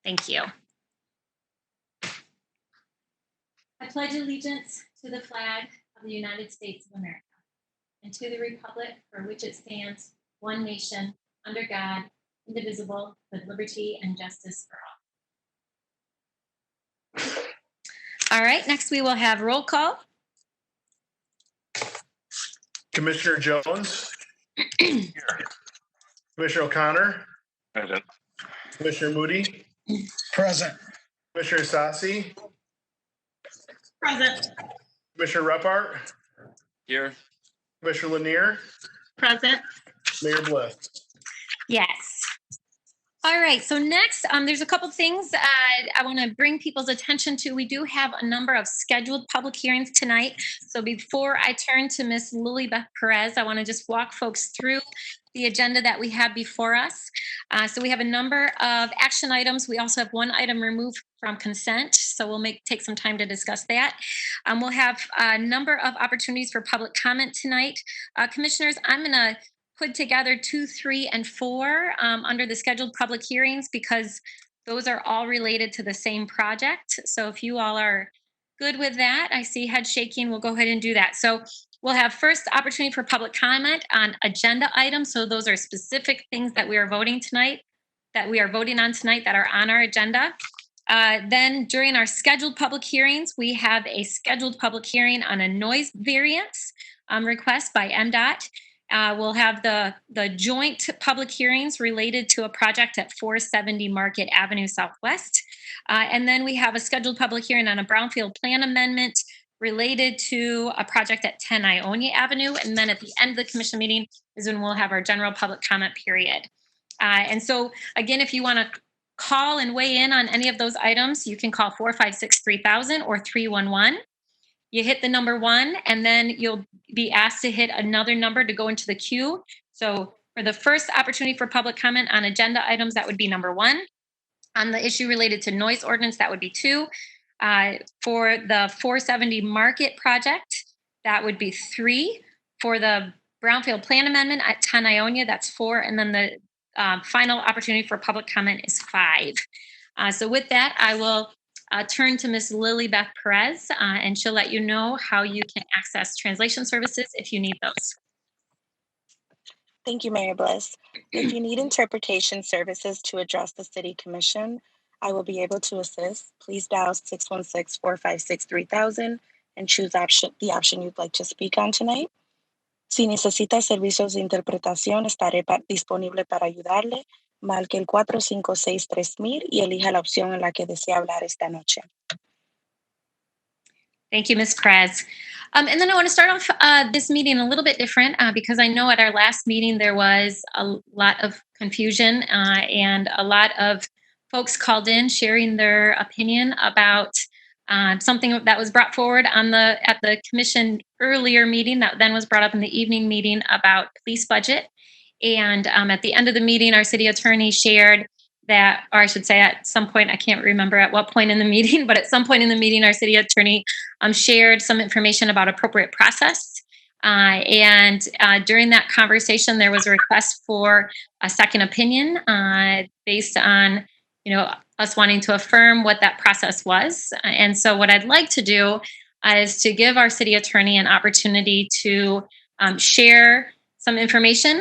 Thank you. I pledge allegiance to the flag of the United States of America and to the republic for which it stands, one nation, under God, indivisible, with liberty and justice for all. All right, next we will have roll call. Commissioner Jones. Here. Commissioner O'Connor. Present. Commissioner Moody. Present. Commissioner Sassi. Present. Commissioner Repart. Here. Commissioner Lanier. Present. Mayor Bliss. Yes. All right, so next, there's a couple things I want to bring people's attention to. We do have a number of scheduled public hearings tonight. So before I turn to Ms. Lilybeth Perez, I want to just walk folks through the agenda that we have before us. So we have a number of action items. We also have one item removed from consent, so we'll take some time to discuss that. We'll have a number of opportunities for public comment tonight. Commissioners, I'm going to put together 2, 3, and 4 under the scheduled public hearings because those are all related to the same project. So if you all are good with that, I see head shaking, we'll go ahead and do that. So we'll have first opportunity for public comment on agenda items. So those are specific things that we are voting on tonight that are on our agenda. Then during our scheduled public hearings, we have a scheduled public hearing on a noise variance request by MDOT. We'll have the joint public hearings related to a project at 470 Market Avenue Southwest. And then we have a scheduled public hearing on a Brownfield plan amendment related to a project at 10 Ionia Avenue. And then at the end of the commission meeting is when we'll have our general public comment period. And so again, if you want to call and weigh in on any of those items, you can call 456-3000 or 311. You hit the number 1, and then you'll be asked to hit another number to go into the queue. So for the first opportunity for public comment on agenda items, that would be number 1. On the issue related to noise ordinance, that would be 2. For the 470 Market project, that would be 3. For the Brownfield plan amendment at 10 Ionia, that's 4. And then the final opportunity for public comment is 5. So with that, I will turn to Ms. Lilybeth Perez, and she'll let you know how you can access translation services if you need those. Thank you, Mayor Bliss. If you need interpretation services to address the City Commission, I will be able to assist. Please dial 616-456-3000 and choose the option you'd like to speak on tonight. Si necesita servicios de interpretación, estaré disponible para ayudarle. Marque el 456-3000 y elija la opción en la que desea hablar esta noche. Thank you, Ms. Perez. And then I want to start off this meeting a little bit different because I know at our last meeting there was a lot of confusion and a lot of folks called in sharing their opinion about something that was brought forward at the commission earlier meeting that then was brought up in the evening meeting about police budget. And at the end of the meeting, our city attorney shared that, or I should say at some point, I can't remember at what point in the meeting, but at some point in the meeting, our city attorney shared some information about appropriate process. And during that conversation, there was a request for a second opinion based on, us wanting to affirm what that process was. And so what I'd like to do is to give our city attorney an opportunity to share some information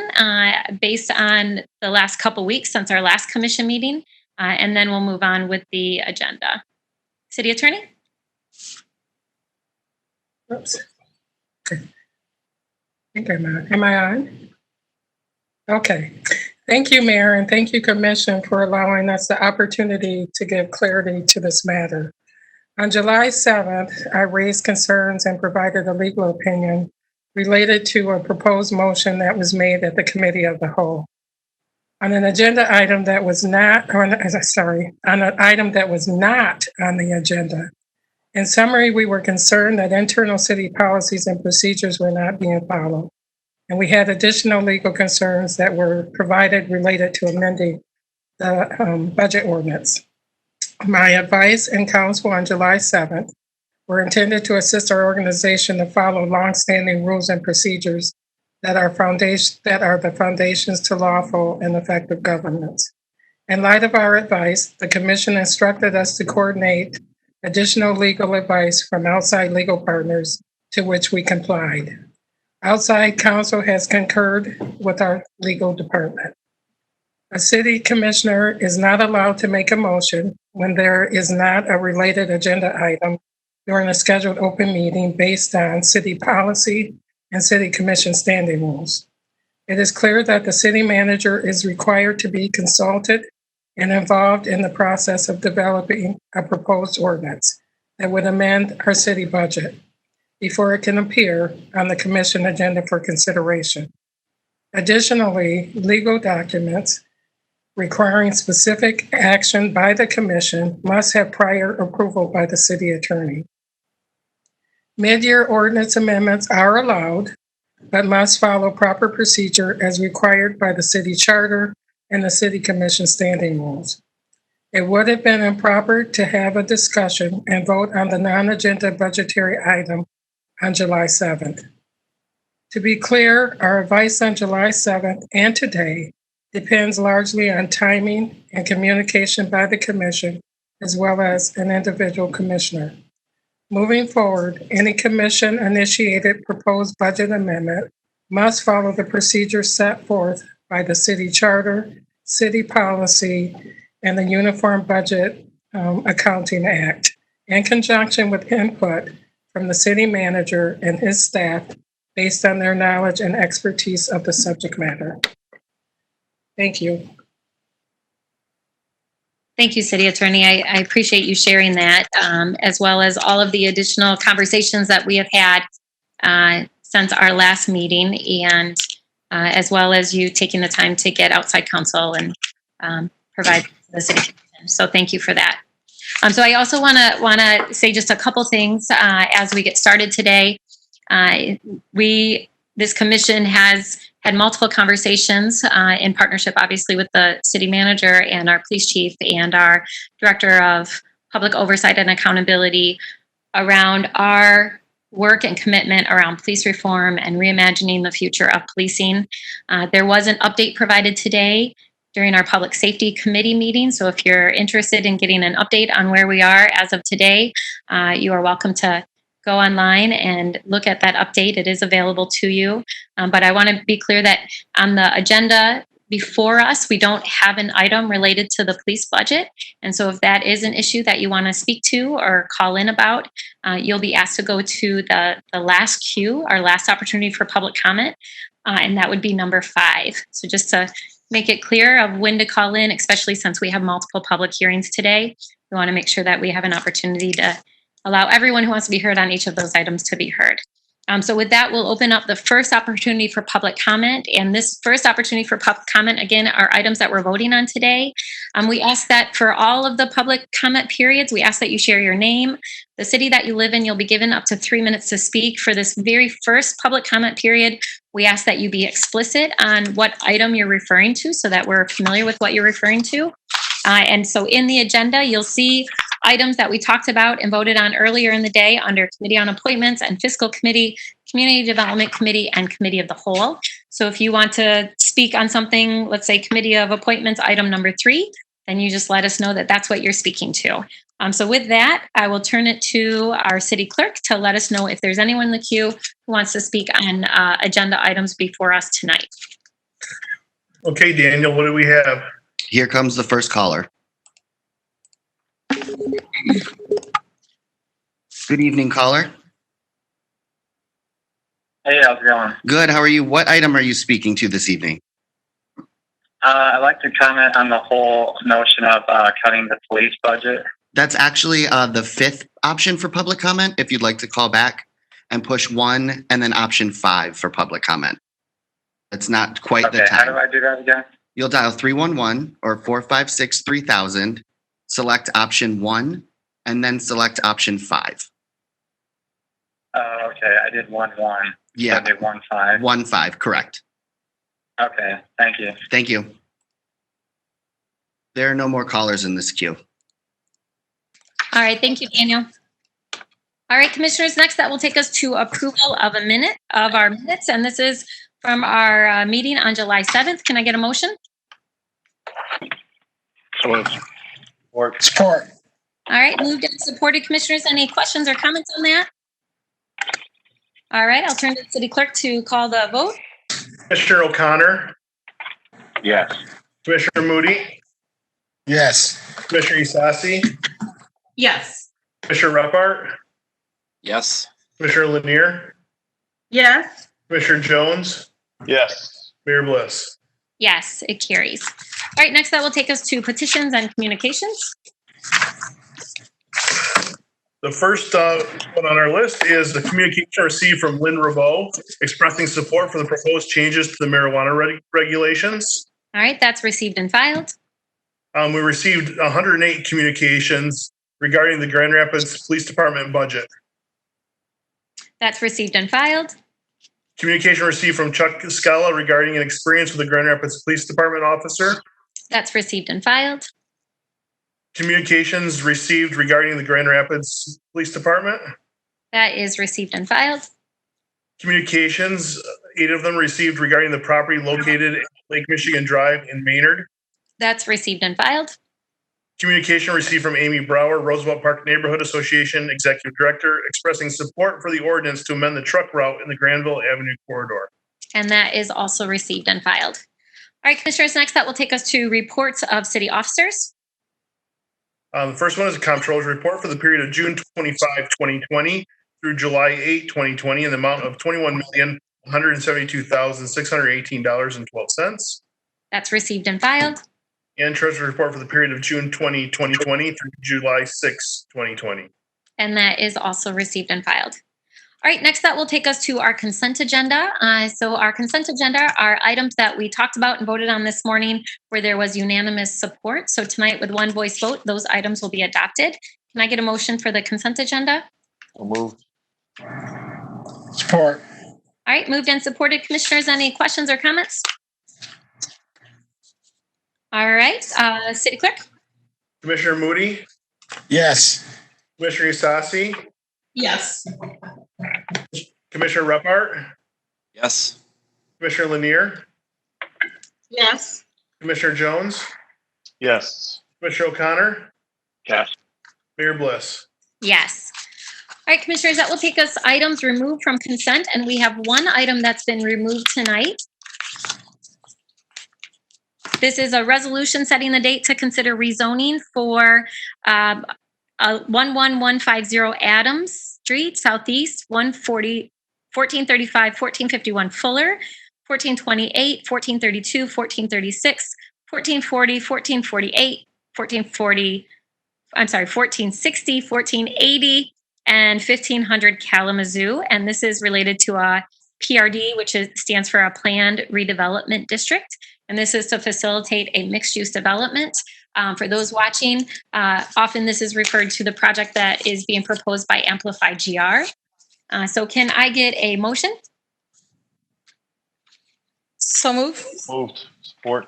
based on the last couple weeks since our last commission meeting, and then we'll move on with the agenda. City Attorney? Oops. Okay. I think am I on? Okay. Thank you, Mayor, and thank you, Commission, for allowing us the opportunity to give clarity to this matter. On July 7th, I raised concerns and provided a legal opinion related to a proposed motion that was made at the Committee of the Whole. On an agenda item that was not, on an item that was not on the agenda. In summary, we were concerned that internal city policies and procedures were not being followed. And we had additional legal concerns that were provided related to amending the budget ordinance. My advice and counsel on July 7th were intended to assist our organization to follow longstanding rules and procedures that are the foundations to lawful and effective governance. In light of our advice, the Commission instructed us to coordinate additional legal advice from outside legal partners, to which we complied. Outside counsel has concurred with our legal department. A city commissioner is not allowed to make a motion when there is not a related agenda item during a scheduled open meeting based on city policy and city commission standing rules. It is clear that the city manager is required to be consulted and involved in the process of developing a proposed ordinance that would amend our city budget before it can appear on the commission agenda for consideration. Additionally, legal documents requiring specific action by the commission must have prior approval by the city attorney. Mid-year ordinance amendments are allowed, but must follow proper procedure as required by the city charter and the city commission standing rules. It would have been improper to have a discussion and vote on the non-agenda budgetary item on July 7th. To be clear, our advice on July 7th and today depends largely on timing and communication by the commission, as well as an individual commissioner. Moving forward, any commission-initiated proposed budget amendment must follow the procedures set forth by the city charter, city policy, and the Uniform Budget Accounting Act, in conjunction with input from the city manager and his staff based on their knowledge and expertise of the subject matter. Thank you. Thank you, City Attorney. I appreciate you sharing that, as well as all of the additional conversations that we have had since our last meeting, and as well as you taking the time to get outside counsel and provide the city commission. So thank you for that. So I also want to say just a couple things as we get started today. This commission has had multiple conversations in partnership, obviously, with the city manager and our police chief and our director of public oversight and accountability around our work and commitment around police reform and reimagining the future of policing. There was an update provided today during our public safety committee meeting. So if you're interested in getting an update on where we are as of today, you are welcome to go online and look at that update. It is available to you. But I want to be clear that on the agenda before us, we don't have an item related to the police budget. And so if that is an issue that you want to speak to or call in about, you'll be asked to go to the last queue, our last opportunity for public comment, and that would be number 5. So just to make it clear of when to call in, especially since we have multiple public hearings today, we want to make sure that we have an opportunity to allow everyone who wants to be heard on each of those items to be heard. So with that, we'll open up the first opportunity for public comment. And this first opportunity for public comment, again, are items that we're voting on today. We ask that for all of the public comment periods, we ask that you share your name, the city that you live in. You'll be given up to 3 minutes to speak. For this very first public comment period, we ask that you be explicit on what item you're referring to so that we're familiar with what you're referring to. And so in the agenda, you'll see items that we talked about and voted on earlier in the day under Committee on Appointments and Fiscal Committee, Community Development Committee, and Committee of the Whole. So if you want to speak on something, let's say Committee of Appointments, item number 3, then you just let us know that that's what you're speaking to. So with that, I will turn it to our city clerk to let us know if there's anyone in the queue who wants to speak on agenda items before us tonight. Okay, Daniel, what do we have? Here comes the first caller. Good evening, caller. Hey, how's it going? Good. How are you? What item are you speaking to this evening? I'd like to comment on the whole notion of cutting the police budget. That's actually the 5th option for public comment. If you'd like to call back and push 1 and then option 5 for public comment. It's not quite the time. How do I do that again? You'll dial 311 or 456-3000, select option 1, and then select option 5. Okay, I did 1-1. Yeah. So I did 1-5. 1-5, correct. Okay, thank you. Thank you. There are no more callers in this queue. All right, thank you, Daniel. All right, commissioners, next that will take us to approval of our minutes, and this is from our meeting on July 7th. Can I get a motion? Support. All right, moved and supported. Commissioners, any questions or comments on that? All right, I'll turn to the city clerk to call the vote. Commissioner O'Connor, Yes. Commissioner Moody, Yes. Commissioner Isasi, Yes. Commissioner Repart, Yes. Commissioner Lanier, Yes. Commissioner Jones, Yes. Mayor Bliss. Yes, it carries. All right, next that will take us to petitions and communications. The first one on our list is the communication received from Lynn Raveau expressing support for the proposed changes to the marijuana regulations. All right, that's received and filed. We received 108 communications regarding the Grand Rapids Police Department budget. That's received and filed. Communication received from Chuck Scala regarding an experience with a Grand Rapids Police Department officer. That's received and filed. Communications received regarding the Grand Rapids Police Department. That is received and filed. Communications, 8 of them received regarding the property located at Lake Michigan Drive in Maynard. That's received and filed. Communication received from Amy Brower, Roosevelt Park Neighborhood Association Executive Director, expressing support for the ordinance to amend the truck route in the Granville Avenue corridor. And that is also received and filed. All right, Commissioners, next that will take us to reports of city officers. The first one is a Comptroller's report for the period of June 25, 2020 through July 8, 2020 in the amount of $21,172,618.12. That's received and filed. And Treasurer's report for the period of June 20, 2020 through July 6, 2020. And that is also received and filed. All right, next that will take us to our consent agenda. So our consent agenda are items that we talked about and voted on this morning where there was unanimous support. So tonight with one voice vote, those items will be adopted. Can I get a motion for the consent agenda? Moved. Support. All right, moved and supported. Commissioners, any questions or comments? All right, City Clerk? Commissioner Moody, Yes. Commissioner Isasi, Yes. Commissioner Repart, Yes. Commissioner Lanier, Yes. Commissioner Jones, Yes. Commissioner O'Connor, Yes. Mayor Bliss. Yes. All right, Commissioners, that will take us items removed from consent, and we have one item that's been removed tonight. This is a resolution setting the date to consider rezoning for 11150 Adams Street, Southeast, 1435, 1451 Fuller, 1428, 1432, 1436, 1440, 1448, 1460, 1480, and 1500 Kalamazoo. And this is related to a PRD, which stands for a Planned Redevelopment District. And this is to facilitate a mixed-use development. For those watching, often this is referred to the project that is being proposed by Amplify GR. So can I get a motion? So moved. Moved. Support.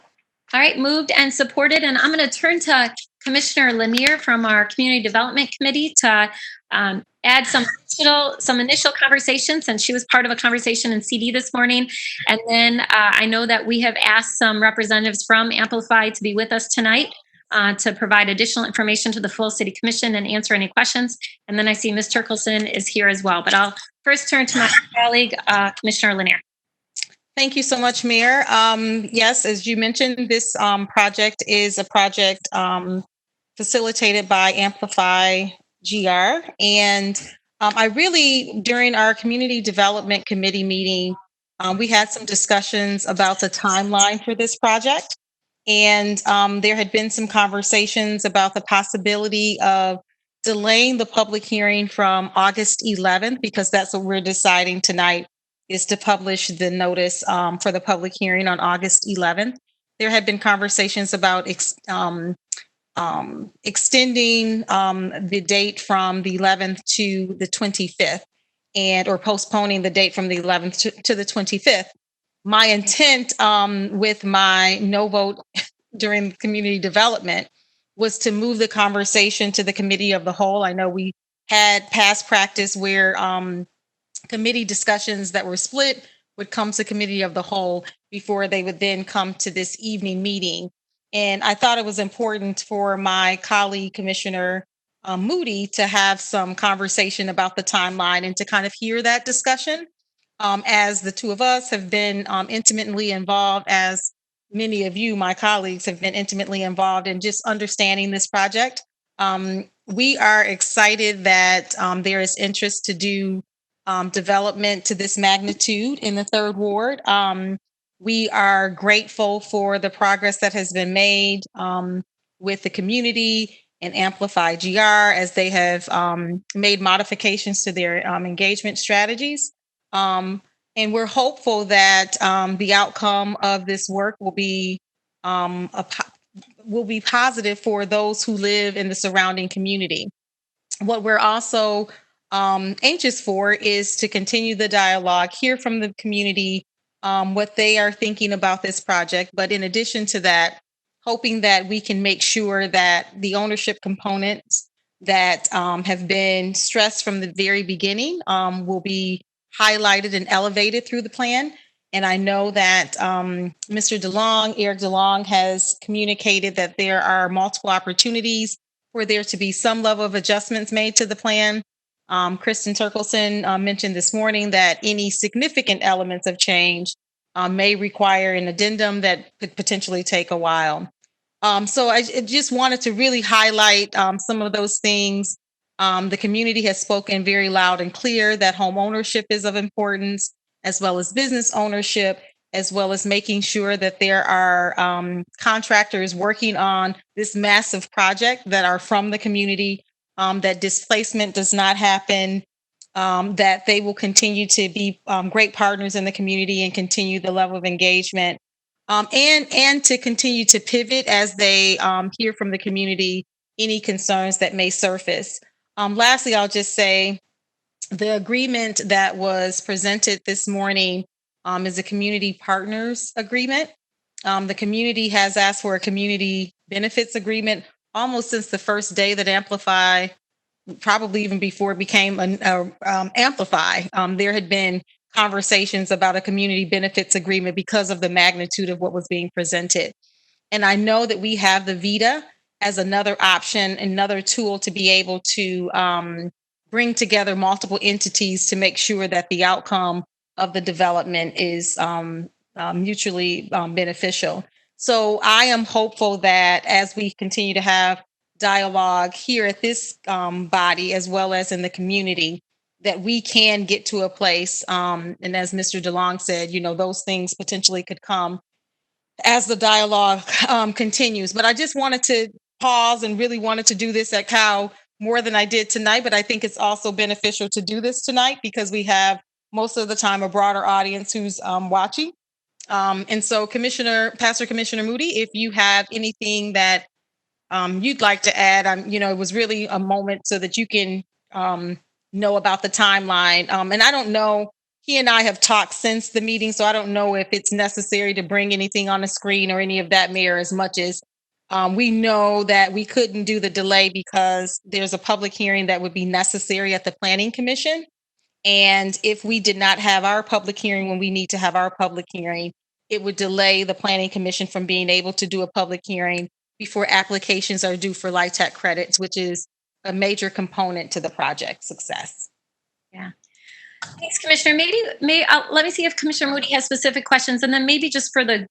All right, moved and supported. And I'm going to turn to Commissioner Lanier from our Community Development Committee to add some initial conversations, since she was part of a conversation in CD this morning. And then I know that we have asked some representatives from Amplify to be with us tonight to provide additional information to the full City Commission and answer any questions. And then I see Ms. Turkelson is here as well. But I'll first turn to my colleague, Commissioner Lanier. Thank you so much, Mayor. Yes, as you mentioned, this project is a project facilitated by Amplify GR. And I really, during our Community Development Committee meeting, we had some discussions about the timeline for this project. And there had been some conversations about the possibility of delaying the public hearing from August 11th, because that's what we're deciding tonight, is to publish the notice for the public hearing on August 11th. There had been conversations about extending the date from the 11th to the 25th, or postponing the date from the 11th to the 25th. My intent with my no vote during community development was to move the conversation to the committee of the whole. I know we had past practice where committee discussions that were split would come to committee of the whole before they would then come to this evening meeting. And I thought it was important for my colleague, Commissioner Moody, to have some conversation about the timeline and to kind of hear that discussion, as the two of us have been intimately involved, as many of you, my colleagues, have been intimately involved in just understanding this project. We are excited that there is interest to do development to this magnitude in the Third Ward. We are grateful for the progress that has been made with the community and Amplify GR as they have made modifications to their engagement strategies. And we're hopeful that the outcome of this work will be positive for those who live in the surrounding community. What we're also anxious for is to continue the dialogue, hear from the community what they are thinking about this project. But in addition to that, hoping that we can make sure that the ownership components that have been stressed from the very beginning will be highlighted and elevated through the plan. And I know that Mr. Eric DeLong, has communicated that there are multiple opportunities for there to be some level of adjustments made to the plan. Kristen Turkelson mentioned this morning that any significant elements of change may require an addendum that could potentially take a while. So I just wanted to really highlight some of those things. The community has spoken very loud and clear that home ownership is of importance, as well as business ownership, as well as making sure that there are contractors working on this massive project that are from the community, that displacement does not happen, that they will continue to be great partners in the community and continue the level of engagement, and to continue to pivot as they hear from the community any concerns that may surface. Lastly, I'll just say the agreement that was presented this morning is a community partners agreement. The community has asked for a community benefits agreement almost since the first day that Amplify, probably even before it became Amplify. There had been conversations about a community benefits agreement because of the magnitude of what was being presented. And I know that we have the VITA as another option, another tool to be able to bring together multiple entities to make sure that the outcome of the development is mutually beneficial. So I am hopeful that as we continue to have dialogue here at this body, as well as in the community, that we can get to a place, and as Mr. DeLong said, those things potentially could come as the dialogue continues. But I just wanted to pause and really wanted to do this at COW more than I did tonight, but I think it's also beneficial to do this tonight because we have most of the time a broader audience who's watching. And so Pastor Commissioner Moody, if you have anything that you'd like to add, it was really a moment so that you can know about the timeline. And I don't know, he and I have talked since the meeting, so I don't know if it's necessary to bring anything on the screen or any of that, Mayor, as much as we know that we couldn't do the delay because there's a public hearing that would be necessary at the Planning Commission. And if we did not have our public hearing when we need to have our public hearing, it would delay the Planning Commission from being able to do a public hearing before applications are due for LIHTC credits, which is a major component to the project success. Yeah. Thanks, Commissioner. Let me see if Commissioner Moody has specific questions, and then maybe just for the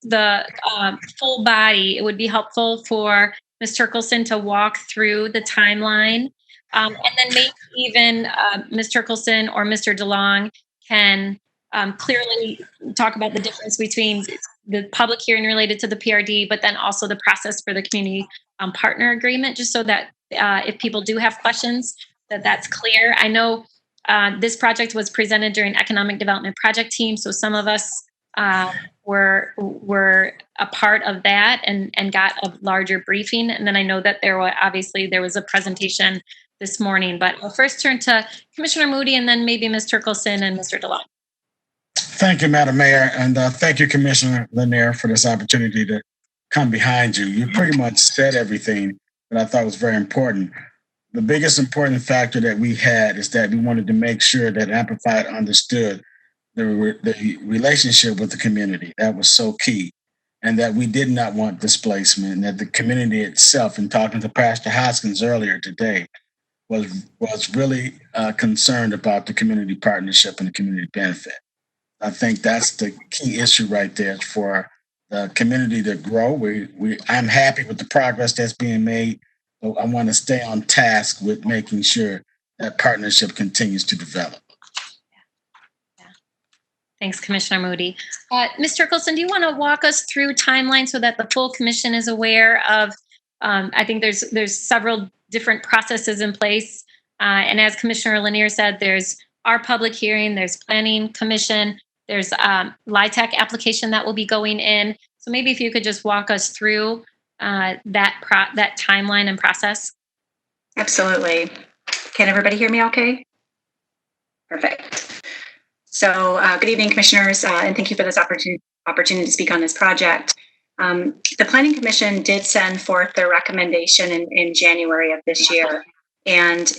full body, it would be helpful for Ms. Turkelson to walk through the timeline, and then maybe even Ms. Turkelson or Mr. DeLong can clearly talk about the difference between the public hearing related to the PRD, but then also the process for the community partner agreement, just so that if people do have questions, that's clear. I know this project was presented during Economic Development Project Team, so some of us were a part of that and got a larger briefing. And then I know that there was a presentation this morning, but I'll first turn to Commissioner Moody and then maybe Ms. Turkelson and Mr. DeLong. Thank you, Madam Mayor, and thank you, Commissioner Lanier, for this opportunity to come behind you. You pretty much said everything that I thought was very important. The biggest important factor that we had is that we wanted to make sure that Amplified understood the relationship with the community. That was so key. and that we did not want displacement, and that the community itself, and talking to Pastor Hoskins earlier today, was really concerned about the community partnership and the community benefit. I think that's the key issue right there for the community to grow. I'm happy with the progress that's being made, but I want to stay on task with making sure that partnership continues to develop. Thanks, Commissioner Moody. Mr. Colson, do you want to walk us through timeline so that the full commission is aware of? I think there's several different processes in place, and as Commissioner Lanier said, there's our public hearing, there's Planning Commission, there's LIHTC application that will be going in. So maybe if you could just walk us through that timeline and process. Absolutely. Can everybody hear me okay? Perfect. So good evening, commissioners, and thank you for this opportunity to speak on this project. The Planning Commission did send forth their recommendation in January of this year. And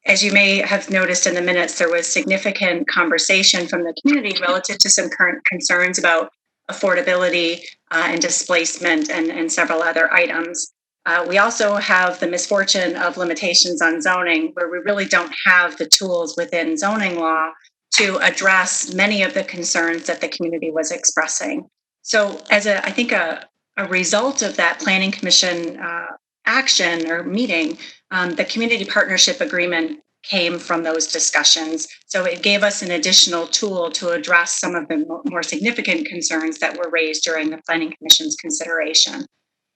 as you may have noticed in the minutes, there was significant conversation from the community relative to some current concerns about affordability and displacement and several other items. We also have the misfortune of limitations on zoning, where we really don't have the tools within zoning law to address many of the concerns that the community was expressing. So as I think a result of that Planning Commission action or meeting, the community partnership agreement came from those discussions. So it gave us an additional tool to address some of the more significant concerns that were raised during the Planning Commission's consideration.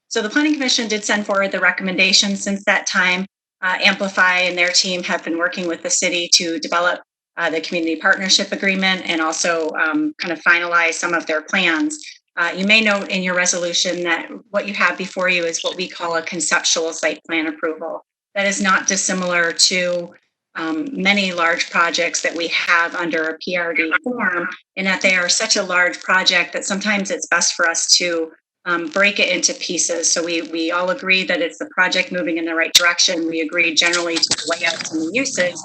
So the Planning Commission did send forward the recommendations since that time. Amplify and their team have been working with the city to develop the community partnership agreement and also kind of finalize some of their plans. You may note in your resolution that what you have before you is what we call a conceptual site plan approval. That is not dissimilar to many large projects that we have under a PRD form, in that they are such a large project that sometimes it's best for us to break it into pieces. So we all agree that it's the project moving in the right direction. We agree generally to the layouts and the uses.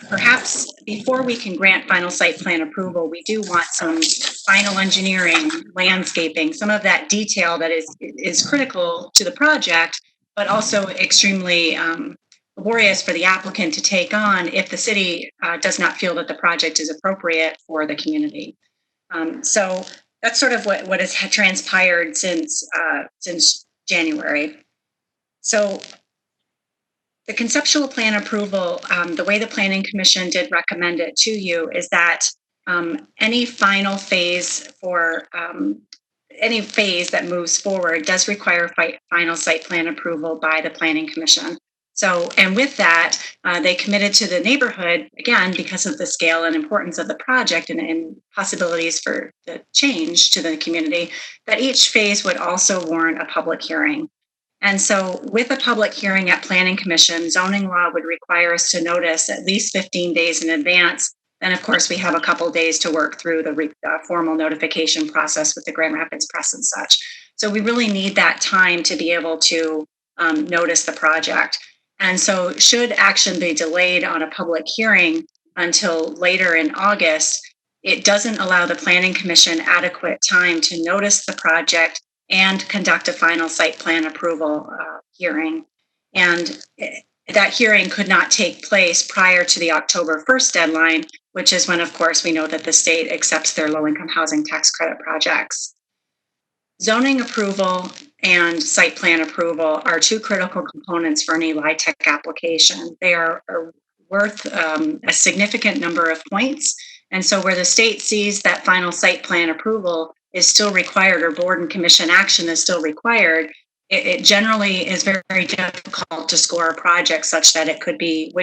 Perhaps before we can grant final site plan approval, we do want some final engineering, landscaping, some of that detail that is critical to the project, but also extremely laborious for the applicant to take on if the city does not feel that the project is appropriate for the community. So that's sort of what has transpired since January. So the conceptual plan approval, the way the Planning Commission did recommend it to you is that any final phase for any phase that moves forward does require final site plan approval by the Planning Commission. So, and with that, they committed to the neighborhood, again, because of the scale and importance of the project and possibilities for the change to the community, that each phase would also warrant a public hearing. And so with a public hearing at Planning Commission, zoning law would require us to notice at least 15 days in advance. Then, of course, we have a couple days to work through the formal notification process with the Grand Rapids Press and such. So we really need that time to be able to notice the project. And so should action be delayed on a public hearing until later in August, it doesn't allow the Planning Commission adequate time to notice the project and conduct a final site plan approval hearing. And that hearing could not take place prior to the October 1st deadline, which is when, of course, we know that the state accepts their low-income housing tax credit projects. Zoning approval and site plan approval are two critical components for any LIHTC application. They are worth a significant number of points. And so where the state sees that final site plan approval is still required or board and commission action is still required, it generally is very, very difficult to score a project such that it would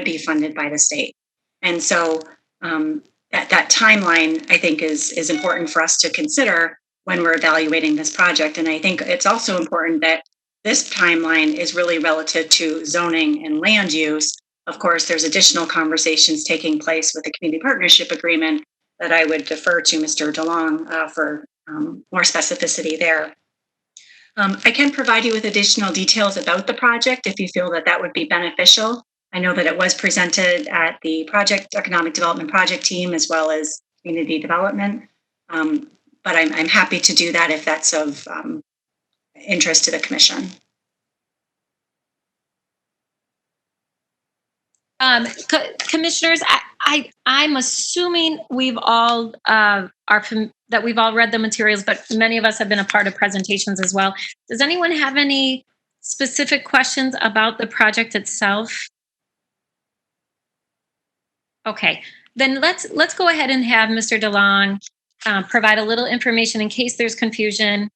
be funded by the state. And so that timeline, I think, is important for us to consider when we're evaluating this project. And I think it's also important that this timeline is really relative to zoning and land use. Of course, there's additional conversations taking place with the community partnership agreement that I would defer to Mr. DeLong for more specificity there. I can provide you with additional details about the project if you feel that that would be beneficial. I know that it was presented at the Economic Development Project team as well as community development. but I'm happy to do that if that's of interest to the commission. Commissioners, I'm assuming we've all that we've all read the materials, but many of us have been a part of presentations as well. Does anyone have any specific questions about the project itself? Okay, then let's go ahead and have Mr. DeLong provide a little information in case there's confusion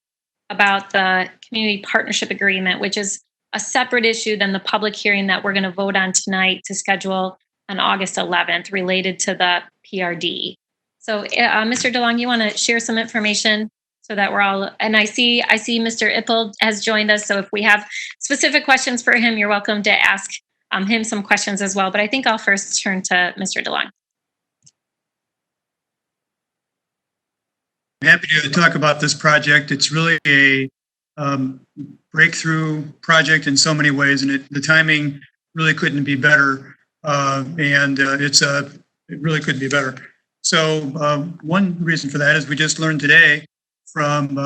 about the community partnership agreement, which is a separate issue than the public hearing that we're going to vote on tonight to schedule on August 11th related to the PRD. So, Mr. DeLong, you want to share some information so that we're all, and I see Mr. Ippel has joined us. So if we have specific questions for him, you're welcome to ask him some questions as well. But I think I'll first turn to Mr. DeLong. I'm happy to talk about this project. It's really a breakthrough project in so many ways, and the timing really couldn't be better. It really couldn't be better. So one reason for that is we just learned today from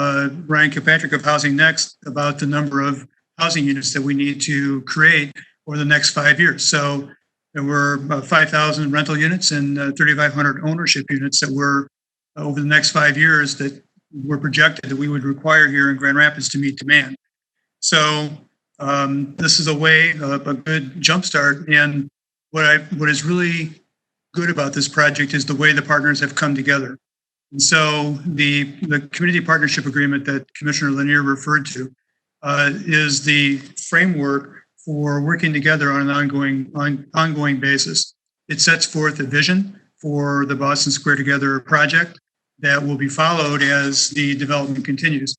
Ryan Kilpatrick of Housing Next about the number of housing units that we need to create over the next 5 years. So there were 5,000 rental units and 3,500 ownership units that were over the next 5 years that were projected that we would require here in Grand Rapids to meet demand. So this is a good jumpstart. And what is really good about this project is the way the partners have come together. And so the community partnership agreement that Commissioner Lanier referred to is the framework for working together on an ongoing basis. It sets forth a vision for the Boston Square Together project that will be followed as the development continues.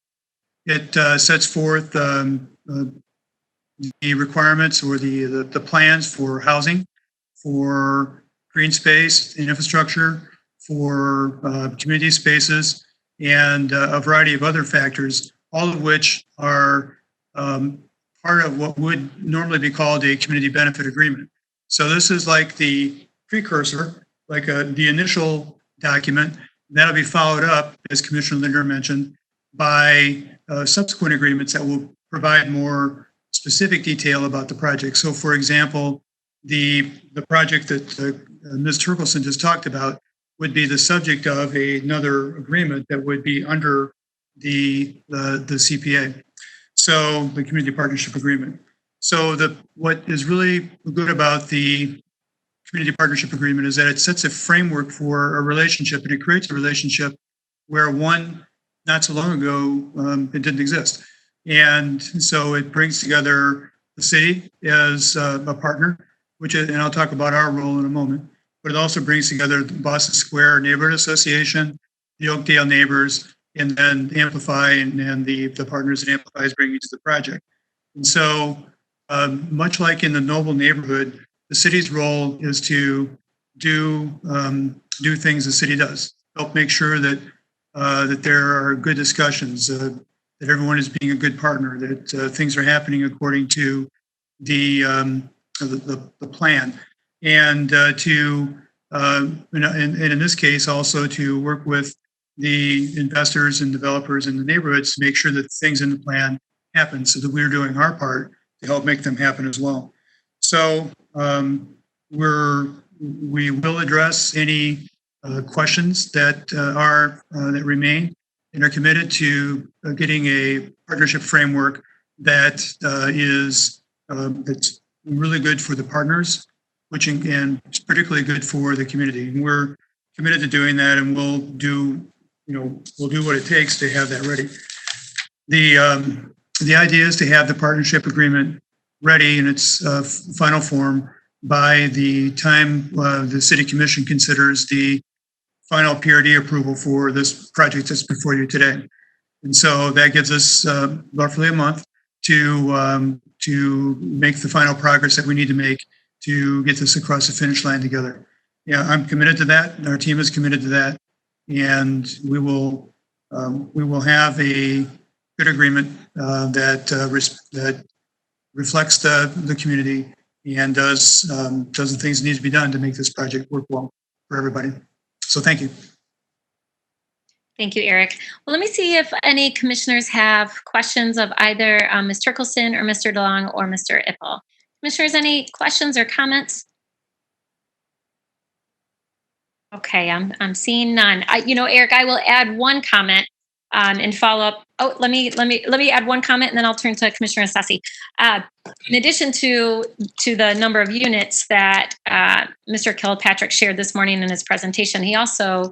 It sets forth the requirements or the plans for housing, for green space and infrastructure, for community spaces, and a variety of other factors, all of which are part of what would normally be called a community benefit agreement. So this is like the precursor, like the initial document. That'll be followed up, as Commissioner Linder mentioned, by subsequent agreements that will provide more specific detail about the project. So, for example, the project that Ms. Turkelson just talked about would be the subject of another agreement that would be under the CPA. So the community partnership agreement. So what is really good about the community partnership agreement is that it sets a framework for a relationship, and it creates a relationship where one, not so long ago, it didn't exist. And so it brings together the city as a partner, and I'll talk about our role in a moment, but it also brings together the Boston Square Neighborhood Association, the Oakdale neighbors, and then Amplify and the partners that Amplify is bringing to the project. And so much like in the Noble neighborhood, the city's role is to do things the city does, help make sure that there are good discussions, that everyone is being a good partner, that things are happening according to the plan, and in this case also to work with the investors and developers in the neighborhoods to make sure that things in the plan happen, so that we're doing our part to help make them happen as well. So we will address any questions that remain, and are committed to getting a partnership framework that is that's really good for the partners, and particularly good for the community. And we're committed to doing that, and we'll do what it takes to have that ready. The idea is to have the partnership agreement ready in its final form by the time the City Commission considers the final PRD approval for this project that's before you today. And so that gives us roughly a month to make the final progress that we need to make to get this across the finish line together. Yeah, I'm committed to that, and our team is committed to that, and we will have a good agreement that reflects the community and does the things that need to be done to make this project work well for everybody. So thank you. Thank you, Eric. Well, let me see if any commissioners have questions of either Ms. Turkelson or Mr. DeLong or Mr. Ippel. Commissioners, any questions or comments? Okay, I'm seeing none. Eric, I will add one comment and follow up. Oh, let me add one comment, and then I'll turn to Commissioner Sassi. In addition to the number of units that Mr. Kilpatrick shared this morning in his presentation, he also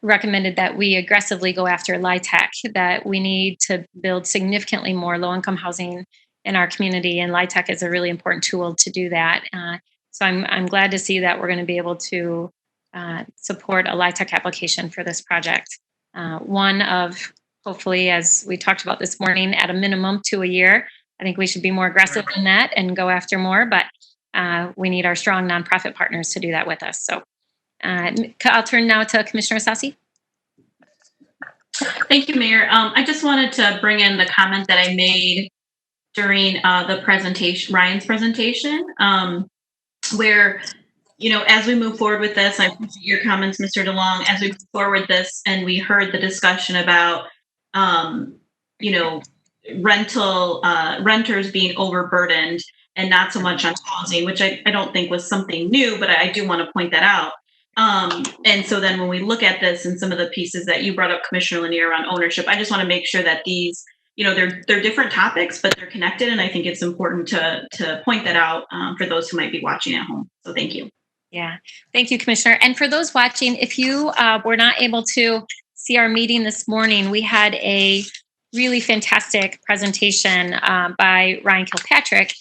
recommended that we aggressively go after LIHTC, that we need to build significantly more low-income housing in our community, and LIHTC is a really important tool to do that. So I'm glad to see that we're going to be able to support a LIHTC application for this project. One of, hopefully, as we talked about this morning, at a minimum 2 a year. I think we should be more aggressive than that and go after more, but we need our strong nonprofit partners to do that with us. So I'll turn now to Commissioner Sassi. Thank you, Mayor. I just wanted to bring in the comment that I made during the presentation, Ryan's presentation, where, as we move forward with this, I appreciate your comments, Mr. DeLong, as we move forward with this, and we heard the discussion about, renters being overburdened and not so much on housing, which I don't think was something new, but I do want to point that out. And so then when we look at this and some of the pieces that you brought up, Commissioner Lanier, on ownership, I just want to make sure that these, they're different topics, but they're connected. And I think it's important to point that out for those who might be watching at home. So thank you. Yeah, thank you, Commissioner. And for those watching, if you were not able to see our meeting this morning, we had a really fantastic presentation by Ryan Kilpatrick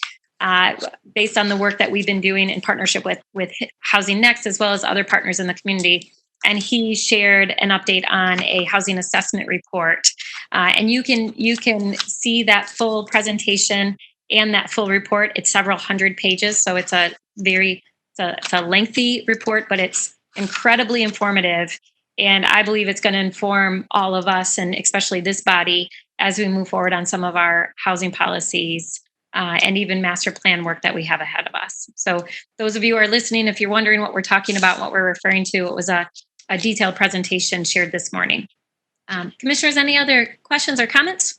based on the work that we've been doing in partnership with Housing Next, as well as other partners in the community. And he shared an update on a housing assessment report. And you can see that full presentation and that full report. It's several hundred pages, so it's a lengthy report, but it's incredibly informative. And I believe it's going to inform all of us, and especially this body, as we move forward on some of our housing policies and even master plan work that we have ahead of us. So those of you who are listening, if you're wondering what we're talking about, what we're referring to, it was a detailed presentation shared this morning. Commissioners, any other questions or comments?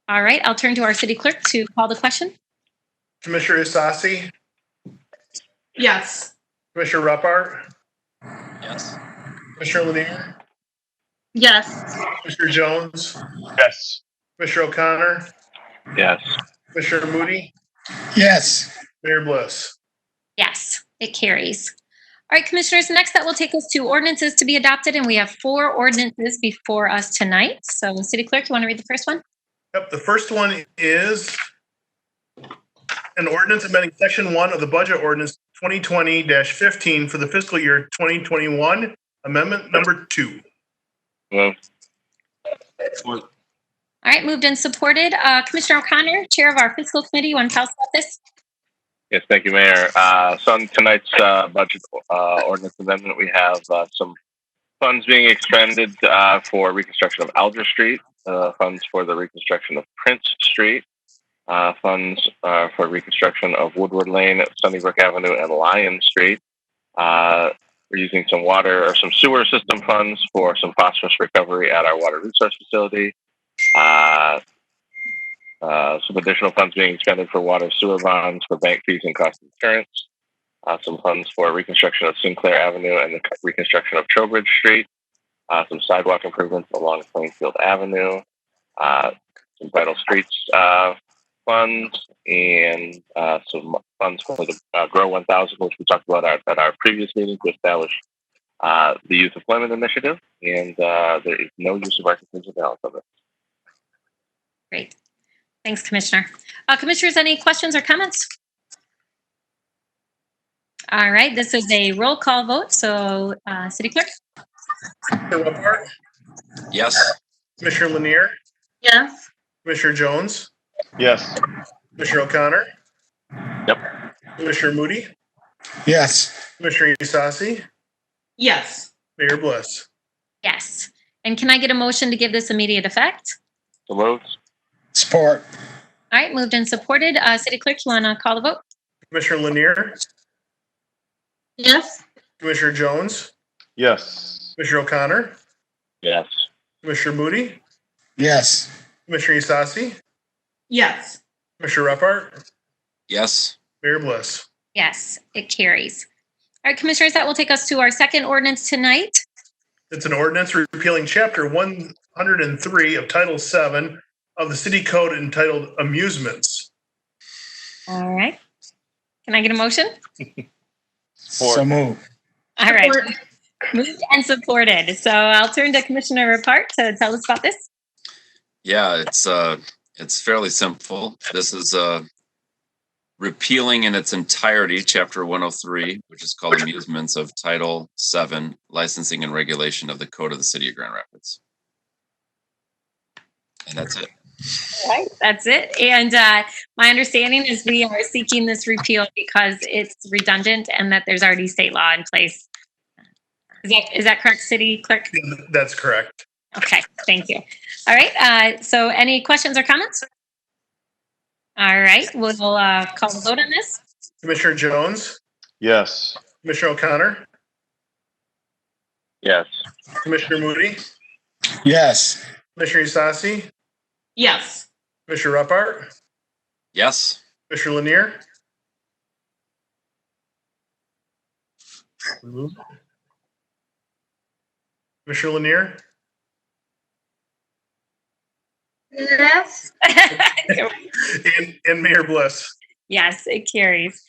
All right, I'll turn to our city clerk to call the question. Commissioner Sassi, Yes. Commissioner Ruppert, Yes. Commissioner Lanier, Yes. Commissioner Jones, Yes. Commissioner O'Connor, Yes. Commissioner Moody, Yes. Mayor Bliss. Yes, it carries. All right, Commissioners, next that will take us to ordinances to be adopted, and we have 4 ordinances before us tonight. So, City Clerk, you want to read the first one? Yep, the first one is an ordinance amending Section 1 of the Budget Ordinance 2020-15 for the fiscal year 2021, Amendment Number 2. Move. All right, moved and supported. Commissioner O'Connor, Chair of our Fiscal Committee, you want to tell us about this? Yes, thank you, Mayor. So on tonight's budget ordinance amendment, we have some funds being expended for reconstruction of Alger Street, funds for the reconstruction of Prince Street, funds for reconstruction of Woodward Lane, Sunnybrook Avenue, and Lion Street. We're using some sewer system funds for some phosphorus recovery at our water resource facility. Some additional funds being expended for water sewer bonds for bank fees and cost of insurance. Some funds for reconstruction of Sinclair Avenue and the reconstruction of Trowbridge Street. Some sidewalk improvements along Plainfield Avenue. Some vital streets funds, and some funds for the Grow 1000, which we talked about at our previous meeting, to establish the Youth Employment Initiative. And there is no use of our contingent balance of it. Great. Thanks, Commissioner. Commissioners, any questions or comments? All right, this is a roll call vote. So, City Clerk? Commissioner Ruppert, Yes. Commissioner Lanier, Yes. Commissioner Jones, Yes. Commissioner O'Connor, Yep. Commissioner Moody, Yes. Commissioner Sassi, Yes. Mayor Bliss. Yes. And can I get a motion to give this immediate effect? So moved. Support. All right, moved and supported. City Clerk, you want to call the vote? Commissioner Lanier, Yes. Commissioner Jones, Yes. Commissioner O'Connor, Yes. Commissioner Moody, Yes. Commissioner Isasi, Yes. Commissioner Repart, Yes. Mayor Bliss. Yes, it carries. All right, Commissioners, that will take us to our second ordinance tonight. It's an ordinance repealing Chapter 103 of Title 7 of the City Code entitled Amusements. All right. Can I get a motion? So move. All right. Moved and supported. So I'll turn to Commissioner Repart to tell us about this. Yeah, it's fairly simple. This is repealing in its entirety Chapter 103, which is called Amusements of Title 7, Licensing and Regulation of the Code of the City of Grand Rapids. And that's it. All right, that's it. And my understanding is we are seeking this repeal because it's redundant and that there's already state law in place. Is that correct, City Clerk? That's correct. Okay, thank you. All right, so any questions or comments? All right, we'll call the vote on this. Commissioner Jones, Yes. Commissioner O'Connor, Yes. Commissioner Moody, Yes. Commissioner Isasi, Yes. Commissioner Repart, Yes. Commissioner Lanier. Commissioner Lanier. Yes. and Mayor Bliss. Yes, it carries.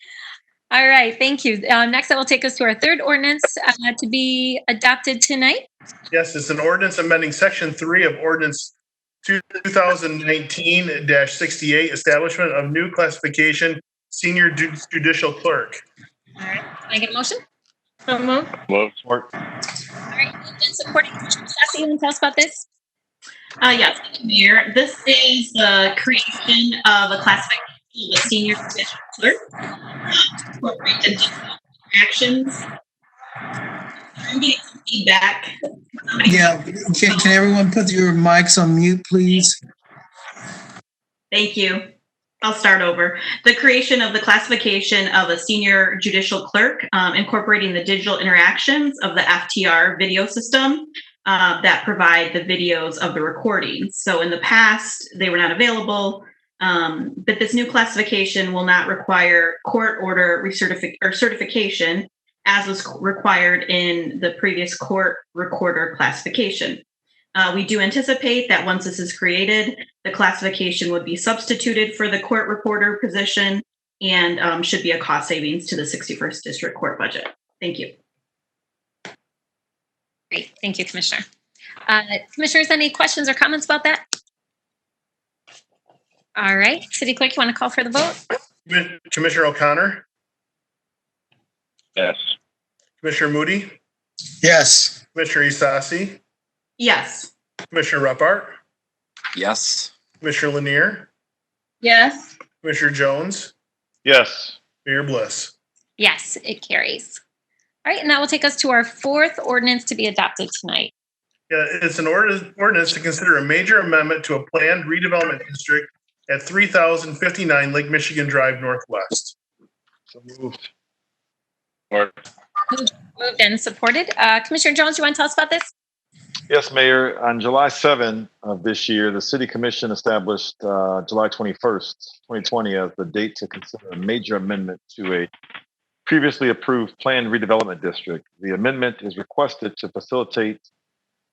All right, thank you. Next, that will take us to our third ordinance to be adopted tonight. Yes, it's an ordinance amending Section 3 of Ordinance 2019-68, establishment of new classification, senior judicial clerk. All right, can I get a motion? So moved. Move. Support. All right, moved and supported. Commissioner Sassy, you want to tell us about this? Yes, thank you, Mayor. This is the creation of a classification of a senior judicial clerk to incorporate the digital actions. I'm getting some feedback. Yeah, can everyone put your mics on mute, please? Thank you. I'll start over. The creation of the classification of a senior judicial clerk, incorporating the digital interactions of the FTR video system that provide the videos of the recordings. So in the past, they were not available, but this new classification will not require court order certification as was required in the previous court recorder classification. We do anticipate that once this is created, the classification would be substituted for the court reporter position and should be a cost savings to the 61st District Court budget. Thank you. Great, thank you, Commissioner. Commissioners, any questions or comments about that? All right, City Clerk, you want to call for the vote? Commissioner O'Connor, Yes. Commissioner Moody, Yes. Commissioner Isasi, Yes. Commissioner Repart, Yes. Commissioner Lanier, Yes. Commissioner Jones, Yes. Mayor Bliss. Yes, it carries. All right, and that will take us to our fourth ordinance to be adopted tonight. Yeah, it's an ordinance to consider a major amendment to a planned redevelopment district at 3059 Lake Michigan Drive Northwest. So moved. Moved and supported. Commissioner Jones, you want to tell us about this? Yes, Mayor. On July 7 of this year, the City Commission established July 21st, 2020 as the date to consider a major amendment to a previously approved planned redevelopment district. The amendment is requested to facilitate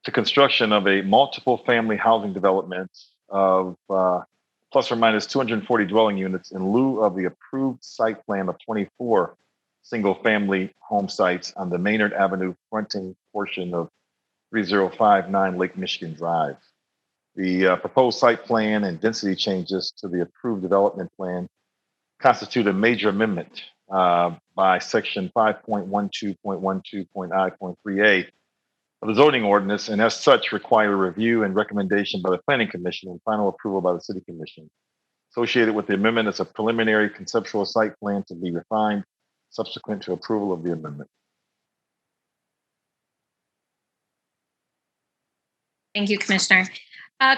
the construction of a multiple family housing development of plus or minus 240 dwelling units in lieu of the approved site plan of 24 single family home sites on the Maynard Avenue fronting portion of 3059 Lake Michigan Drive. The proposed site plan and density changes to the approved development plan constitute a major amendment by section 5.12.12.I.3a of the zoning ordinance, and as such require review and recommendation by the Planning Commission and final approval by the City Commission. Associated with the amendment is a preliminary conceptual site plan to be refined subsequent to approval of the amendment. Thank you, Commissioner.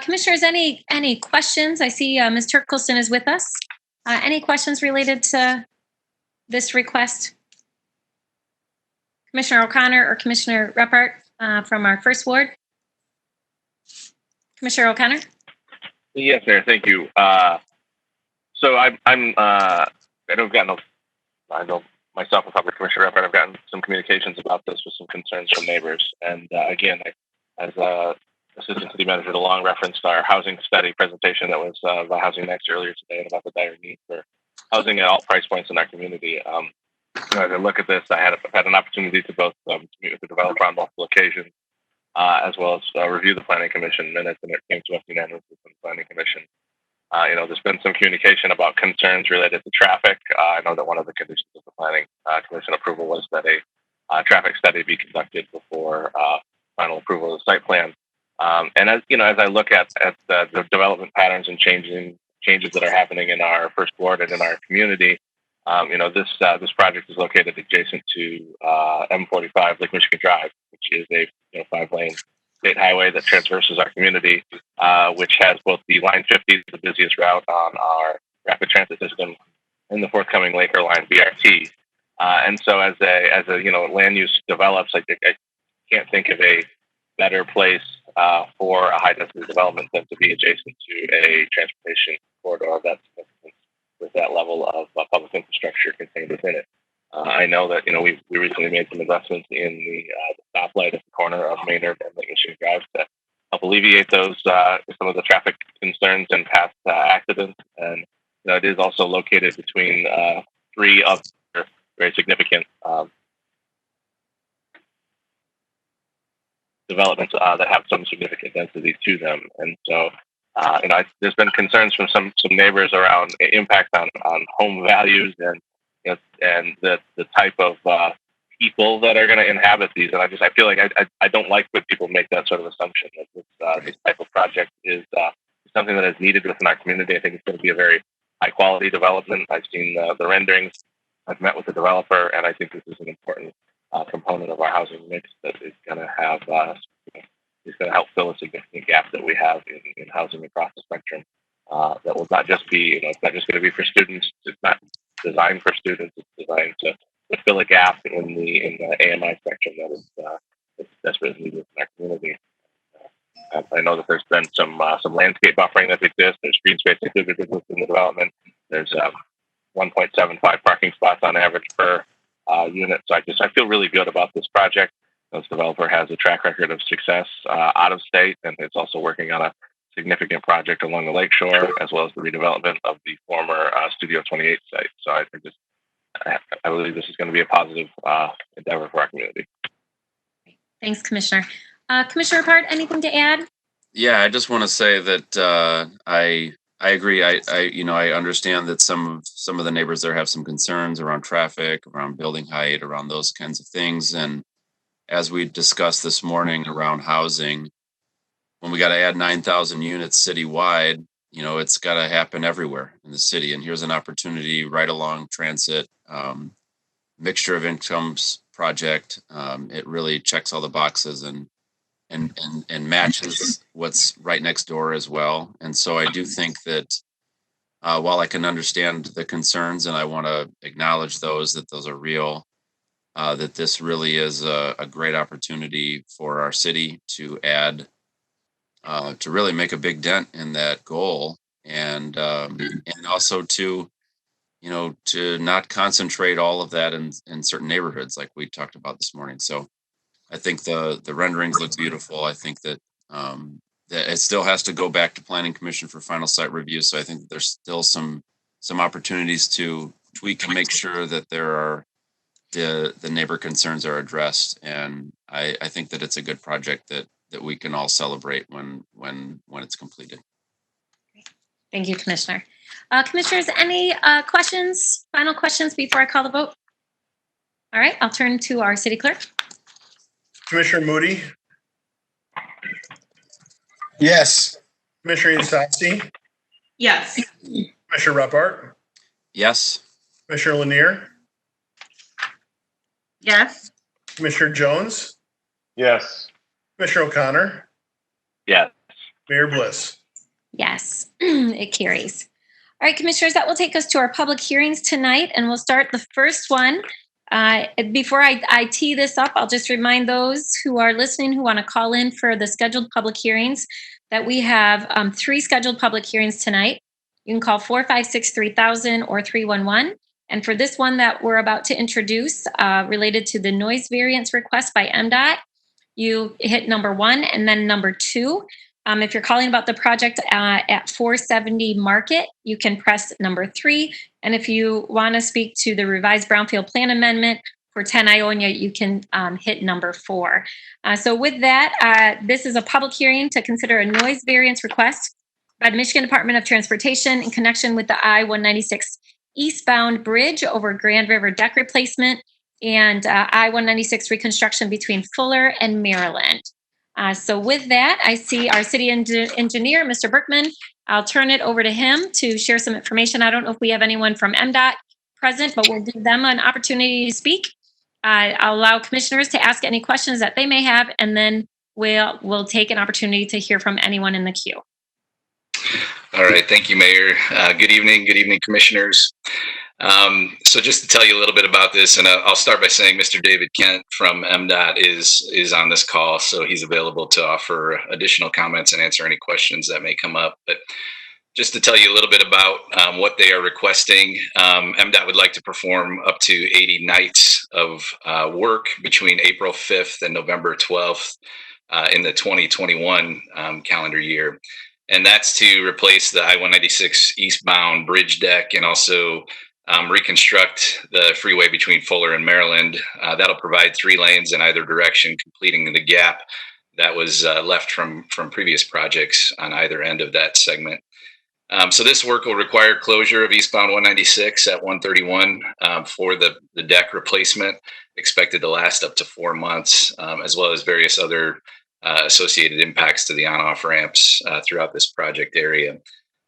Commissioners, any questions? I see Ms. Turkelson is with us. Any questions related to this request? Commissioner O'Connor or Commissioner Repart? from our first ward. Commissioner O'Connor? Yes, Mayor. Thank you. So I know myself and Public Commissioner Rep, I've gotten some communications about this with some concerns from neighbors. And again, as Assistant City Manager DeLong referenced our housing study presentation that was about Housing Next earlier today and about the dire need for housing at all price points in our community. As I look at this, I had an opportunity to both meet with the developer on multiple occasions, as well as review the Planning Commission minutes, and it came to us unanimously from the Planning Commission. There's been some communication about concerns related to traffic. I know that one of the conditions of the Planning Commission approval was that a traffic study be conducted before final approval of the site plan. And as I look at the development patterns and changes that are happening in our first ward and in our community, this project is located adjacent to M45 Lake Michigan Drive, which is a 5-lane state highway that traverses our community, which has both the Line 50, the busiest route on our rapid transit system, and the forthcoming Laker Line BRT. And so, as land use develops, I can't think of a better place for a high density development than to be adjacent to a transportation corridor that's with that level of public infrastructure contained within it. I know that we recently made some investments in the stoplight at the corner of Maynard and Lake Michigan Drive to help alleviate those some of the traffic concerns and past accidents. And it is also located between 3 other very significant developments that have some significant density to them. And so, there's been concerns from some neighbors around impact on home values and the type of people that are going to inhabit these. And I feel like I don't like when people make that sort of assumption that this type of project is something that is needed within our community. I think it's going to be a very high quality development. I've seen the renderings. I've met with the developer, and I think this is an important component of our housing mix that is going to have is going to help fill a significant gap that we have in housing across the spectrum. That will not just be, it's not just going to be for students. It's not designed for students. It's designed to fill a gap in the AMI spectrum that is desperately needed in our community. I know that there's been some landscape buffering that exists. There's green space included within the development. There's 1.75 parking spots on average per unit. So I feel really good about this project. This developer has a track record of success out of state, and it's also working on a significant project along the lakeshore, as well as the redevelopment of the former Studio 28 site. So I believe this is going to be a positive endeavor for our community. Thanks, Commissioner. Commissioner Hart, anything to add? Yeah, I just want to say that I agree. I understand that some of the neighbors there have some concerns around traffic, around building height, around those kinds of things. And as we discussed this morning around housing, when we got to add 9,000 units citywide, it's got to happen everywhere in the city. And here's an opportunity right along transit, mixture of incomes project. It really checks all the boxes and matches what's right next door as well. And so I do think that while I can understand the concerns and I want to acknowledge that those are real, that this really is a great opportunity for our city to add, to really make a big dent in that goal, and also to not concentrate all of that in certain neighborhoods like we talked about this morning. So I think the renderings look beautiful. I think that that it still has to go back to Planning Commission for final site review. So I think that there's still some opportunities to tweak and make sure that the neighbor concerns are addressed. And I think that it's a good project that we can all celebrate when it's completed. Thank you, Commissioner. Commissioners, any questions, final questions before I call the vote? All right, I'll turn to our city clerk. Commissioner Moody? Yes. Commissioner Isasi? Yes. Commissioner Repart? Yes. Commissioner Lanier? Yes. Commissioner Jones? Yes. Commissioner O'Connor? Yes. Mayor Bliss? Yes, it carries. All right, Commissioners, that will take us to our public hearings tonight, and we'll start the first one Before I tee this up, I'll just remind those who are listening who want to call in for the scheduled public hearings that we have 3 scheduled public hearings tonight. You can call 456-3000 or 311. And for this one that we're about to introduce related to the noise variance request by MDOT, you hit number 1 and then number 2. If you're calling about the project at 470 Market, you can press number 3. And if you want to speak to the revised Brownfield plan amendment for 10 Ionia, you can hit number 4. So with that, this is a public hearing to consider a noise variance request by the Michigan Department of Transportation in connection with the I-196 eastbound bridge over Grand River deck replacement and I-196 reconstruction between Fuller and Maryland. So with that, I see our city engineer, Mr. Berkman. I'll turn it over to him to share some information. I don't know if we have anyone from MDOT present, but we'll give them an opportunity to speak. I'll allow commissioners to ask any questions that they may have, and then we'll take an opportunity to hear from anyone in the queue. All right, thank you, Mayor. Good evening, commissioners. So just to tell you a little bit about this, and I'll start by saying Mr. David Kent from MDOT is on this call, so he's available to offer additional comments and answer any questions that may come up. But just to tell you a little bit about what they are requesting, MDOT would like to perform up to 80 nights of work between April 5th and November 12th in the 2021 calendar year. And that's to replace the I-196 eastbound bridge deck and also reconstruct the freeway between Fuller and Maryland. That'll provide 3 lanes in either direction, completing the gap that was left from previous projects on either end of that segment. So this work will require closure of eastbound 196 at 131 for the deck replacement, expected to last up to 4 months, as well as various other associated impacts to the on-off ramps throughout this project area.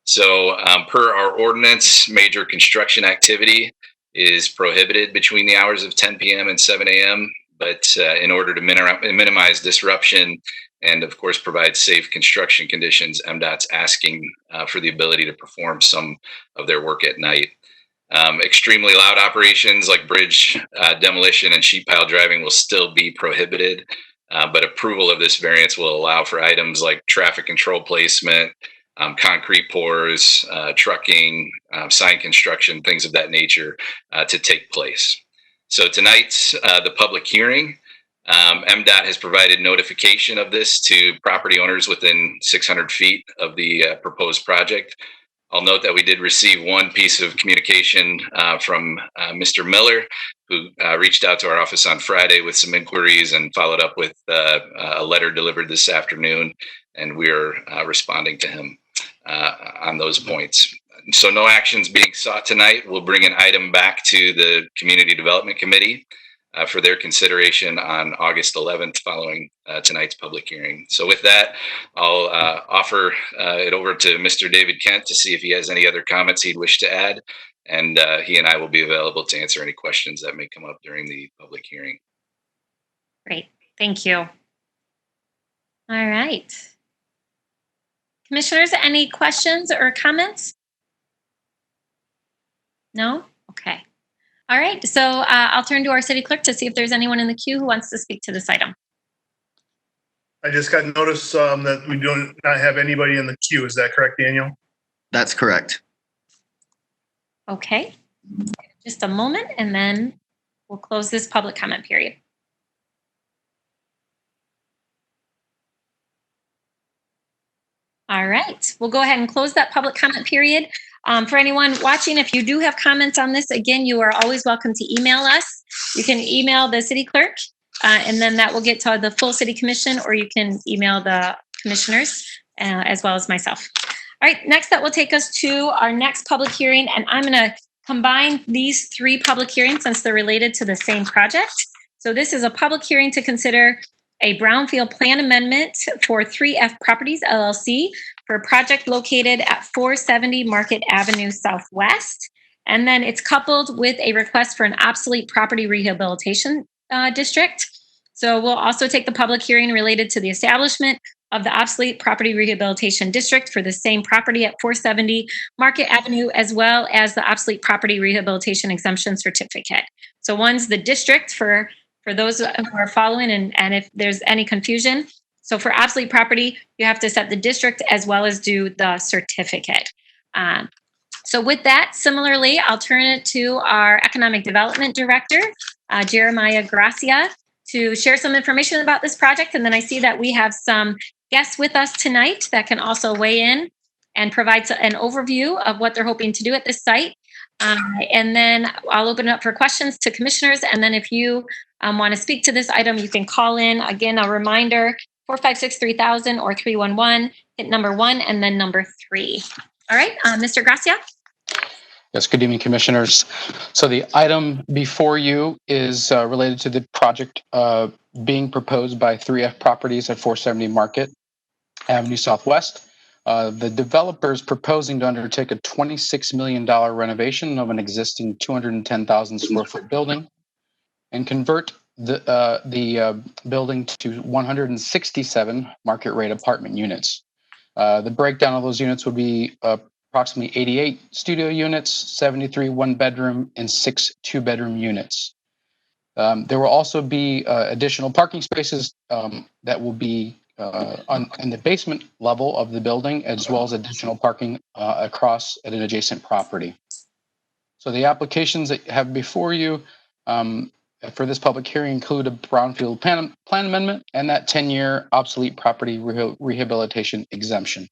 So per our ordinance, major construction activity is prohibited between the hours of 10 p.m. and 7 a.m. But in order to minimize disruption and, of course, provide safe construction conditions, MDOT's asking for the ability to perform some of their work at night. Extremely loud operations like bridge demolition and sheet pile driving will still be prohibited. But approval of this variance will allow for items like traffic control placement, concrete pours, trucking, sign construction, things of that nature to take place. So tonight's the public hearing. MDOT has provided notification of this to property owners within 600 feet of the proposed project. I'll note that we did receive one piece of communication from Mr. Miller, who reached out to our office on Friday with some inquiries and followed up with a letter delivered this afternoon, and we are responding to him on those points. So no actions being sought tonight. We'll bring an item back to the Community Development Committee for their consideration on August 11th following tonight's public hearing. So with that, I'll offer it over to Mr. David Kent to see if he has any other comments he'd wish to add. And he and I will be available to answer any questions that may come up during the public hearing. Great, thank you. All right. Commissioners, any questions or comments? No? Okay. All right, so I'll turn to our city clerk to see if there's anyone in the queue who wants to speak to this item. I just got notice that we do not have anybody in the queue. Is that correct, Daniel? That's correct. Okay, just a moment and then we'll close this public comment period. All right, we'll go ahead and close that public comment period. For anyone watching, if you do have comments on this, again, you are always welcome to email us. You can email the city clerk and then that will get to the full city commission, or you can email the commissioners as well as myself. All right, next that will take us to our next public hearing, and I'm going to combine these 3 public hearings since they're related to the same project. So this is a public hearing to consider a Brownfield plan amendment for 3F Properties LLC for a project located at 470 Market Avenue Southwest. And then it's coupled with a request for an obsolete property rehabilitation district. So we'll also take the public hearing related to the establishment of the obsolete property rehabilitation district for the same property at 470 Market Avenue, as well as the obsolete property rehabilitation exemption certificate. So one's the district for those who are following, and if there's any confusion. So for obsolete property, you have to set the district as well as do the certificate. So with that, similarly, I'll turn it to our Economic Development Director, Jeremiah Gracia, to share some information about this project. And then I see that we have some guests with us tonight that can also weigh in and provide an overview of what they're hoping to do at this site. And then I'll open it up for questions to commissioners. And then if you want to speak to this item, you can call in. Again, a reminder, 456-3000 or 311, hit number 1 and then number 3. All right, Mr. Gracia. Yes, good evening, commissioners. So the item before you is related to the project being proposed by 3F Properties at 470 Market Avenue Southwest. The developer is proposing to undertake a $26 million renovation of an existing 210,000 square foot building and convert the building to 167 market rate apartment units. The breakdown of those units would be approximately 88 studio units, 73 one-bedroom, and 6 two-bedroom units. There will also be additional parking spaces that will be in the basement level of the building, as well as additional parking across at an adjacent property. So the applications that you have before you for this public hearing include a Brownfield plan amendment and that 10-year obsolete property rehabilitation exemption.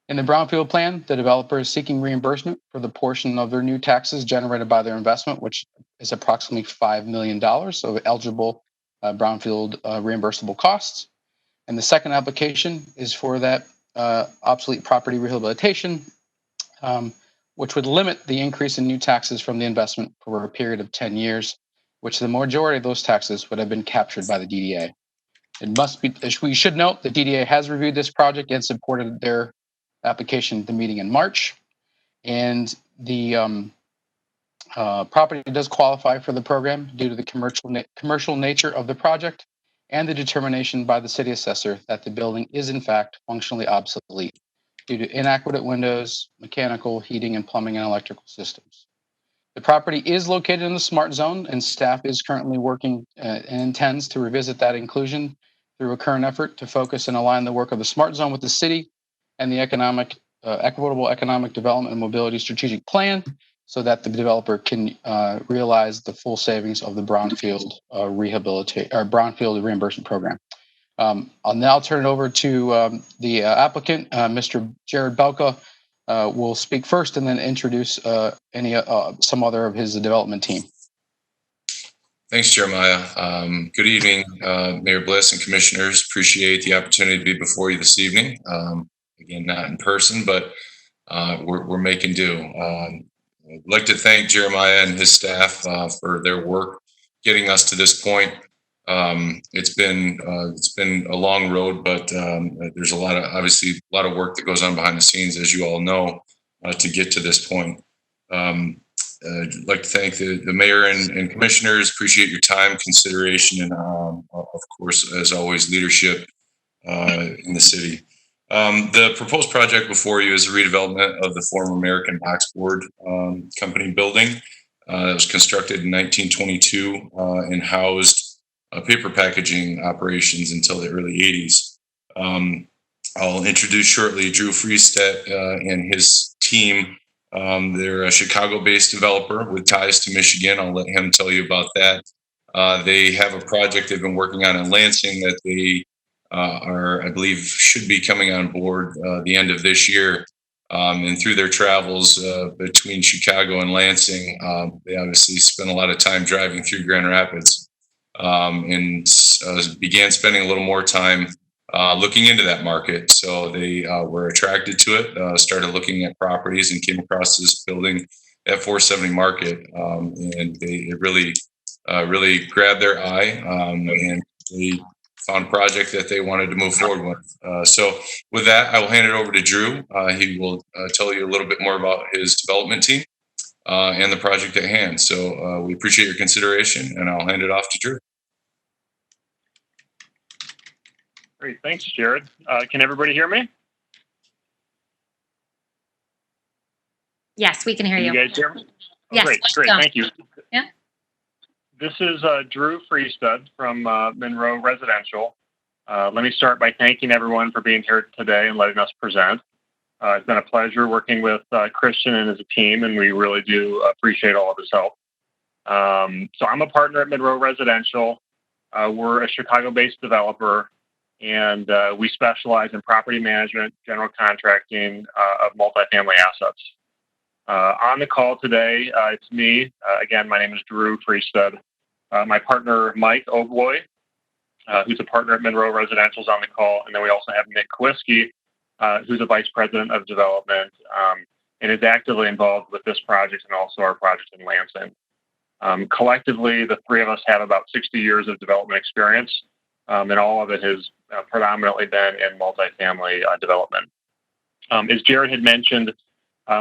In the Brownfield plan, the developer is seeking reimbursement for the portion of their new taxes generated by their investment, which is approximately $5 million of eligible Brownfield reimbursable costs. And the second application is for that obsolete property rehabilitation, which would limit the increase in new taxes from the investment for a period of 10 years, which the majority of those taxes would have been captured by the DDA. It must be, we should note, the DDA has reviewed this project and supported their application at the meeting in March. And the property does qualify for the program due to the commercial nature of the project and the determination by the city assessor that the building is in fact functionally obsolete due to inadequate windows, mechanical, heating, and plumbing and electrical systems. The property is located in the smart zone, and staff is currently working and intends to revisit that inclusion through a current effort to focus and align the work of the smart zone with the city and the equitable economic development and mobility strategic plan, so that the developer can realize the full savings of the Brownfield Brownfield reimbursement program. I'll now turn it over to the applicant, Mr. Jared Belka. Will speak first and then introduce some other of his development team. Thanks, Jeremiah. Good evening, Mayor Bliss and commissioners. Appreciate the opportunity to be before you this evening. Again, not in person, but we're making do. I'd like to thank Jeremiah and his staff for their work getting us to this point. It's been a long road, but there's obviously a lot of work that goes on behind the scenes, as you all know, to get to this point. I'd like to thank the mayor and commissioners. Appreciate your time, consideration, and of course, as always, leadership in the city. The proposed project before you is a redevelopment of the former American Box Board Company building that was constructed in 1922 and housed paper packaging operations until the early 80s. I'll introduce shortly Drew Freestedt and his team. They're a Chicago-based developer with ties to Michigan. I'll let him tell you about that. They have a project they've been working on in Lansing that they I believe, should be coming on board the end of this year. And through their travels between Chicago and Lansing, they obviously spent a lot of time driving through Grand Rapids and began spending a little more time looking into that market. So they were attracted to it, started looking at properties, and came across this building at 470 Market. And it really grabbed their eye, and they found a project that they wanted to move forward with. So with that, I will hand it over to Drew. He will tell you a little bit more about his development team and the project at hand. So we appreciate your consideration, and I'll hand it off to Drew. Great, thanks, Jared. Can everybody hear me? Yes, we can hear Can you. you guys hear me? Oh, Yes, great, welcome. thank you. Yeah. This is Drew Freestud from Monroe Residential. Let me start by thanking everyone for being here today and letting us present. It's been a pleasure working with Christian and his team, and we really do appreciate all of his help. So I'm a partner at Monroe Residential. We're a Chicago-based developer, and we specialize in property management, general contracting of multifamily assets. On the call today, it's me. Again, my name is Drew Freestud. My partner, Mike Obloy, who's a partner at Monroe Residential, is on the call. And then we also have Nick Kwiski, who's a vice president of development and is actively involved with this project and also our project in Lansing. Collectively, the three of us have about 60 years of development experience, and all of it has predominantly been in multifamily development. As Jared had mentioned,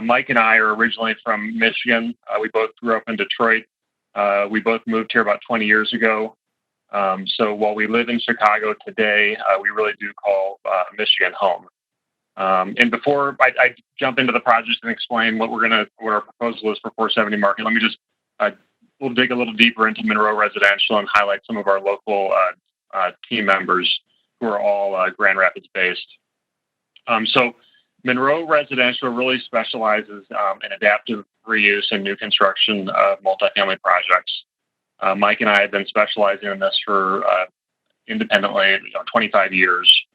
Mike and I are originally from Michigan. We both grew up in Detroit. We both moved here about 20 years ago. So while we live in Chicago today, we really do call Michigan home. And before I jump into the project and explain what our proposal is for 470 Market, let me just we'll dig a little deeper into Monroe Residential and highlight some of our local team members who are all Grand Rapids based. So Monroe Residential really specializes in adaptive reuse and new construction of multifamily projects. Mike and I have been specializing in this for independently 25 years.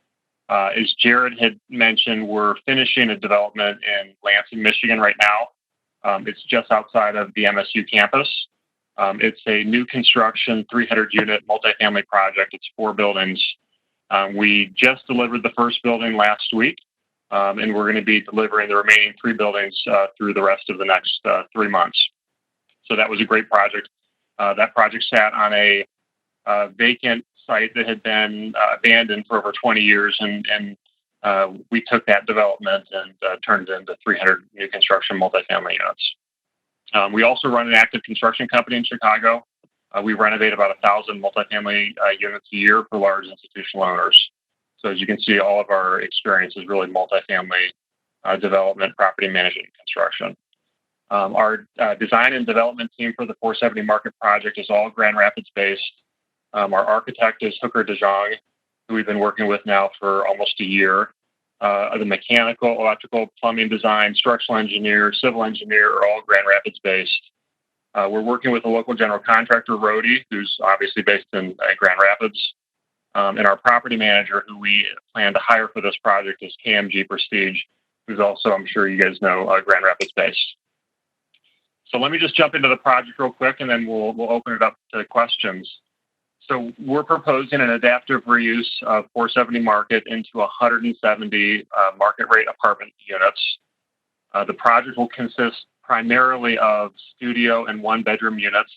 As Jared had mentioned, we're finishing a development in Lansing, Michigan right now. It's just outside of the MSU campus. It's a new construction 300-unit multifamily project. It's 4 buildings. We just delivered the first building last week. And we're going to be delivering the remaining 3 buildings through the rest of the next 3 months. So that was a great project. That project sat on a vacant site that had been abandoned for over 20 years, and we took that development and turned it into 300 new construction multifamily units. We also run an active construction company in Chicago. We renovate about 1,000 multifamily units a year for large institutional owners. So as you can see, all of our experience is really multifamily development, property management, and construction. Our design and development team for the 470 Market project is all Grand Rapids based. Our architect is Hooker DeJong, who we've been working with now for almost a year. The mechanical, electrical, plumbing design, structural engineer, civil engineer are all Grand Rapids based. We're working with a local general contractor, Rhodey, who's obviously based in Grand Rapids. And our property manager, who we plan to hire for this project, is KMG Prestige, who's also, I'm sure you guys know, Grand Rapids based. So let me just jump into the project real quick, and then we'll open it up to questions. So we're proposing an adaptive reuse of 470 Market into 170 market rate apartment units. The project will consist primarily of studio and 1-bedroom units.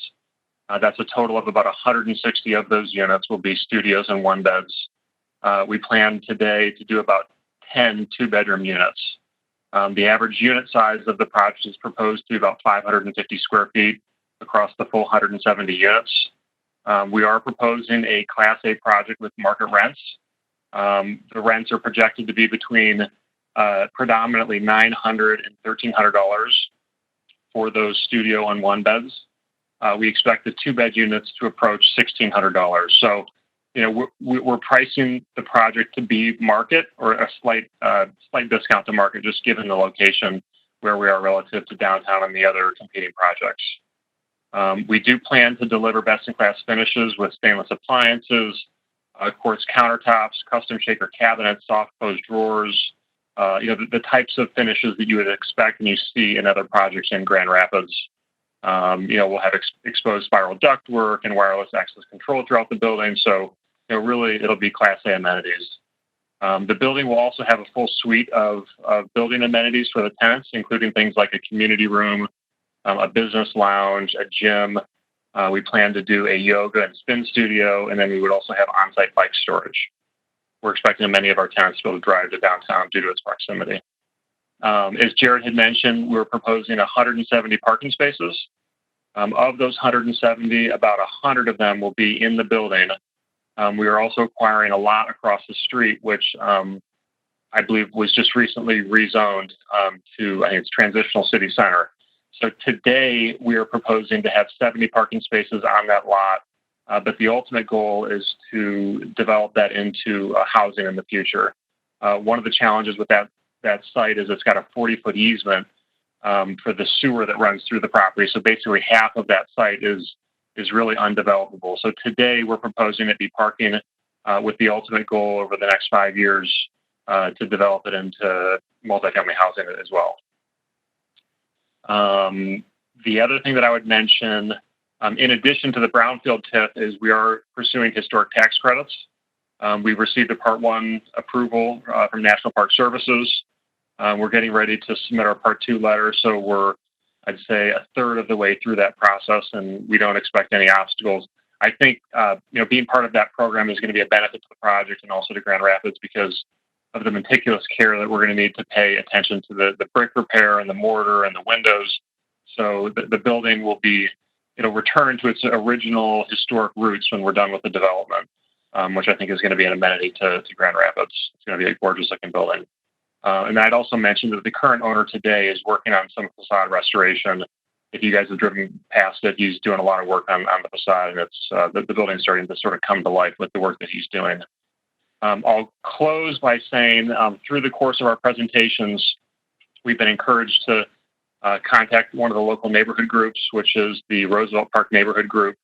That's a total of about 160 of those units will be studios and 1-beds. We plan today to do about 10 2-bedroom units. The average unit size of the project is proposed to be about 550 square feet across the full 170 units. We are proposing a Class A project with market rents. The rents are projected to be between predominantly $900 and $1,300 for those studio and 1-beds. We expect the 2-bed units to approach $1,600. So, we're pricing the project to be market or a slight discount to market, just given the location where we are relative to downtown and the other competing projects. We do plan to deliver best-in-class finishes with stainless appliances, quartz countertops, custom shaker cabinets, soft close drawers, the types of finishes that you would expect and you see in other projects in Grand Rapids. We'll have exposed spiral ductwork and wireless access control throughout the building. So, really, it'll be Class A amenities. The building will also have a full suite of building amenities for the tenants, including things like a community room, a business lounge, a gym. We plan to do a yoga and spin studio, and then we would also have on-site bike storage. We're expecting many of our tenants to be able to drive to downtown due to its proximity. As Jared had mentioned, we're proposing 170 parking spaces. Of those 170, about 100 of them will be in the building, We are also acquiring a lot across the street, which I believe was just recently rezoned to, I think it's Transitional City Center. So today we are proposing to have 70 parking spaces on that lot, but the ultimate goal is to develop that into housing in the future. One of the challenges with that site is it's got a 40-foot easement for the sewer that runs through the property. So basically half of that site is really undevelopable. So today we're proposing it be parking with the ultimate goal over the next 5 years to develop it into multifamily housing as well. The other thing that I would mention, in addition to the Brownfield TIF, is we are pursuing historic tax credits. We've received a Part 1 approval from National Park Services. We're getting ready to submit our Part 2 letter, so we're, I'd say, a third of the way through that process, and we don't expect any obstacles. I think, being part of that program is going to be a benefit to the project and also to Grand Rapids because of the meticulous care that we're going to need to pay attention to the brick repair and the mortar and the windows. So the building will be, return to its original historic roots when we're done with the development, which I think is going to be an amenity to Grand Rapids. It's going to be a gorgeous looking building. And I'd also mentioned that the current owner today is working on some facade restoration. If you guys have driven past it, he's doing a lot of work on the facade, and it's the building's starting to sort of come to life with the work that he's doing. I'll close by saying through the course of our presentations, we've been encouraged to contact one of the local neighborhood groups, which is the Roosevelt Park Neighborhood Group.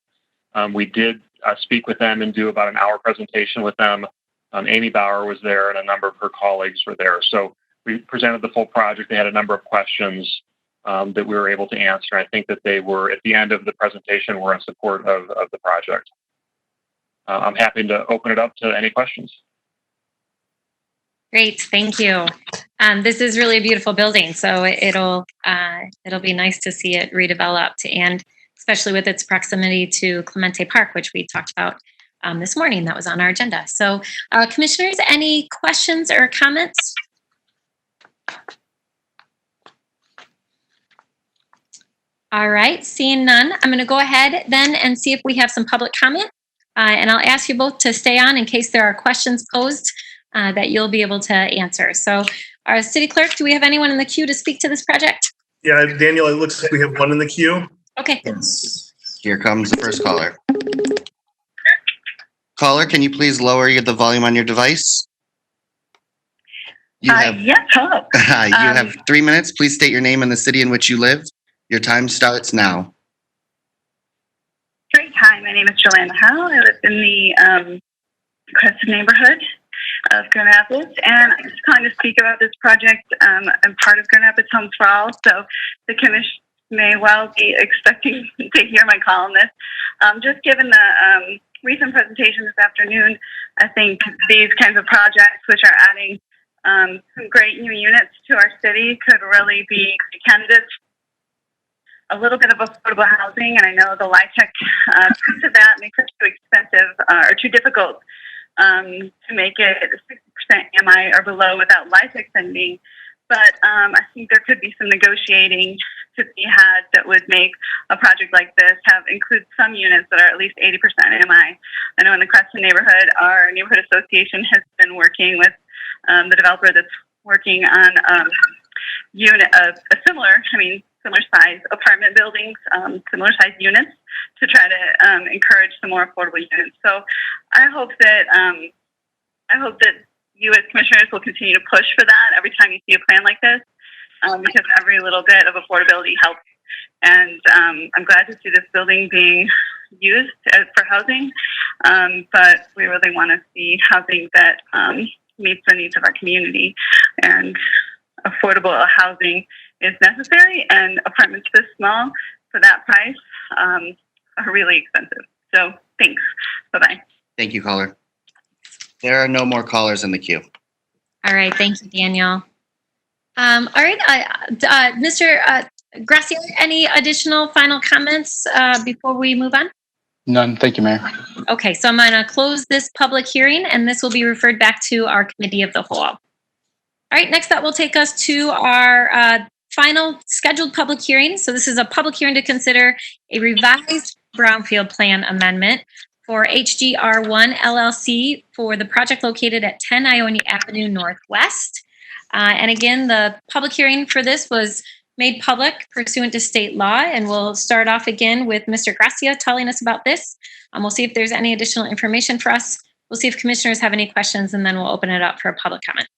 We did speak with them and do about an hour presentation with them. Amy Bauer was there and a number of her colleagues were there. So we presented the full project. They had a number of questions that we were able to answer. I think that they were, at the end of the presentation, were in support of the project. I'm happy to open it up to any questions. Great, thank you. This is really a beautiful building, so it'll be nice to see it redeveloped, and especially with its proximity to Clemente Park, which we talked about this morning. That was on our agenda. So, commissioners, any questions or comments? All right, seeing none, I'm going to go ahead then and see if we have some public comment, and I'll ask you both to stay on in case there are questions posed that you'll be able to answer. So, our city clerk, do we have anyone in the queue to speak to this project? Yeah, Daniel, it looks like we have one in the queue. Okay. Here comes the first caller. Caller, can you please lower the volume on your device? Yes, hello. You have 3 minutes. Please state your name and the city in which you live. Your time starts now. Great. Hi, my name is Joanna Howe. I live in the Crescent neighborhood of Grand Rapids, and I'm just calling to speak about this project. I'm part of Grand Rapids Homes for All, so the commission may well be expecting to hear my call on this. Just given the recent presentation this afternoon, I think these kinds of projects, which are adding some great new units to our city, could really be candidates. A little bit of affordable housing, and I know the LIHTC piece of that makes it too expensive or too difficult to make it 60% MI or below without LIHTC funding. But I think there could be some negotiating to be had that would make a project like this include some units that are at least 80% MI. I know in the Crescent neighborhood, our neighborhood association has been working with the developer that's working on similar size apartment buildings, similar size units, to try to encourage some more affordable units. So I hope that you as commissioners will continue to push for that every time you see a plan like this, because every little bit of affordability helps. And I'm glad to see this building being used for housing, but we really want to see housing that meets the needs of our community. And affordable housing is necessary, and apartments this small for that price are really expensive. So thanks. Bye-bye. Thank you, caller. There are no more callers in the queue. All right, thank you, Daniel. All right, Mr. Gracia, any additional final comments before we move on? None. Thank you, Mayor. Okay, so I'm going to close this public hearing, and this will be referred back to our committee of the whole. All right, next that will take us to our final scheduled public hearing. So this is a public hearing to consider a revised Brownfield plan amendment for HGR1 LLC for the project located at 10 Ionia Avenue Northwest. And again, the public hearing for this was made public pursuant to state law, and we'll start off again with Mr. Gracia telling us about this. We'll see if there's any additional information for us. We'll see if commissioners have any questions, and then we'll open it up for public comment.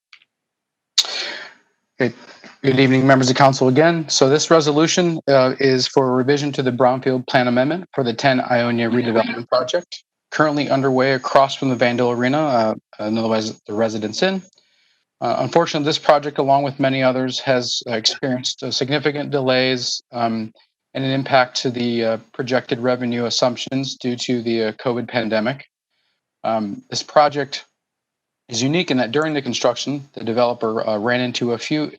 Okay. Good evening, members of council again. So this resolution is for a revision to the Brownfield Plan Amendment for the 10 Ionia redevelopment project, currently underway across from the Vandal Arena, otherwise the Residence Inn. Unfortunately, this project, along with many others, has experienced significant delays and an impact to the projected revenue assumptions due to the COVID pandemic. This project is unique in that during the construction, the developer ran into a few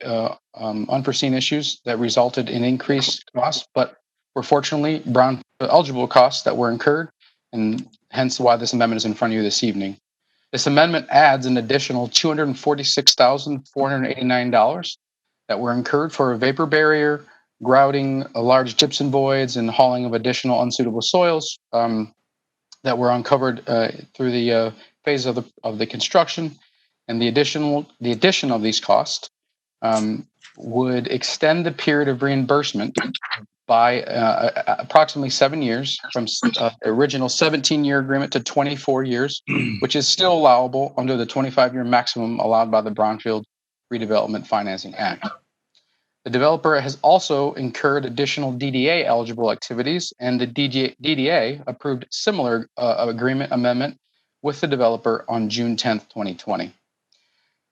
unforeseen issues that resulted in increased costs, but were fortunately brown eligible costs that were incurred, and hence why this amendment is in front of you this evening. This amendment adds an additional $246,489 that were incurred for a vapor barrier, grouting large gypsum voids, and hauling of additional unsuitable soils that were uncovered through the phase of the construction. And the addition of these costs would extend the period of reimbursement by approximately 7 years, from the original 17-year agreement to 24 years, which is still allowable under the 25-year maximum allowed by the Brownfield Redevelopment Financing Act. The developer has also incurred additional DDA eligible activities, and the DDA approved similar agreement amendment with the developer on June 10th, 2020.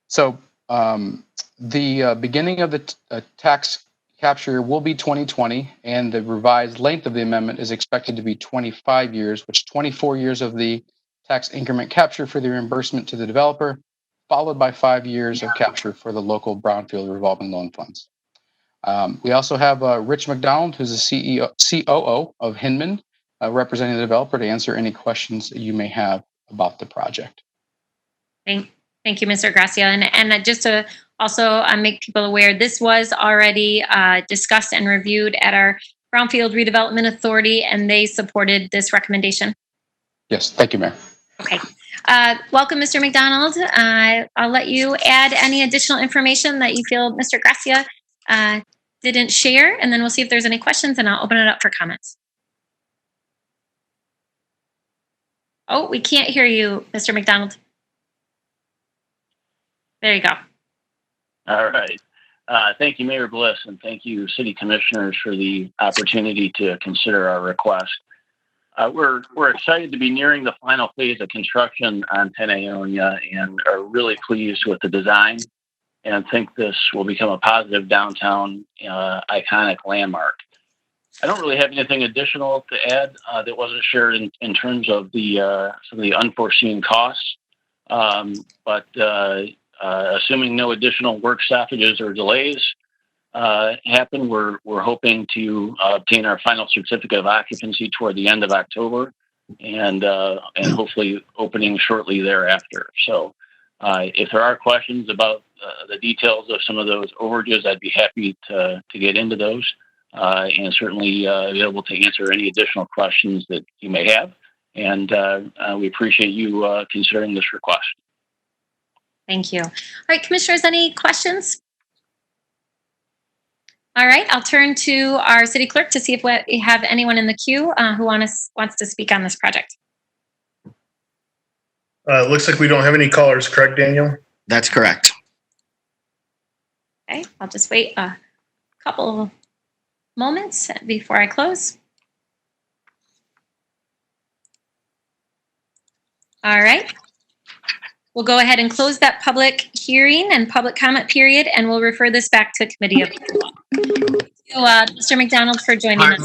So the beginning of the tax capture will be 2020, and the revised length of the amendment is expected to be 25 years, which 24 years of the tax increment capture for the reimbursement to the developer, followed by 5 years of capture for the local Brownfield revolving loan funds. We also have Rich McDonald, who's the COO of Hinman, representing the developer, to answer any questions that you may have about the project. Thank you, Mr. Gracia. And just to also make people aware, this was already discussed and reviewed at our Brownfield Redevelopment Authority, and they supported this recommendation. Yes, thank you, Mayor. Okay. Welcome, Mr. McDonald. I'll let you add any additional information that you feel Mr. Gracia didn't share, and then we'll see if there's any questions, and I'll open it up for comments. Oh, we can't hear you, Mr. McDonald. There you go. All right. Thank you, Mayor Bliss, and thank you, City Commissioners, for the opportunity to consider our request. We're excited to be nearing the final phase of construction on 10 Ionia, and are really pleased with the design, and think this will become a positive downtown iconic landmark. I don't really have anything additional to add that wasn't shared in terms of some of the unforeseen costs, but assuming no additional work stoppages or delays happen, we're hoping to obtain our final certificate of occupancy toward the end of October, and hopefully opening shortly thereafter. So if there are questions about the details of some of those overages, I'd be happy to get into those, and certainly available to answer any additional questions that you may have. And we appreciate you considering this request. Thank you. All right, Commissioners, any questions? All right, I'll turn to our City Clerk to see if we have anyone in the queue who wants to speak on this project. Looks like we don't have any callers, correct, Daniel? That's correct. Okay, I'll just wait a couple moments before I close. All right. We'll go ahead and close that public hearing and public comment period, and we'll refer this back to Committee of Law. Mr. McDonald for joining us.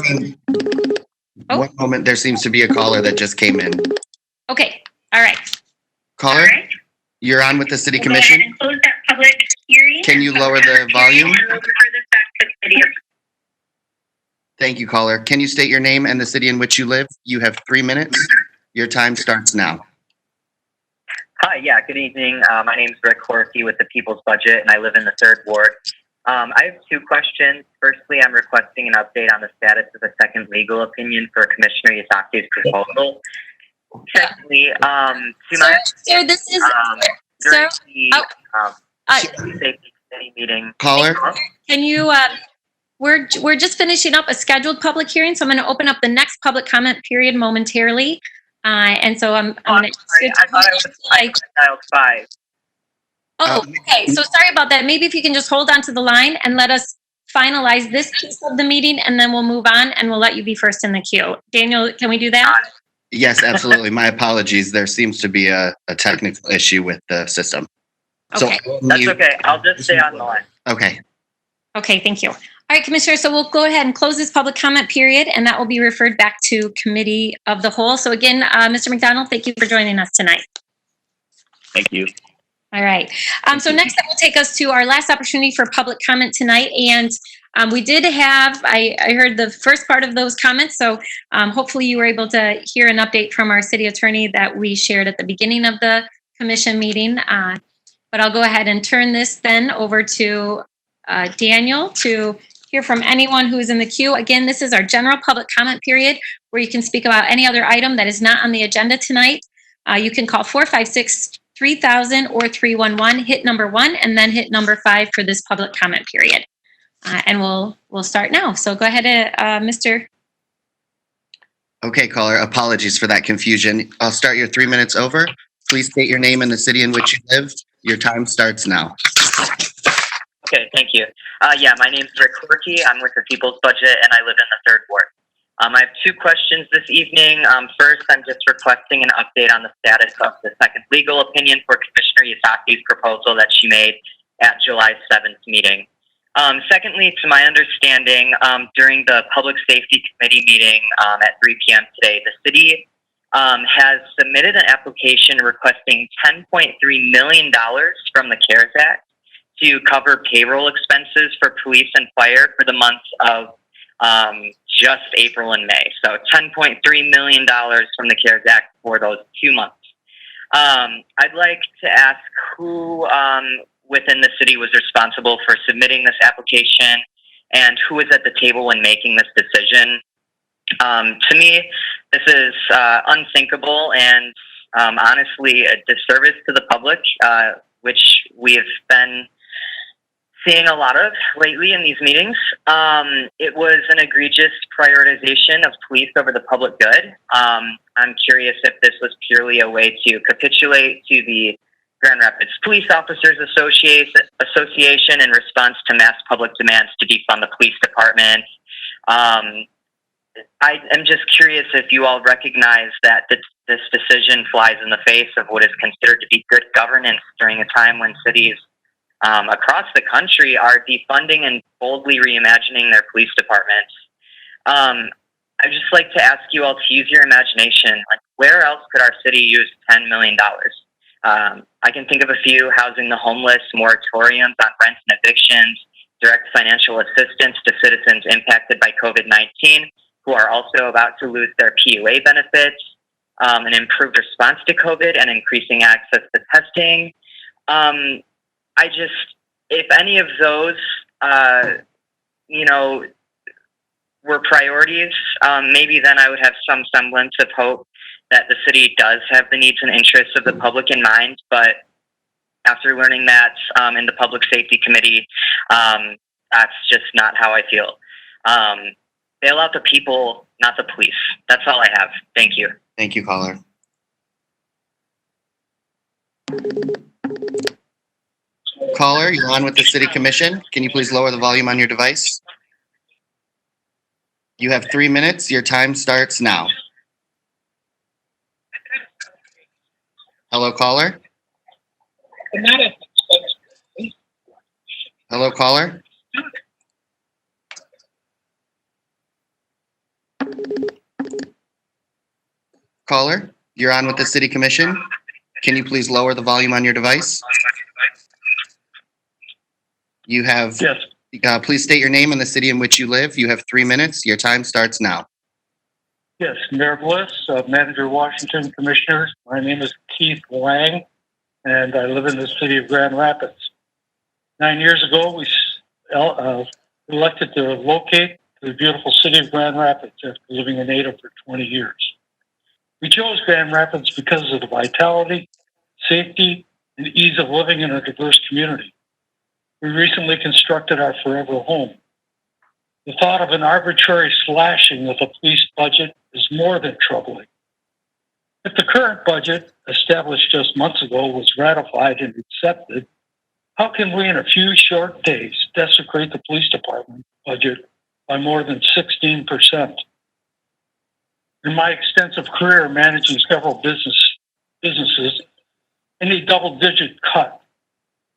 Oh. One moment, there seems to be a caller that just came in. Okay, all right. Caller, you're on with the City Commission. Close that public hearing. Can you lower the volume? Thank you, caller. Can you state your name and the city in which you live? You have 3 minutes. Your time starts now. Hi, yeah, good evening. My name is Rick Horsey with the People's Budget, and I live in the 3rd Ward. I have 2 questions. Firstly, I'm requesting an update on the status of a second legal opinion for Commissioner Yasaki's proposal. Secondly, to my Sir, this is during sir. the safety committee meeting. Caller? Can you? We're just finishing up a scheduled public hearing, so I'm going to open up the next public comment period momentarily. And so I'm going to. I thought I dialed 5. Oh, okay. So sorry about that. Maybe if you can just hold on to the line and let us finalize this piece of the meeting, and then we'll move on and we'll let you be first in the queue. Daniel, can we do that? Yes, absolutely. My apologies. There seems to be a technical issue with the system. Okay. That's okay. I'll just stay on the line. Okay. Okay, thank you. All right, Commissioner, so we'll go ahead and close this public comment period, and that will be referred back to Committee of the Whole. So again, Mr. McDonald, thank you for joining us tonight. Thank you. All right. So next that will take us to our last opportunity for public comment tonight. And we did have, I heard the first part of those comments. So hopefully you were able to hear an update from our city attorney that we shared at the beginning of the commission meeting. But I'll go ahead and turn this then over to Daniel to hear from anyone who is in the queue. Again, this is our general public comment period where you can speak about any other item that is not on the agenda tonight. You can call 456-3000 or 311, hit number 1, and then hit number 5 for this public comment period. And we'll start now. So go ahead, Mr. Okay, caller. Apologies for that confusion. I'll start your 3 minutes over. Please state your name and the city in which you live. Your time starts now. Okay, thank you. Yeah, my name's Rick Corky. I'm with the People's Budget, and I live in the 3rd Ward. I have 2 questions this evening. First, I'm just requesting an update on the status of the second legal opinion for Commissioner Yasaki's proposal that she made at July 7th meeting. Secondly, to my understanding, during the Public Safety Committee meeting at 3 p.m. today, the city has submitted an application requesting $10.3 million from the CARES Act to cover payroll expenses for police and fire for the months of just April and May. So $10.3 million from the CARES Act for those 2 months. I'd like to ask who within the city was responsible for submitting this application and who was at the table when making this decision. To me, this is unthinkable and honestly a disservice to the public, which we have been seeing a lot of lately in these meetings. It was an egregious prioritization of police over the public good. I'm curious if this was purely a way to capitulate to the Grand Rapids Police Officers Association in response to mass public demands to defund the police department. I am just curious if you all recognize that this decision flies in the face of what is considered to be good governance during a time when cities across the country are defunding and boldly reimagining their police departments. I'd just like to ask you all to use your imagination. Like, where else could our city use $10 million? I can think of a few: housing the homeless, moratoriums on rents and evictions, direct financial assistance to citizens impacted by COVID-19 who are also about to lose their PUA benefits, an improved response to COVID and increasing access to testing. If any of those, were priorities, maybe then I would have some semblance of hope that the city does have the needs and interests of the public in mind. But after learning that in the Public Safety Committee, that's just not how I feel. Bail out the people, not the police. That's all I have. Thank you. Thank you, caller. Caller, you're on with the City Commission. Can you please lower the volume on your device? You have 3 minutes. Your time starts now. Hello, caller? Hello, caller? Caller, you're on with the City Commission. Can you please lower the volume on your device? You have, yes. Please state your name and the city in which you live. You have 3 minutes. Your time starts now. Yes, Mayor Bliss, Manager Washington, Commissioners. My name is Keith Lang, and I live in the city of Grand Rapids. 9 years ago, we elected to locate the beautiful city of Grand Rapids after living in Ada for 20 years. We chose Grand Rapids because of the vitality, safety, and ease of living in a diverse community. We recently constructed our forever home. The thought of an arbitrary slashing of the police budget is more than troubling. If the current budget, established just months ago, was ratified and accepted, how can we in a few short days desecrate the police department budget by more than 16%? In my extensive career managing several businesses, any double-digit cut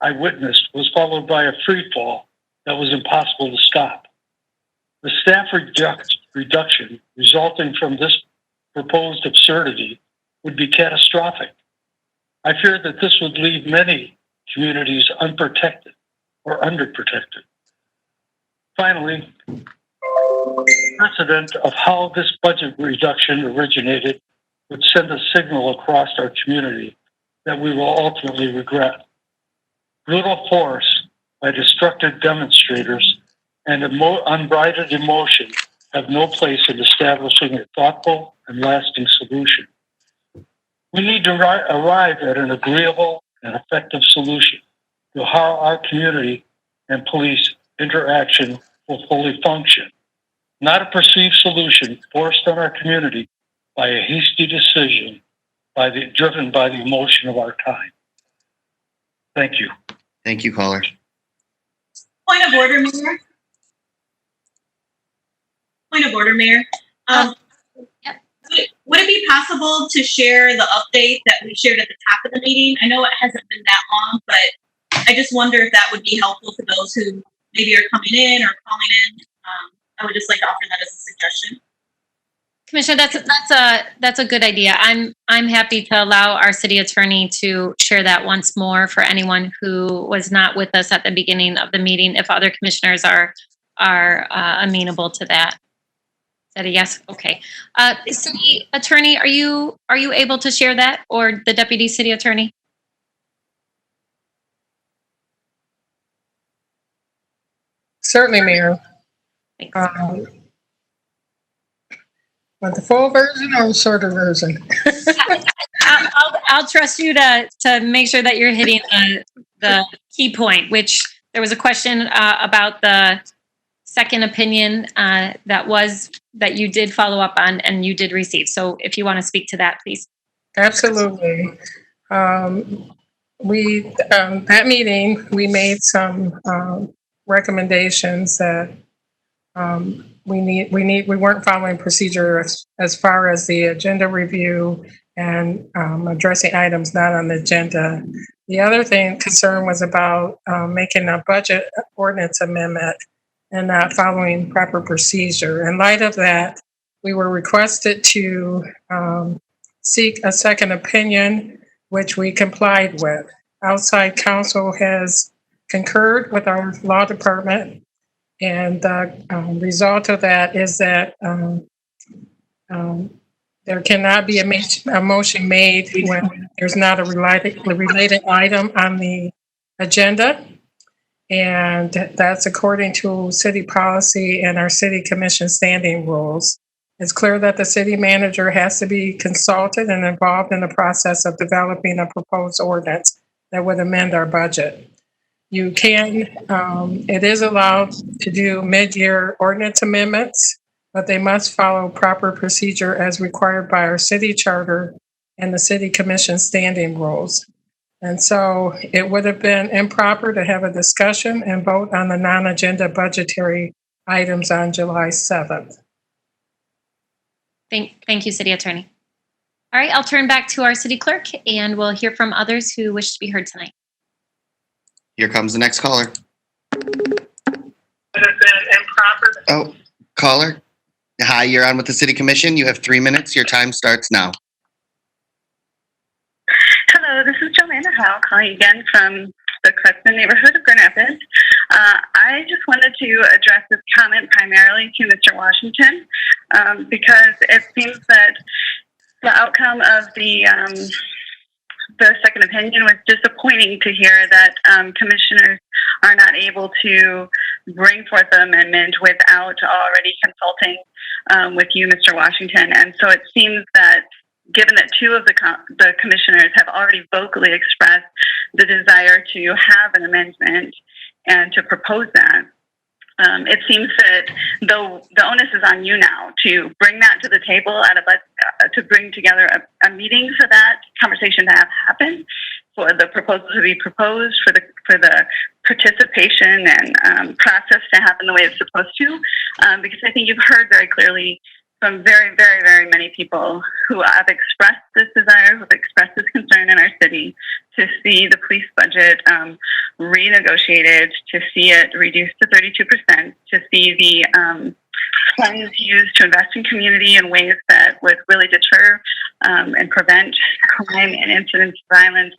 I witnessed was followed by a free fall that was impossible to stop. The staff reduction resulting from this proposed absurdity would be catastrophic. I fear that this would leave many communities unprotected or underprotected. Finally, precedent of how this budget reduction originated would send a signal across our community that we will ultimately regret. Brutal force by destructive demonstrators and unbridled emotion have no place in establishing a thoughtful and lasting solution. We need to arrive at an agreeable and effective solution to how our community and police interaction will fully function, not a perceived solution forced on our community by a hasty decision driven by the emotion of our time. Thank you. Thank you, caller. Point of order, Mayor. Point of order, Mayor. Would it be possible to share the update that we shared at the top of the meeting? I know it hasn't been that long, but I just wonder if that would be helpful to those who maybe are coming in or calling in. I would just like to offer that as a suggestion. Commissioner, that's a good idea. I'm happy to allow our city attorney to share that once more for anyone who was not with us at the beginning of the meeting, if other commissioners are amenable to that. Is that a yes? Okay. City attorney, are you able to share that, or the deputy city attorney? Certainly, Mayor. Want the full version or the shorter version? I'll trust you to make sure that you're hitting the key point, which there was a question about the second opinion that you did follow up on and you did receive. So if you want to speak to that, please. Absolutely. That meeting, we made some recommendations that we weren't following procedure as far as the agenda review and addressing items not on the agenda. The other concern was about making a budget ordinance amendment and not following proper procedure. In light of that, we were requested to seek a second opinion, which we complied with. Outside counsel has concurred with our law department, and the result of that is that there cannot be a motion made when there's not a related item on the agenda. And that's according to city policy and our city commission standing rules. It's clear that the city manager has to be consulted and involved in the process of developing a proposed ordinance that would amend our budget. You can, it is allowed to do mid-year ordinance amendments, but they must follow proper procedure as required by our city charter and the city commission standing rules. And so it would have been improper to have a discussion and vote on the non-agenda budgetary items on July 7th. Thank you, City Attorney. All right, I'll turn back to our city clerk and we'll hear from others who wish to be heard tonight. Here comes the next caller. Oh, caller. Hi, you're on with the City Commission. You have 3 minutes. Your time starts now. Hello, this is Joanna Howe calling again from the Crescent neighborhood of Grand Rapids. I just wanted to address this comment primarily to Mr. Washington because it seems that the outcome of the second opinion was disappointing to hear that commissioners are not able to bring forth the amendment without already consulting with you, Mr. Washington. And so it seems that given that two of the commissioners have already vocally expressed the desire to have an amendment and to propose that, it seems that though the onus is on you now to bring that to the table to bring together a meeting for that conversation to have happen, for the proposal to be proposed, for the participation and process to happen the way it's supposed to, because I think you've heard very clearly from very, very, very many people who have expressed this desire, who have expressed this concern in our city to see the police budget renegotiated, to see it reduced to 32%, to see the funds used to invest in community in ways that would really deter and prevent crime and incidents of violence.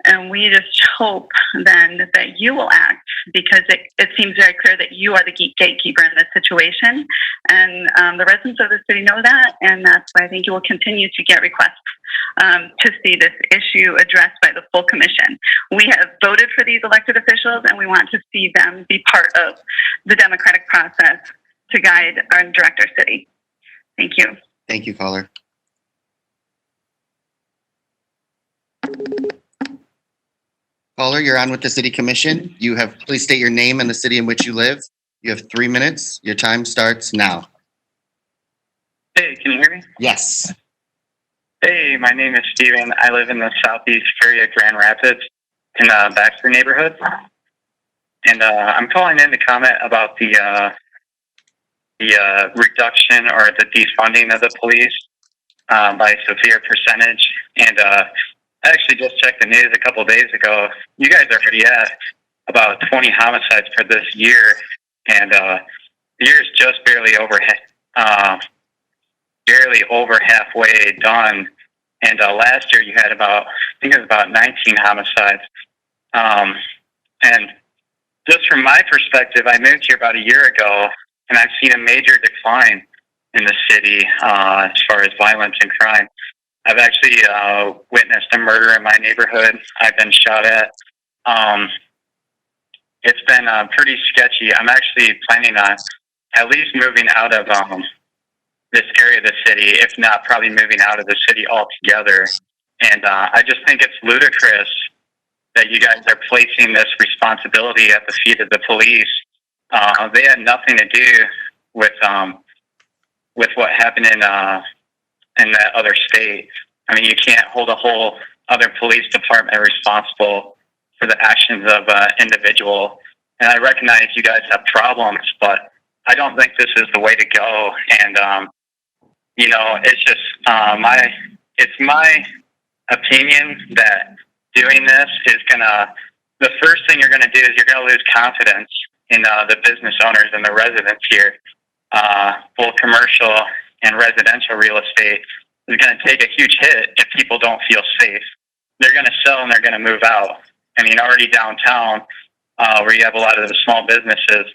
And we just hope then that you will act, because it seems very clear that you are the gatekeeper in this situation. And the residents of the city know that, and that's why I think you will continue to get requests to see this issue addressed by the full commission. We have voted for these elected officials, and we want to see them be part of the democratic process to guide and direct our city. Thank you. Thank you, caller. Caller, you're on with the City Commission. Please state your name and the city in which you live. You have 3 minutes. Your time starts now. Hey, can you hear me? Yes. Hey, my name is Steven. I live in the southeast area of Grand Rapids in the Baxter neighborhood. And I'm calling in to comment about the reduction or the defunding of the police by a severe percentage. And I actually just checked the news a couple of days ago. You guys are already at about 20 homicides for this year, and the year's just barely over halfway done. And last year you had I think it was about 19 homicides. And just from my perspective, I moved here about a year ago, and I've seen a major decline in the city as far as violence and crime. I've actually witnessed a murder in my neighborhood. I've been shot at. It's been pretty sketchy. I'm actually planning on at least moving out of this area of the city, if not probably moving out of the city altogether. And I just think it's ludicrous that you guys are placing this responsibility at the feet of the police. They had nothing to do with what happened in that other state. I mean, you can't hold a whole other police department responsible for the actions of an individual. And I recognize you guys have problems, but I don't think this is the way to go. And it's just it's my opinion that doing this is the first thing you're gonna do is you're gonna lose confidence in the business owners and the residents here. Both commercial and residential real estate is going to take a huge hit if people don't feel safe. They're going to sell and they're going to move out. I mean, already downtown, where you have a lot of the small businesses,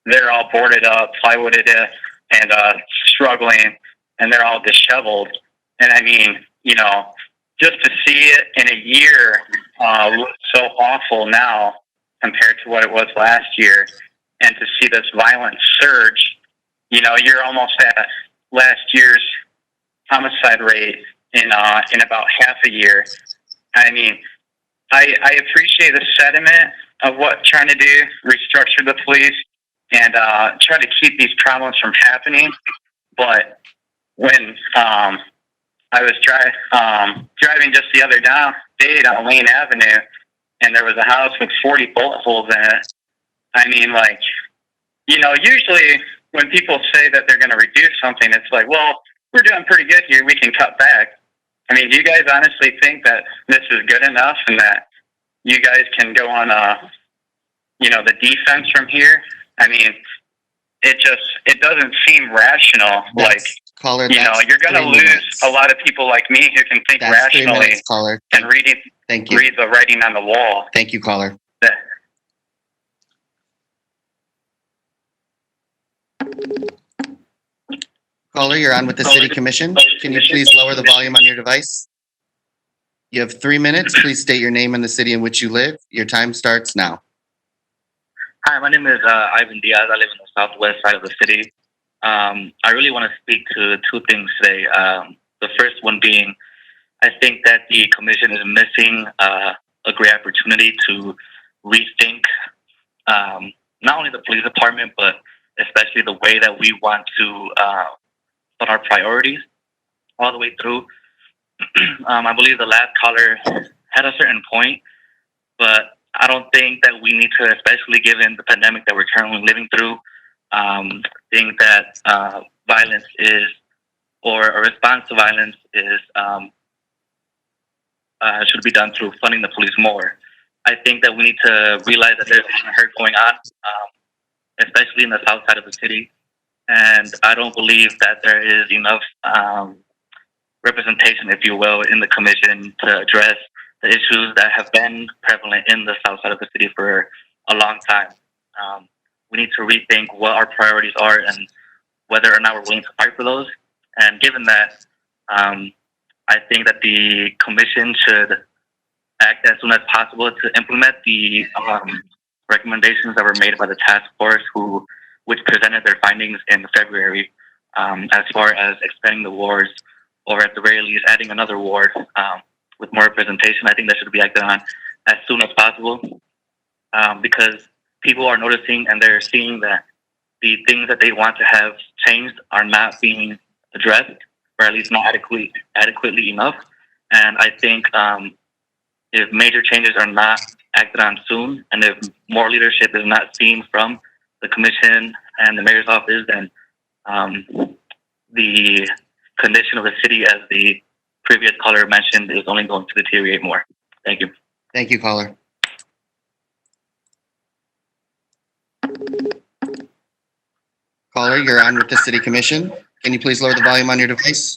they're all boarded up, plywooded and struggling, and they're all disheveled. And I mean, just to see it in a year look so awful now compared to what it was last year, and to see this violent surge, you're almost at last year's homicide rate in about half a year. I mean, I appreciate the sentiment of what trying to do, restructure the police and try to keep these problems from happening. But when I was driving just the other day down Lane Avenue, and there was a house with 40 bullet holes in it. I mean, usually when people say that they're going to reduce something, it's like, well, we're doing pretty good here. We can cut back. I mean, do you guys honestly think that this is good enough and that you guys can go on, the defense from here? I mean, it doesn't seem rational. Caller, you're going to lose a lot of people like me who can think rationally caller. And read the writing on the wall. Thank you, caller. Caller, you're on with the City Commission. Can you please lower the volume on your device? You have 3 minutes. Please state your name and the city in which you live. Your time starts now. Hi, my name is Ivan Diaz. I live in the southwest side of the city. I really want to speak to two things today. The first one being I think that the commission is missing a great opportunity to rethink not only the police department, but especially the way that we want to put our priorities all the way through. I believe the last caller had a certain point, but I don't think that we need to, especially given the pandemic that we're currently living through, think that violence is, or a response to violence is, should be done through funding the police more. I think that we need to realize that there's a hurt going on, especially in the south side of the city. And I don't believe that there is enough representation, if you will, in the commission to address the issues that have been prevalent in the south side of the city for a long time. We need to rethink what our priorities are and whether or not we're willing to fight for those. And given that, I think that the commission should act as soon as possible to implement the recommendations that were made by the task force, which presented their findings in February, as far as expanding the wards, or at the very least adding another ward with more representation. I think that should be acted on as soon as possible, because people are noticing and they're seeing that the things that they want to have changed are not being addressed, or at least not adequately enough. And I think if major changes are not acted on soon, and if more leadership is not seen from the commission and the mayor's office, then the condition of the city, as the previous caller mentioned, is only going to deteriorate more. Thank you. Thank you, caller. Caller, you're on with the City Commission. Can you please lower the volume on your device?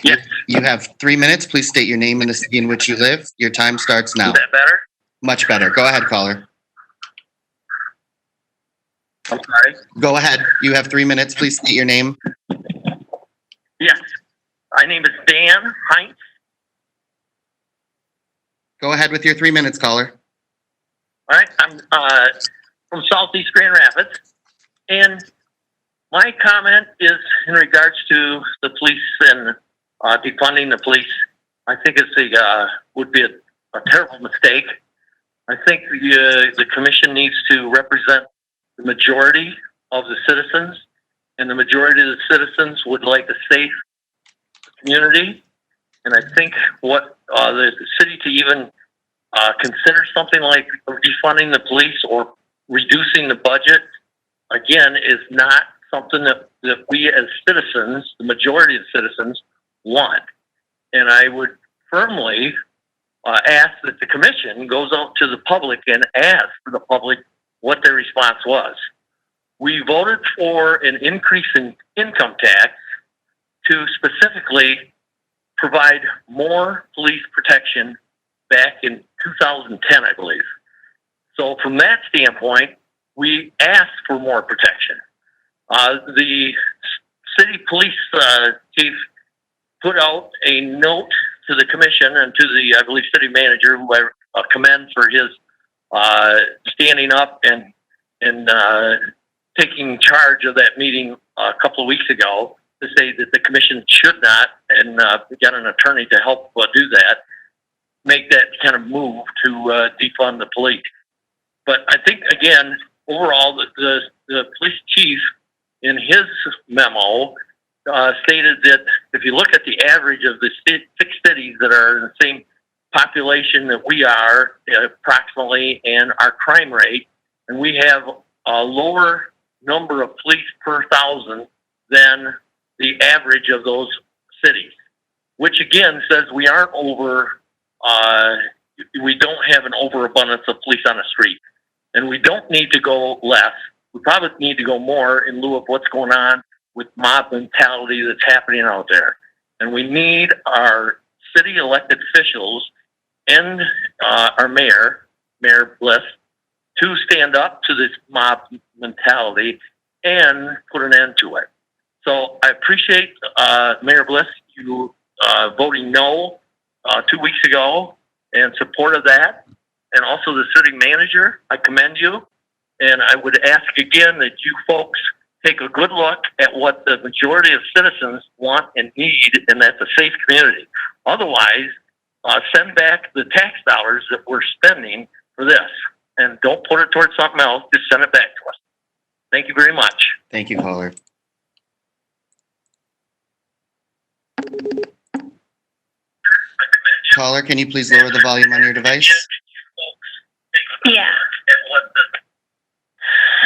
Yes. You have 3 minutes. Please state your name and the city in which you live. Your time starts now. Is that better? Much better. Go ahead, caller. I'm sorry. Go ahead. You have 3 minutes. Please state your name. Yes. My name is Dan Heinz. Go ahead with your 3 minutes, caller. All right. I'm from Southeast Grand Rapids. And my comment is in regards to the police and defunding the police. I think would be a terrible mistake. I think the commission needs to represent the majority of the citizens, and the majority of the citizens would like a safe community. And I think what the city to even consider something like defunding the police or reducing the budget, again, is not something that we as citizens, the majority of citizens, want. And I would firmly ask that the commission goes out to the public and ask for the public what their response was. We voted for an increase in income tax to specifically provide more police protection back in 2010, I believe. So from that standpoint, we asked for more protection. The city police chief put out a note to the commission and to the, I believe, city manager, who I commend for his standing up and taking charge of that meeting a couple of weeks ago, to say that the commission should not, and get an attorney to help do that, make that kind of move to defund the police. But I think, again, overall, the police chief in his memo stated that if you look at the average of the 6 cities that are in the same population that we are approximately, and our crime rate, and we have a lower number of police per thousand than the average of those cities, which again says we aren't we don't have an overabundance of police on the street. And we don't need to go less. We probably need to go more in lieu of what's going on with mob mentality that's happening out there. And we need our city elected officials and our mayor, Mayor Bliss, to stand up to this mob mentality and put an end to it. So I appreciate Mayor Bliss, you voting no 2 weeks ago in support of that. And also the city manager, I commend you. And I would ask again that you folks take a good look at what the majority of citizens want and need, and that's a safe community. Otherwise, send back the tax dollars that we're spending for this, and don't put it towards something else. Just send it back to us. Thank you very much. Thank you, caller. Caller, can you please lower the volume on your device? Yeah.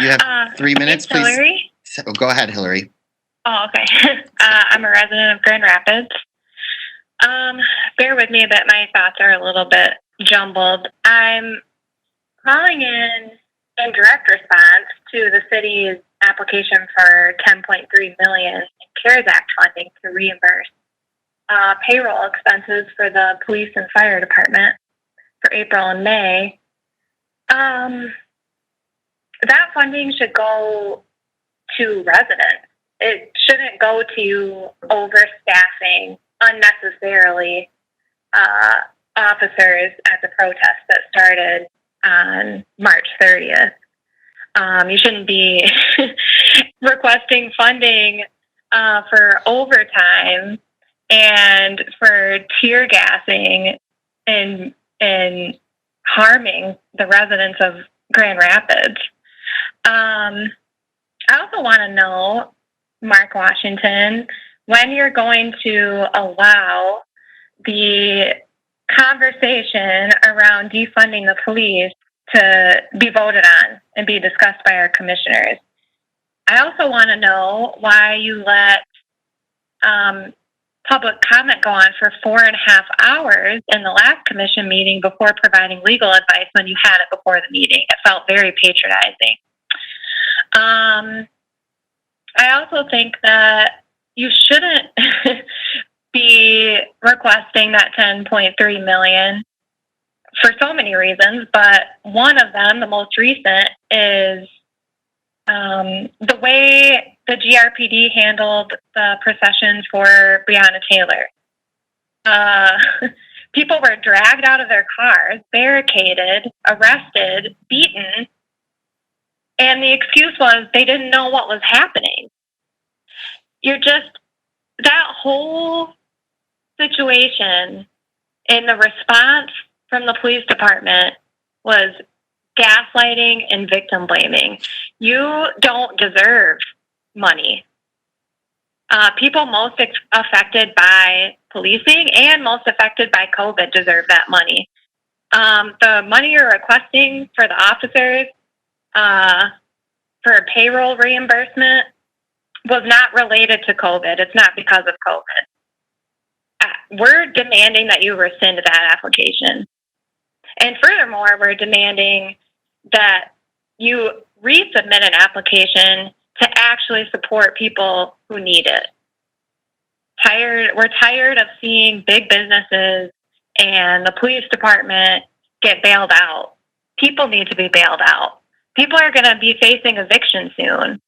You have 3 minutes, please. Hillary? Oh, go ahead, Hillary. Oh, okay. I'm a resident of Grand Rapids. Bear with me a bit. My thoughts are a little bit jumbled. I'm calling in direct response to the city's application for $10.3 million in CARES Act funding to reimburse payroll expenses for the police and fire department for April and May. That funding should go to residents. It shouldn't go to overstaffing unnecessarily officers at the protest that started on March 30th. You shouldn't be requesting funding for overtime and for tear gassing and harming the residents of Grand Rapids. I also want to know, Mark Washington, when you're going to allow the conversation around defunding the police to be voted on and be discussed by our commissioners. I also want to know why you let public comment go on for 4.5 hours in the last commission meeting before providing legal advice when you had it before the meeting. It felt very patronizing. I also think that you shouldn't be requesting that $10.3 million for so many reasons, but one of them, the most recent, is the way the GRPD handled the procession for Breonna Taylor. People were dragged out of their cars, barricaded, arrested, beaten, and the excuse was they didn't know what was happening. That whole situation in the response from the police department was gaslighting and victim blaming. You don't deserve money. People most affected by policing and most affected by COVID deserve that money. The money you're requesting for the officers for a payroll reimbursement was not related to COVID. It's not because of COVID. We're demanding that you rescind that application. And furthermore, we're demanding that you resubmit an application to actually support people who need it. We're tired of seeing big businesses and the police department get bailed out. People need to be bailed out. People are going to be facing eviction soon.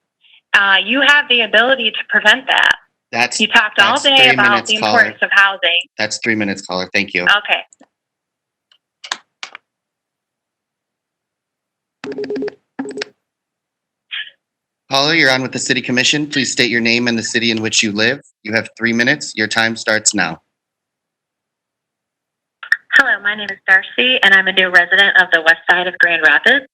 You have the ability to prevent that. You talked all day about the importance of housing. That's 3 minutes, caller. Thank you. Okay. Caller, you're on with the City Commission. Please state your name and the city in which you live. You have 3 minutes. Your time starts now. Hello, my name is Darcy, and I'm a new resident of the west side of Grand Rapids.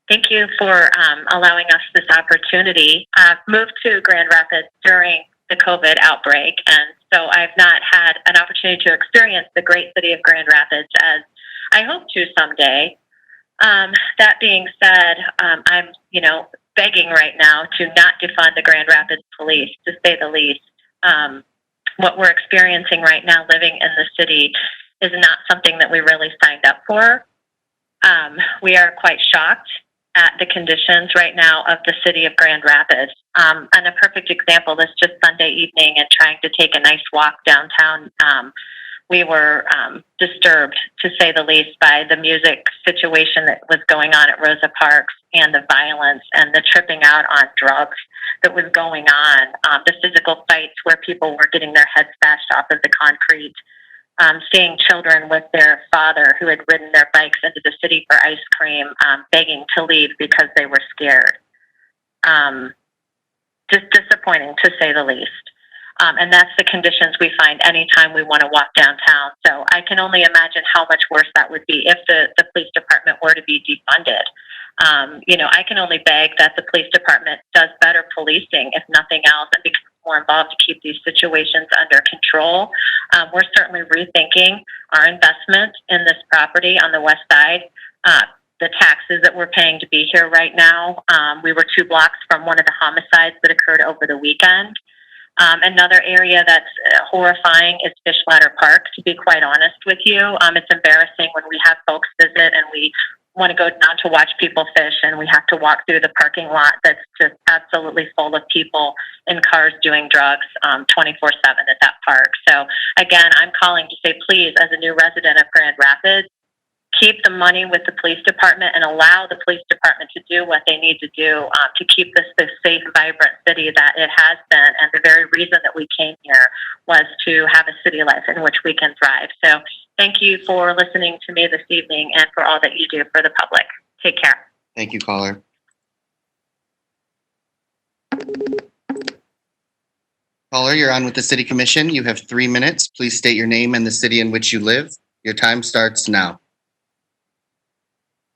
Thank you for allowing us this opportunity. I've moved to Grand Rapids during the COVID outbreak, and so I've not had an opportunity to experience the great city of Grand Rapids as I hope to someday. That being said, I'm, begging right now to not defund the Grand Rapids police, to say the least. What we're experiencing right now living in the city is not something that we really signed up for. We are quite shocked at the conditions right now of the city of Grand Rapids. And a perfect example, this just Sunday evening and trying to take a nice walk downtown, we were disturbed, to say the least, by the music situation that was going on at Rosa Parks and the violence and the tripping out on drugs that was going on, the physical fights where people were getting their heads bashed off of the concrete, seeing children with their father who had ridden their bikes into the city for ice cream, begging to leave because they were scared. just disappointing to say the least. And that's the conditions we find anytime we want to walk downtown. So I can only imagine how much worse that would be if the police department were to be defunded. I can only beg that the police department does better policing, if nothing else, and becomes more involved to keep these situations under control. We're certainly rethinking our investment in this property on the west side. The taxes that we're paying to be here right now. We were 2 blocks from one of the homicides that occurred over the weekend. Another area that's horrifying is Fishladder Park, to be quite honest with you. It's embarrassing when we have folks visit and we want to go down to watch people fish and we have to walk through the parking lot that's just absolutely full of people in cars doing drugs 24/7 at that park. So again, I'm calling to say, please, as a new resident of Grand Rapids, keep the money with the police department and allow the police department to do what they need to do to keep this safe, vibrant city that it has been. And the very reason that we came here was to have a city life in which we can thrive. So thank you for listening to me this evening and for all that you do for the public. Take care. Thank you, caller. Caller, you're on with the City Commission. You have 3 minutes. Please state your name and the city in which you live. Your time starts now.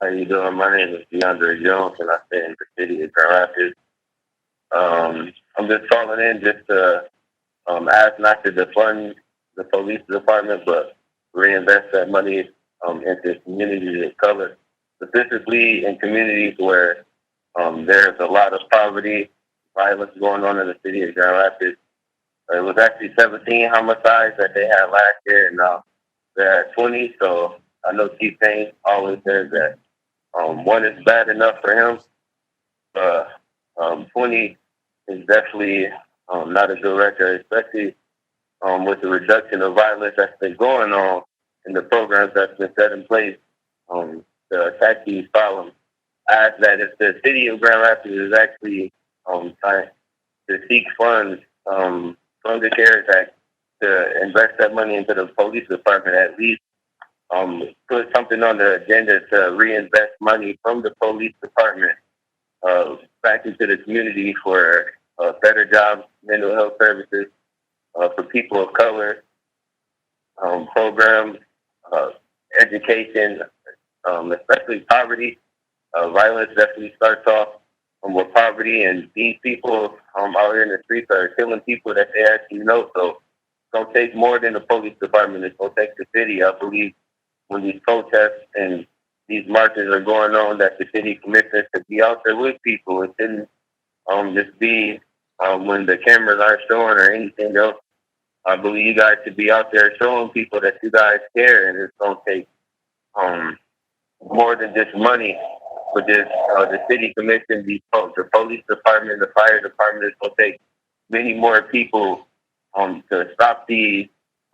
How you doing? My name is DeAndre Jones, and I stay in the city of Grand Rapids. I'm just calling in just to ask not to defund the police department, but reinvest that money into communities of color, specifically in communities where there's a lot of poverty, violence going on in the city of Grand Rapids. It was actually 17 homicides that they had last year, and now they're at 20. So I know Chief Payne always says that 1 is bad enough for him. 20 is definitely not a good record, especially with the reduction of violence that's been going on and the programs that's been set in place to attack these problems. I ask that if the city of Grand Rapids is actually trying to seek funds from the CARES Act to invest that money into the police department, at least put something on the agenda to reinvest money from the police department back into the community for better jobs, mental health services for people of color, programs, education, especially poverty. Violence definitely starts off with poverty, and these people out here in the streets are killing people that they actually know. So it's going to take more than the police department. It's going to take the city, I believe, when these protests and these marches are going on, that the city commissioners to be out there with people. It shouldn't just be when the cameras aren't showing or anything else. I believe you guys should be out there showing people that you guys care, and it's going to take more than just money. But just the city commission, the police department, the fire department, it's going to take many more people to stop these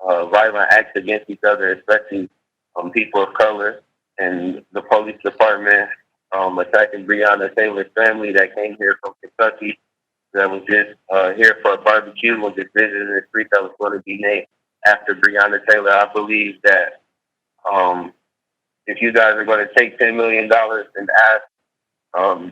violent acts against each other, especially people of color, and the police department attacking Breonna Taylor's family that came here from Kentucky, that was just here for a barbecue, was just visiting the street that was going to be named after Breonna Taylor. I believe that if you guys are going to take $10 million and ask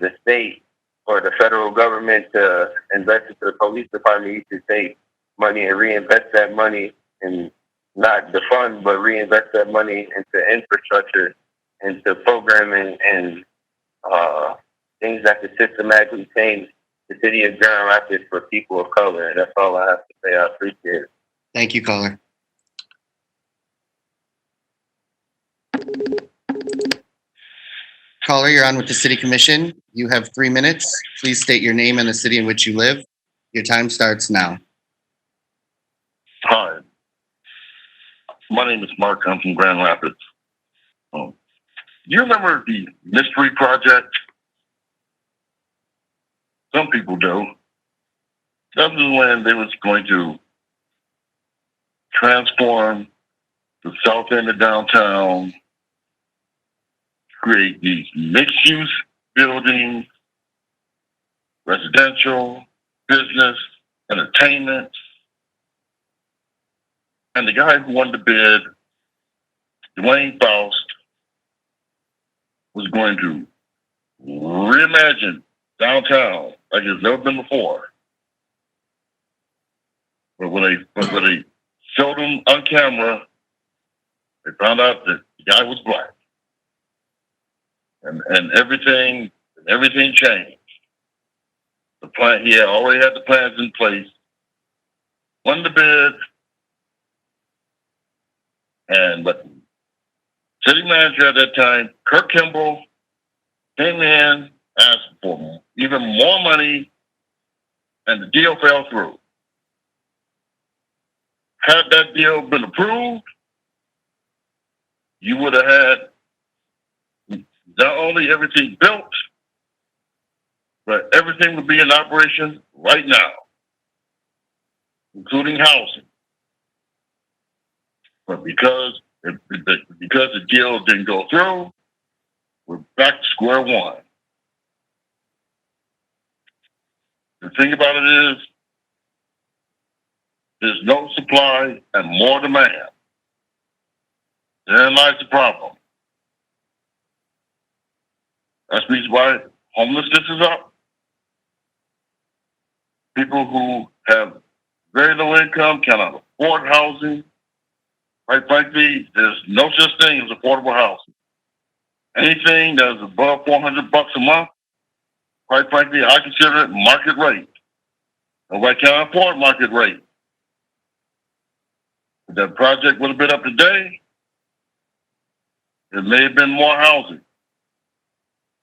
the state or the federal government to invest into the police department, you should take money and reinvest that money and not defund, but reinvest that money into infrastructure, into programming, and things that could systematically change the city of Grand Rapids for people of color. And that's all I have to say. I appreciate it. Thank you, caller. Caller, you're on with the City Commission. You have 3 minutes. Please state your name and the city in which you live. Your time starts now. Hi. My name is Mark. I'm from Grand Rapids. Do you remember the Mystery Project? Some people do. That was when they was going to transform the south end of downtown, create these mixed-use buildings, residential, business, entertainment. And the guy who won the bid, Dwayne Faust, was going to reimagine downtown like it's never been before. But when they showed him on camera, they found out that the guy was black. And everything changed. The plan, he had already had the plans in place, won the bid, but the city manager at that time, Kirk Kimball, came in, asked for even more money, and the deal fell through. Had that deal been approved, you would have had not only everything built, but everything would be in operation right now, including housing. But because the deal didn't go through, we're back to square one. The thing about it is, there's no supply and more demand. Therein lies the problem. That's the reason why homelessness is up. People who have very low income cannot afford housing. Quite frankly, there's no such thing as affordable housing. Anything that's above $400 a month, quite frankly, I consider it market rate. Nobody can afford market rate. If that project would have been up today, there may have been more housing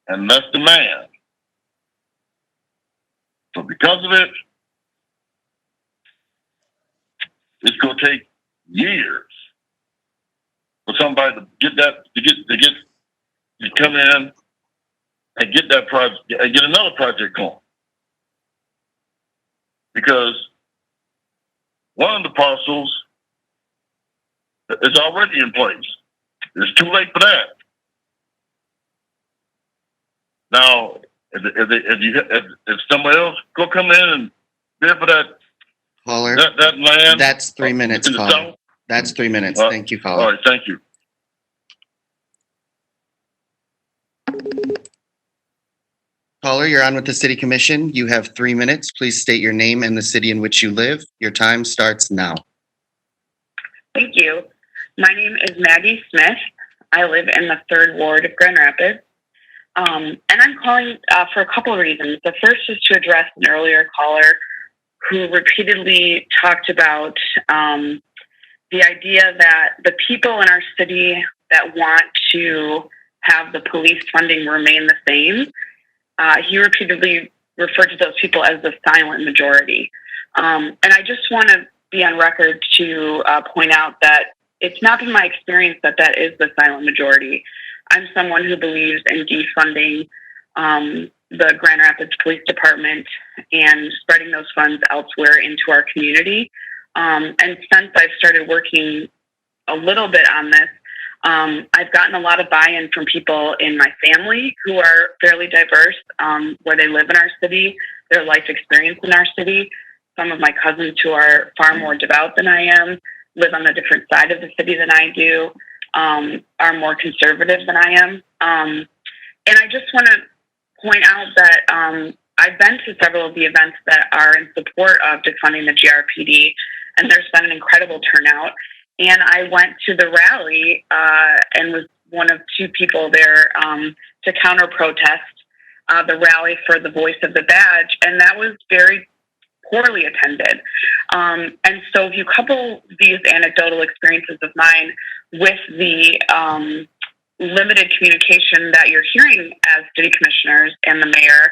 and less demand. So because of it, it's going to take years for somebody to get that, to come in and get that project, and get another project going. Because one of the parcels is already in place. It's too late for that. Now, if somebody else go come in and bid for that, Caller, that land, that's 3 minutes, in the caller. south. That's 3 minutes. Thank you, caller. All right, thank you. Caller, you're on with the City Commission. You have 3 minutes. Please state your name and the city in which you live. Your time starts now. Thank you. My name is Maggie Smith. I live in the 3rd Ward of Grand Rapids. And I'm calling for a couple of reasons. The first is to address an earlier caller who repeatedly talked about the idea that the people in our city that want to have the police funding remain the same, he repeatedly referred to those people as the silent majority. And I just want to be on record to point out that it's not been my experience that that is the silent majority. I'm someone who believes in defunding the Grand Rapids Police Department and spreading those funds elsewhere into our community. And since I've started working a little bit on this, I've gotten a lot of buy-in from people in my family who are fairly diverse, where they live in our city, their life experience in our city. Some of my cousins who are far more devout than I am, live on a different side of the city than I do, are more conservative than I am. And I just want to point out that I've been to several of the events that are in support of defunding the GRPD, and there's been an incredible turnout. And I went to the rally and was one of 2 people there to counter-protest the rally for the Voice of the Badge, and that was very poorly attended. And so if you couple these anecdotal experiences of mine with the limited communication that you're hearing as city commissioners and the mayor,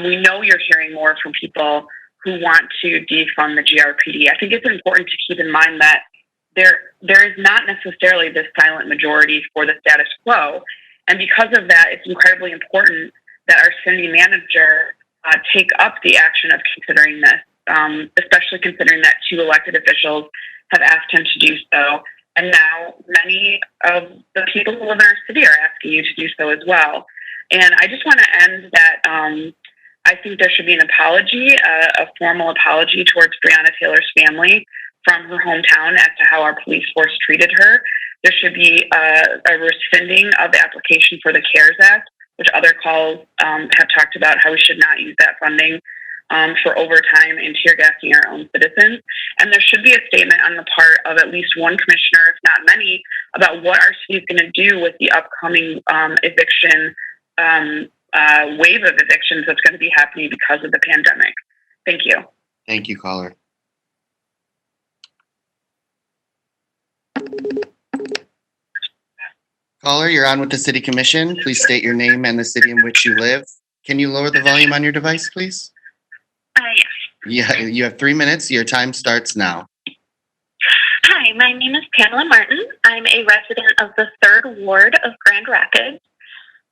we know you're hearing more from people who want to defund the GRPD. I think it's important to keep in mind that there is not necessarily this silent majority for the status quo. And because of that, it's incredibly important that our city manager take up the action of considering this, especially considering that 2 elected officials have asked him to do so. And now many of the people who live in our city are asking you to do so as well. And I just want to end that I think there should be an apology, a formal apology towards Breonna Taylor's family from her hometown as to how our police force treated her. There should be a rescinding of the application for the CARES Act, which other calls have talked about how we should not use that funding for overtime and tear gassing our own citizens. And there should be a statement on the part of at least one commissioner, if not many, about what our city is going to do with the upcoming eviction wave of evictions that's going to be happening because of the pandemic. Thank you. Thank you, caller. Caller, you're on with the City Commission. Please state your name and the city in which you live. Can you lower the volume on your device, please? Yes. Yeah, you have 3 minutes. Your time starts now. Hi, my name is Pamela Martin. I'm a resident of the 3rd Ward of Grand Rapids.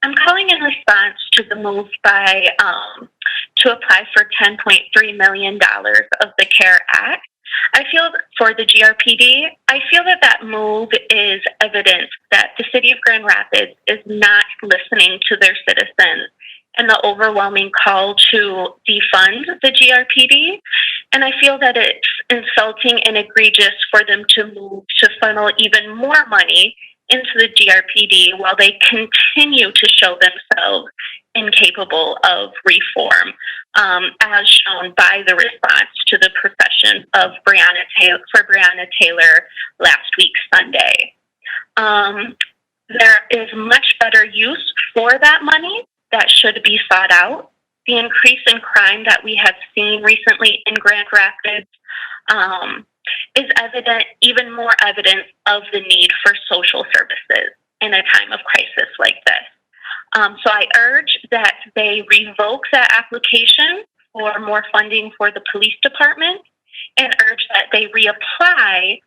I'm calling in response to the move by to apply for $10.3 million of the CARE Act. I feel for the GRPD, I feel that move is evidence that the city of Grand Rapids is not listening to their citizens and the overwhelming call to defund the GRPD. And I feel that it's insulting and egregious for them to move to funnel even more money into the GRPD while they continue to show themselves incapable of reform, as shown by the response to the profession of Breonna Taylor last week, Sunday. There is much better use for that money that should be sought out. The increase in crime that we have seen recently in Grand Rapids is even more evidence of the need for social services in a time of crisis like this. So I urge that they revoke that application for more funding for the police department and urge that they reapply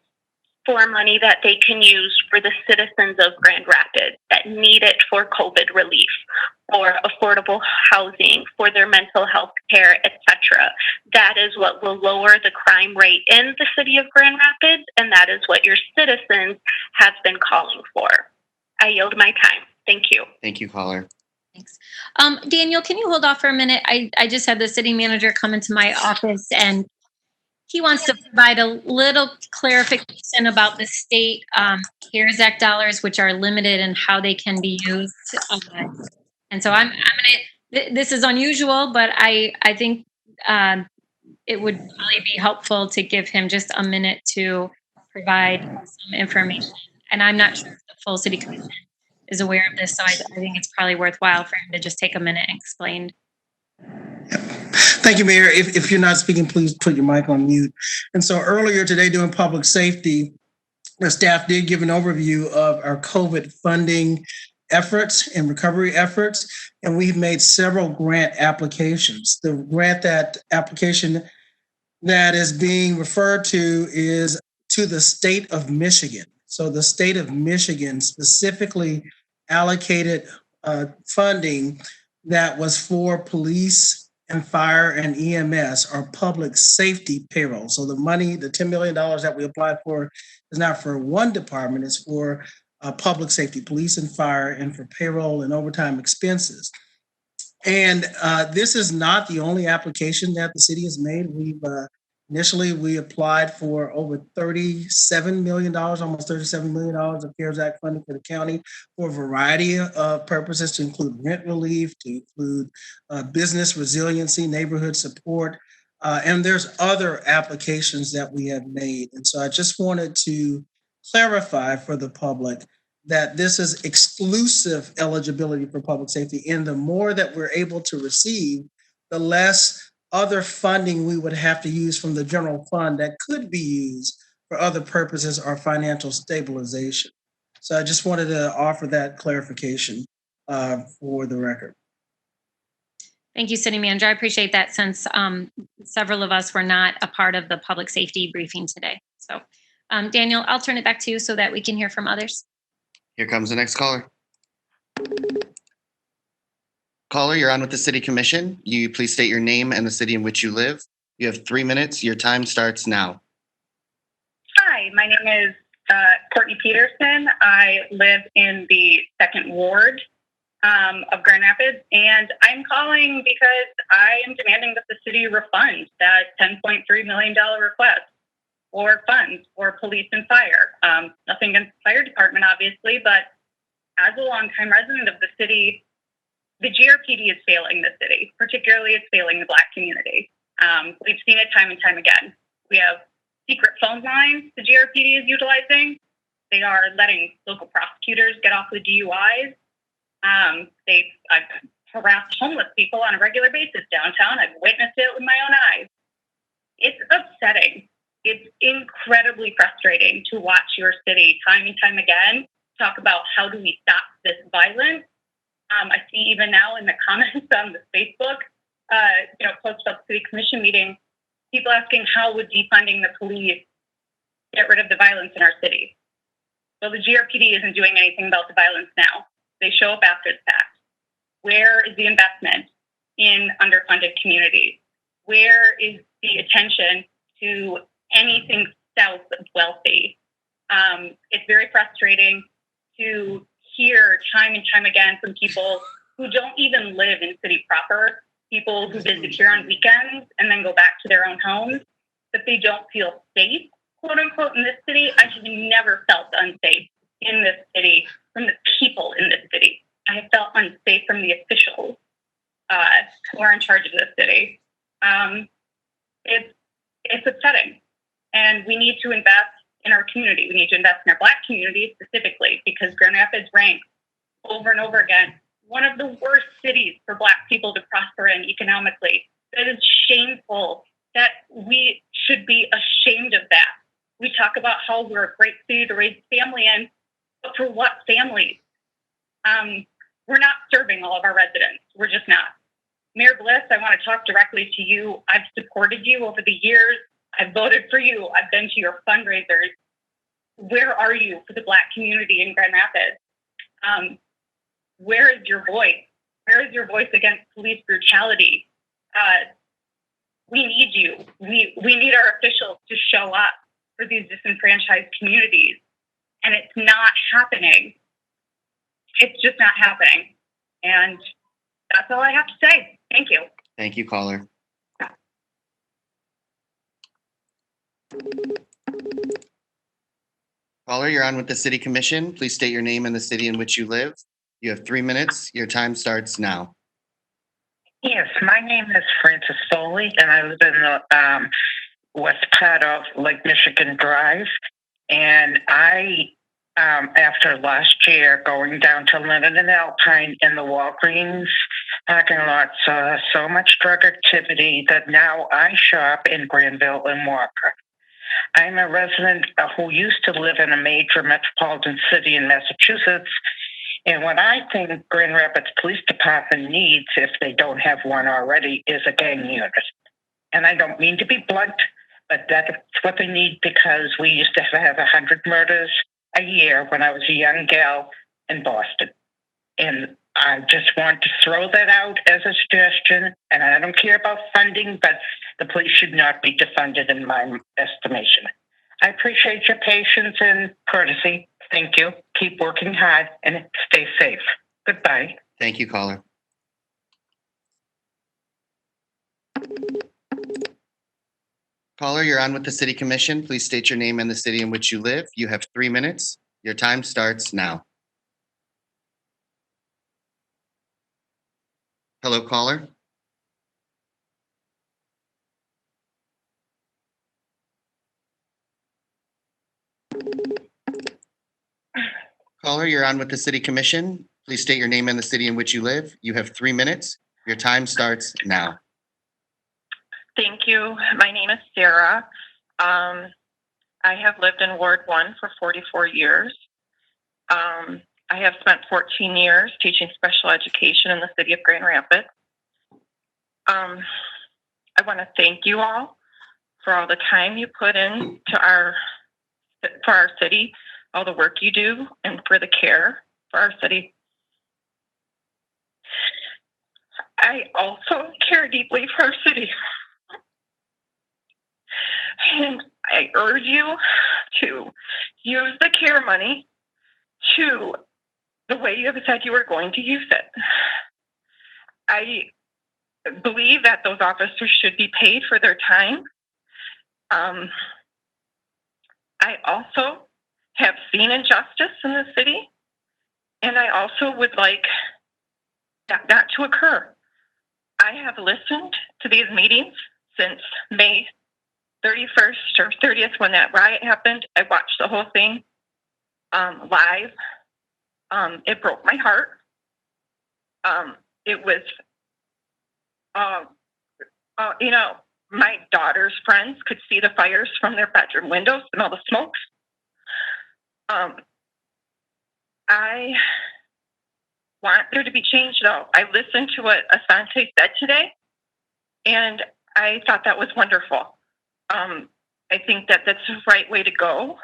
for money that they can use for the citizens of Grand Rapids that need it for COVID relief, for affordable housing, for their mental health care, etc. That is what will lower the crime rate in the city of Grand Rapids, and that is what your citizens have been calling for. I yield my time. Thank you. Thank you, caller. Thanks. Daniel, can you hold off for a minute? I just had the city manager come into my office and he wants to provide a little clarification about the state CARES Act dollars, which are limited and how they can be used. And so I'm gonna, this is unusual, but I think it would really be helpful to give him just a minute to provide some information. And I'm not sure if the full city commission is aware of this, so I think it's probably worthwhile for him to just take a minute and explain. Thank you, Mayor. If you're not speaking, please put your mic on mute. And so earlier today doing public safety, the staff did give an overview of our COVID funding efforts and recovery efforts, and we've made several grant applications. The grant application that is being referred to is to the state of Michigan. So the state of Michigan specifically allocated funding that was for police and fire and EMS, or public safety payroll. So the money, the $10 million that we applied for, is not for one department, it's for public safety, police and fire, and for payroll and overtime expenses. And this is not the only application that the city has made. Initially, we applied for over $37 million, almost $37 million of CARES Act funding for the county for a variety of purposes, to include rent relief, to include business resiliency, neighborhood support, and there's other applications that we have made. And so I just wanted to clarify for the public that this is exclusive eligibility for public safety, and the more that we're able to receive, the less other funding we would have to use from the general fund that could be used for other purposes or financial stabilization. So I just wanted to offer that clarification for the record. Thank you, City Manager. I appreciate that, since several of us were not a part of the public safety briefing today. So Daniel, I'll turn it back to you so that we can hear from others. Here comes the next caller. Caller, you're on with the City Commission. You please state your name and the city in which you live. You have 3 minutes. Your time starts now. Hi, my name is Courtney Peterson. I live in the 2nd Ward of Grand Rapids, and I'm calling because I am demanding that the city refund that $10.3 million request for funds for police and fire. Nothing against the fire department, obviously, but as a longtime resident of the city, the GRPD is failing the city. Particularly, it's failing the Black community. We've seen it time and time again. We have secret phone lines the GRPD is utilizing. They are letting local prosecutors get off with DUIs. I've harassed homeless people on a regular basis downtown. I've witnessed it with my own eyes. It's upsetting. It's incredibly frustrating to watch your city time and time again talk about how do we stop this violence. I see even now in the comments on the Facebook, post about the city commission meeting, people asking how would defunding the police get rid of the violence in our city. Well, the GRPD isn't doing anything about the violence now. They show up after the fact. Where is the investment in underfunded communities? Where is the attention to anything south of wealthy? It's very frustrating to hear time and time again from people who don't even live in city proper, people who visit here on weekends and then go back to their own homes, that they don't feel safe, quote unquote, in this city. I have never felt unsafe in this city from the people in this city. I have felt unsafe from the officials who are in charge of this city. It's upsetting. And we need to invest in our community. We need to invest in our Black community specifically, because Grand Rapids ranks over and over again one of the worst cities for Black people to prosper in economically. That is shameful. That we should be ashamed of that. We talk about how we're a great city to raise a family in, but for what families? We're not serving all of our residents. We're just not. Mayor Bliss, I want to talk directly to you. I've supported you over the years. I've voted for you. I've been to your fundraisers. Where are you for the Black community in Grand Rapids? Where is your voice? Where is your voice against police brutality? We need you. We need our officials to show up for these disenfranchised communities. And it's not happening. It's just not happening. And that's all I have to say. Thank you. Thank you, caller. Caller, you're on with the City Commission. Please state your name and the city in which you live. You have 3 minutes. Your time starts now. Yes, my name is Frances Foley, and I live in the west part of Lake Michigan Drive. And I, after last year, going down to Linden and Alpine in the Walgreens parking lot, saw so much drug activity that now I shop in Granville and Walker. I'm a resident who used to live in a major metropolitan city in Massachusetts. And what I think Grand Rapids Police Department needs, if they don't have one already, is a gang unit. And I don't mean to be blunt, but that's what they need, because we used to have 100 murders a year when I was a young gal in Boston. And I just want to throw that out as a suggestion. And I don't care about funding, but the police should not be defunded in my estimation. I appreciate your patience and courtesy. Thank you. Keep working hard and stay safe. Goodbye. Thank you, caller. Caller, you're on with the City Commission. Please state your name and the city in which you live. You have 3 minutes. Your time starts now. Hello, caller. Caller, you're on with the City Commission. Please state your name and the city in which you live. You have 3 minutes. Your time starts now. Thank you. My name is Sarah. I have lived in Ward 1 for 44 years. I have spent 14 years teaching special education in the city of Grand Rapids. I want to thank you all for all the time you put in for our city, all the work you do, and for the care for our city. I also care deeply for our city. And I urge you to use the care money to the way you have said you were going to use it. I believe that those officers should be paid for their time. I also have seen injustice in the city, and I also would like that not to occur. I have listened to these meetings since May 31st or 30th when that riot happened. I watched the whole thing live. It broke my heart. It was, you know, my daughter's friends could see the fires from their bedroom windows and all the smokes. I want there to be change, though. I listened to what Asante said today, and I thought that was wonderful. I think that that's the right way to go.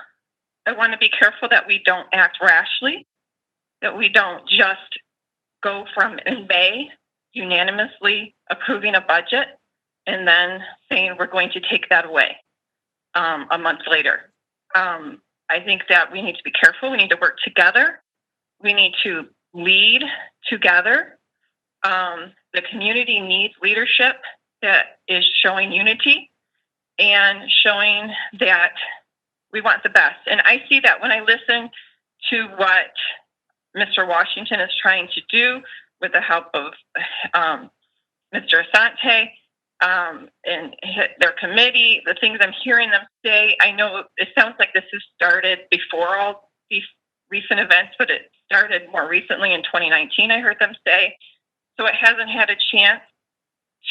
I want to be careful that we don't act rashly, that we don't just go from in May unanimously approving a budget and then saying we're going to take that away a month later. I think that we need to be careful. We need to work together. We need to lead together. The community needs leadership that is showing unity and showing that we want the best. And I see that when I listen to what Mr. Washington is trying to do with the help of Mr. Asante and their committee, the things I'm hearing them say. I know it sounds like this has started before all these recent events, but it started more recently in 2019, I heard them say. So it hasn't had a chance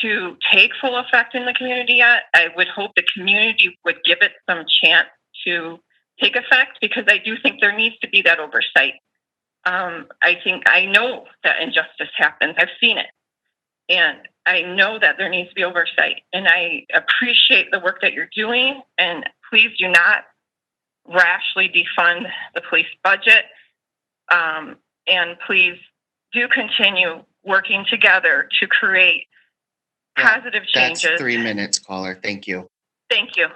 to take full effect in the community yet. I would hope the community would give it some chance to take effect, because I do think there needs to be that oversight. I know that injustice happens. I've seen it. And I know that there needs to be oversight. And I appreciate the work that you're doing. And please do not rashly defund the police budget. And please do continue working together to create positive changes. That's 3 minutes, caller. Thank you. Thank you.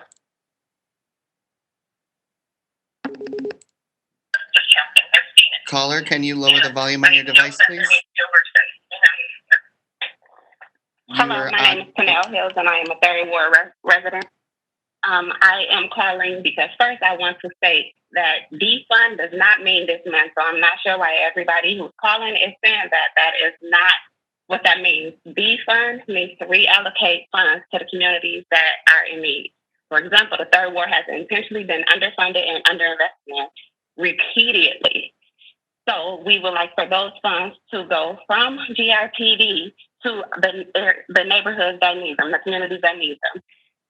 Caller, can you lower the volume on your device, please? Hello, my name is Pernell Hills, and I am a third ward resident. I am calling because first I want to state that defund does not mean dismantle. So I'm not sure why everybody who's calling is saying that. That is not what that means. Defund means to reallocate funds to the communities that are in need. For example, the third ward has intentionally been underfunded and underinvested in repeatedly. So we would like for those funds to go from GRPD to the neighborhoods that need them, the communities that need them.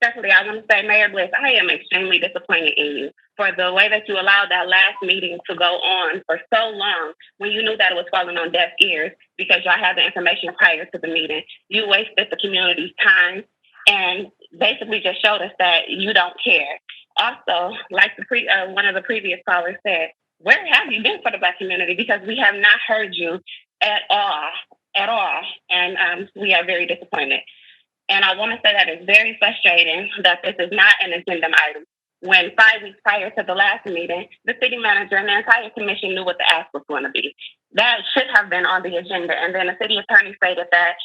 Secondly, I want to say, Mayor Bliss, I am extremely disappointed in you for the way that you allowed that last meeting to go on for so long when you knew that it was falling on deaf ears because y'all had the information prior to the meeting. You wasted the community's time and basically just showed us that you don't care. Also, like one of the previous callers said, where have you been for the Black community? Because we have not heard you at all. And we are very disappointed. And I want to say that it's very frustrating that this is not an agenda item. When 5 weeks prior to the last meeting, the city manager and the entire commission knew what the ask was going to be. That should have been on the agenda. And then the city attorney stated that,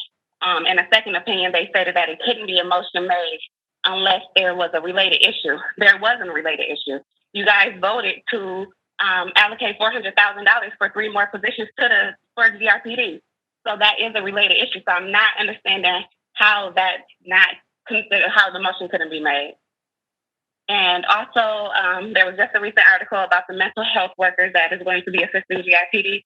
in a second opinion, they stated that it couldn't be a motion made unless there was a related issue. There wasn't a related issue. You guys voted to allocate $400,000 for 3 more positions for GRPD. So that is a related issue. So I'm not understanding how that's not considered, how the motion couldn't be made. And also, there was just a recent article about the mental health workers that is going to be assisting GIPD.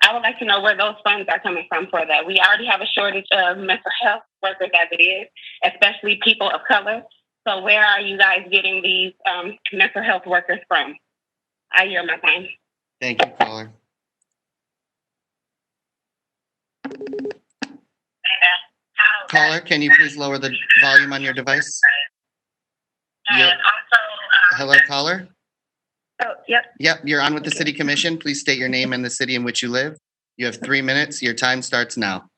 I would like to know where those funds are coming from for that. We already have a shortage of mental health workers as it is, especially people of color. So where are you guys getting these mental health workers from? I yield my time. Thank you, caller. Caller, can you please lower the volume on your device? Hello, caller? Oh, yep. Yep, you're on with the City Commission. Please state your name and the city in which you live. You have 3 minutes. Your time starts now.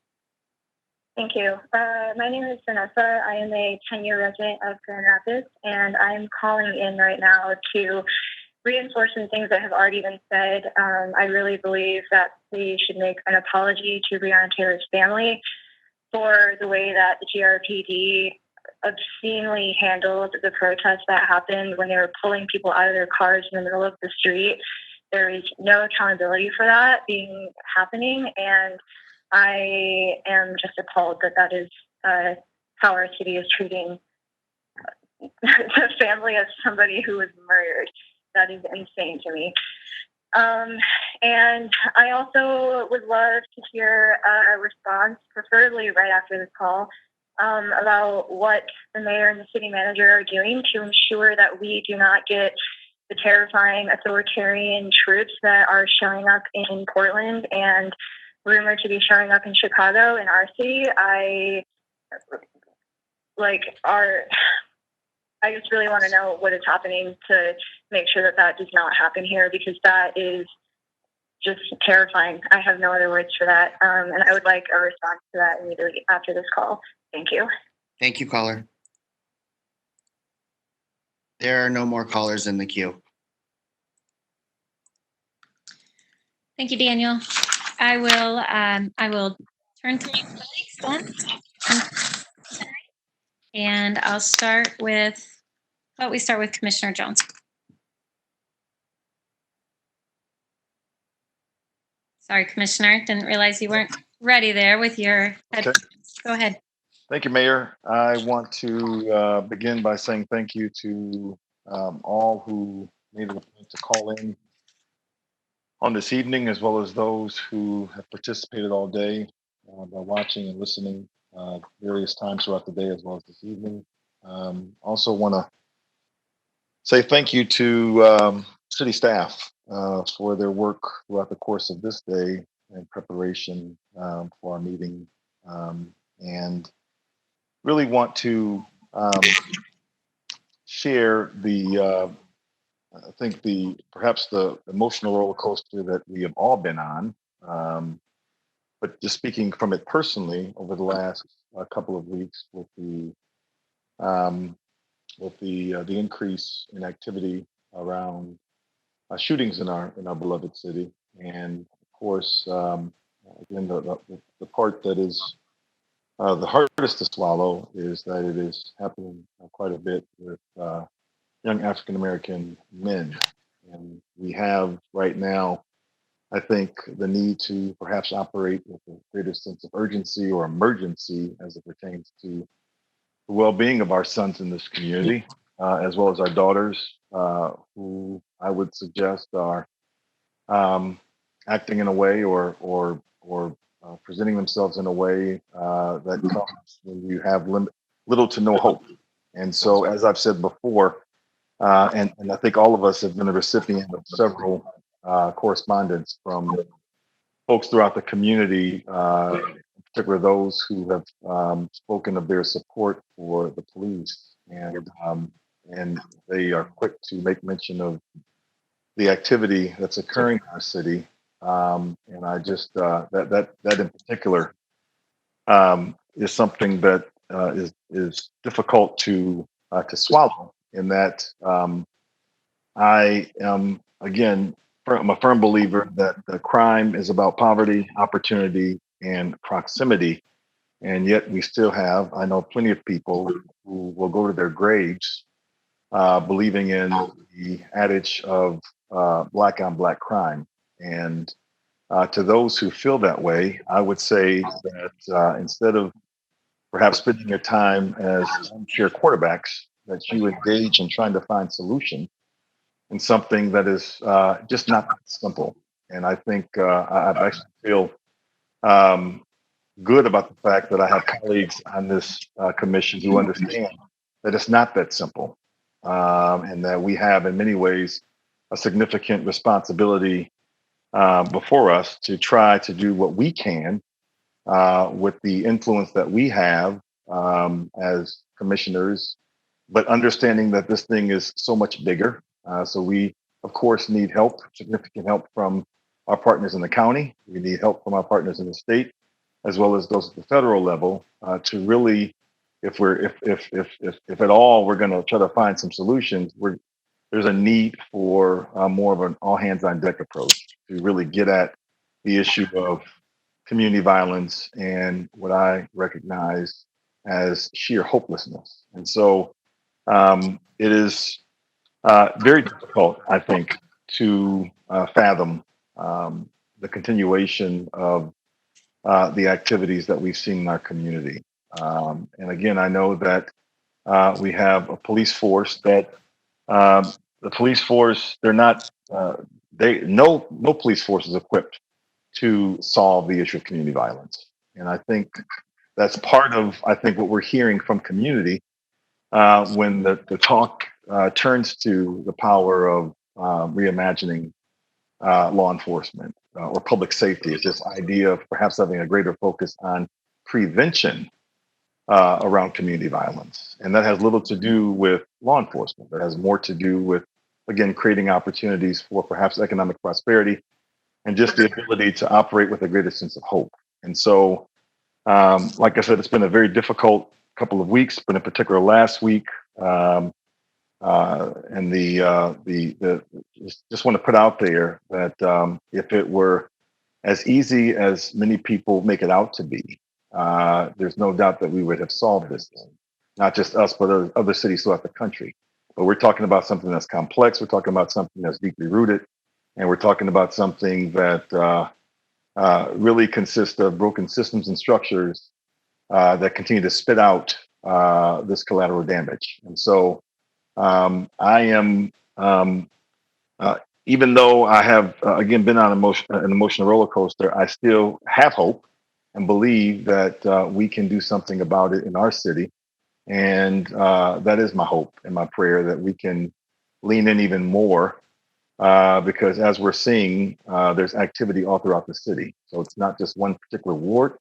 Thank you. My name is Vanessa. I am a 10-year resident of Grand Rapids, and I'm calling in right now to reinforce some things that have already been said. I really believe that we should make an apology to Breonna Taylor's family for the way that the GRPD obscenely handled the protests that happened when they were pulling people out of their cars in the middle of the street. There is no accountability for that happening, and I am just appalled that that is how our city is treating the family of somebody who was murdered. That is insane to me. And I also would love to hear a response, preferably right after this call, about what the mayor and the city manager are doing to ensure that we do not get the terrifying authoritarian troops that are showing up in Portland and rumored to be showing up in Chicago in our city. I just really want to know what is happening to make sure that that does not happen here, because that is just terrifying. I have no other words for that. And I would like a response to that immediately after this call. Thank you. Thank you, caller. There are no more callers in the queue. Thank you, Daniel. I will turn to my colleagues then. And I'll start with, we start with Commissioner Jones. Sorry, Commissioner, didn't realize you weren't ready there with your headphones. Go ahead. Thank you, Mayor. I want to begin by saying thank you to all who made it a point to call in on this evening, as well as those who have participated all day by watching and listening various times throughout the day, as well as this evening. Also want to say thank you to city staff for their work throughout the course of this day in preparation for our meeting, and really want to share I think perhaps the emotional roller coaster that we have all been on. But just speaking from it personally, over the last couple of weeks, with the increase in activity around shootings in our beloved city, and of course, again, the part that is the hardest to swallow is that it is happening quite a bit with young African American men, and we have right now, I think, the need to perhaps operate with a greater sense of urgency or emergency as it pertains to the well-being of our sons in this community, as well as our daughters, who I would suggest are acting in a way or presenting themselves in a way that comes when you have little to no hope. And so, as I've said before, and I think all of us have been a recipient of several correspondence from folks throughout the community, in particular those who have spoken of their support for the police, and they are quick to make mention of the activity that's occurring in our city, and I just that in particular is something that is difficult to swallow. In that I am, again, I'm a firm believer that the crime is about poverty, opportunity, and proximity. And yet we still have, I know plenty of people who will go to their graves believing in the adage of black on black crime. And to those who feel that way, I would say that instead of perhaps spending your time as armchair quarterbacks, that you engage in trying to find solution in something that is just not that simple. And I think I actually feel good about the fact that I have colleagues on this commission who understand that it's not that simple, and that we have, in many ways, a significant responsibility before us to try to do what we can with the influence that we have as commissioners, but understanding that this thing is so much bigger. So we, of course, need help, significant help from our partners in the county. We need help from our partners in the state, as well as those at the federal level, to really, if at all we're going to try to find some solutions, there's a need for more of an all hands on deck approach to really get at the issue of community violence and what I recognize as sheer hopelessness. And so it is very difficult, I think, to fathom the continuation of the activities that we've seen in our community. And again, I know that we have a police force that the police force, they're not, no police force is equipped to solve the issue of community violence. And I think that's part of, what we're hearing from community when the talk turns to the power of reimagining law enforcement or public safety. It's this idea of perhaps having a greater focus on prevention around community violence. And that has little to do with law enforcement. That has more to do with, again, creating opportunities for perhaps economic prosperity and just the ability to operate with a greater sense of hope. And so, like I said, it's been a very difficult couple of weeks, but in particular last week, and just want to put out there that if it were as easy as many people make it out to be, there's no doubt that we would have solved this thing. Not just us, but other cities throughout the country. But we're talking about something that's complex. We're talking about something that's deeply rooted. And we're talking about something that really consists of broken systems and structures that continue to spit out this collateral damage. And so I am, even though I have, again, been on an emotional roller coaster, I still have hope and believe that we can do something about it in our city. And that is my hope and my prayer, that we can lean in even more because as we're seeing, there's activity all throughout the city. So it's not just one particular ward,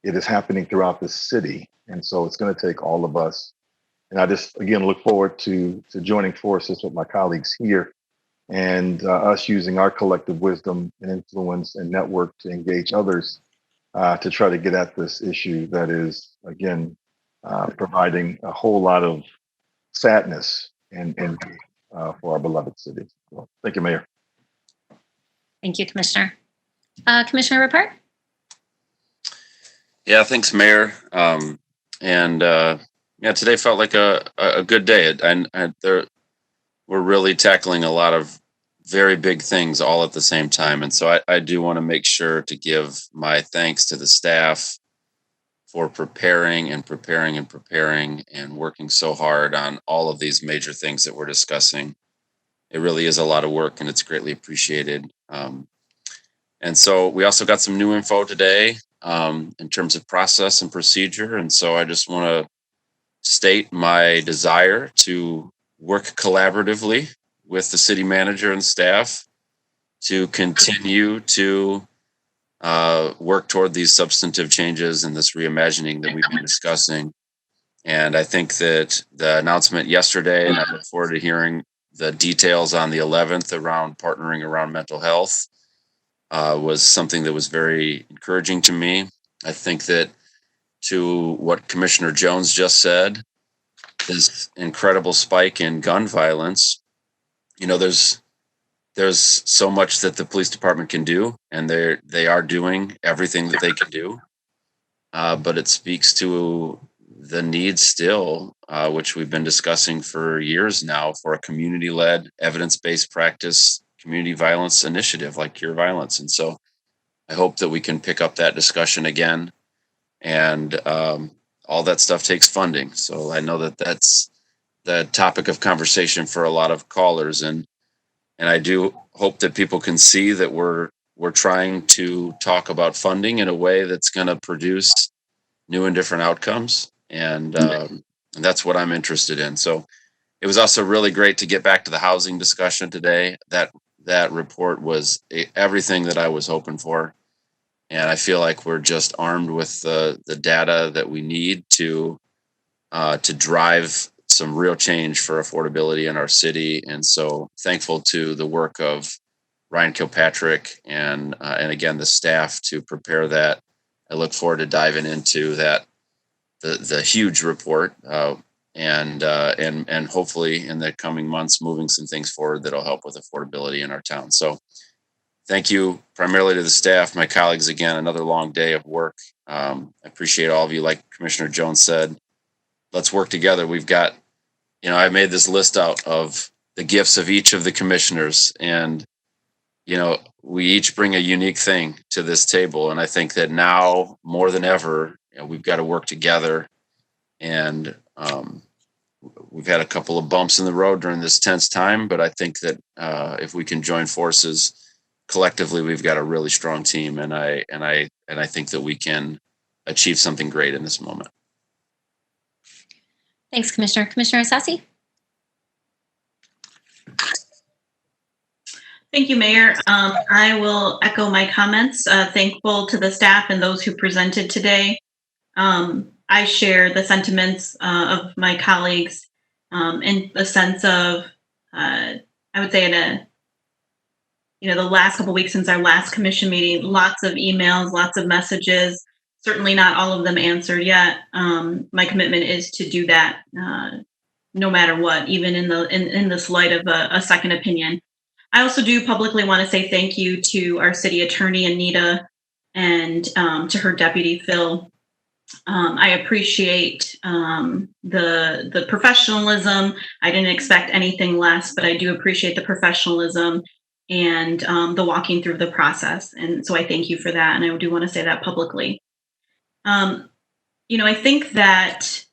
it is happening throughout the city. And so it's going to take all of us. And I just, again, look forward to joining forces with my colleagues here and us using our collective wisdom and influence and network to engage others to try to get at this issue that is, again, providing a whole lot of sadness and for our beloved city. So, thank you, Mayor. Thank you, Commissioner. Commissioner Repart? Yeah, thanks, Mayor. Today felt like a good day. We're really tackling a lot of very big things all at the same time. And so I do want to make sure to give my thanks to the staff for preparing and working so hard on all of these major things that we're discussing. It really is a lot of work and it's greatly appreciated. And so we also got some new info today in terms of process and procedure. And so I just want to state my desire to work collaboratively with the city manager and staff to continue to work toward these substantive changes and this reimagining that we've been discussing. And I think that the announcement yesterday, and I look forward to hearing the details on the 11th around partnering around mental health, was something that was very encouraging to me. I think that to what Commissioner Jones just said, this incredible spike in gun violence, there's so much that the police department can do, and they are doing everything that they can do. But it speaks to the need still, which we've been discussing for years now, for a community-led, evidence-based practice community violence initiative like Cure Violence. And so I hope that we can pick up that discussion again. And all that stuff takes funding. So I know that that's the topic of conversation for a lot of callers. And I do hope that people can see that we're trying to talk about funding in a way that's going to produce new and different outcomes. And that's what I'm interested in. So it was also really great to get back to the housing discussion today. That report was everything that I was hoping for. And I feel like we're just armed with the data that we need to drive some real change for affordability in our city. And so thankful to the work of Ryan Kilpatrick and again, the staff to prepare that. I look forward to diving into that, the huge report and hopefully in the coming months, moving some things forward that'll help with affordability in our town. So thank you primarily to the staff, my colleagues. Again, another long day of work. I appreciate all of you. Like Commissioner Jones said, let's work together. We've got, I made this list out of the gifts of each of the commissioners, and, we each bring a unique thing to this table. And I think that now more than ever, we've got to work together. And we've had a couple of bumps in the road during this tense time, but I think that if we can join forces collectively, we've got a really strong team, and I think that we can achieve something great in this moment. Thanks, Commissioner. Commissioner Asasi? Thank you, Mayor. I will echo my comments. Thankful to the staff and those who presented today. I share the sentiments of my colleagues in the sense of, I would say the last couple of weeks since our last commission meeting, lots of emails, lots of messages, certainly not all of them answered yet. My commitment is to do that no matter what, even in this light of a second opinion. I also do publicly want to say thank you to our city attorney, Anita, and to her deputy, Phil. I appreciate the professionalism. I didn't expect anything less, but I do appreciate the professionalism and the walking through the process. And so I thank you for that. And I do want to say that publicly. I think that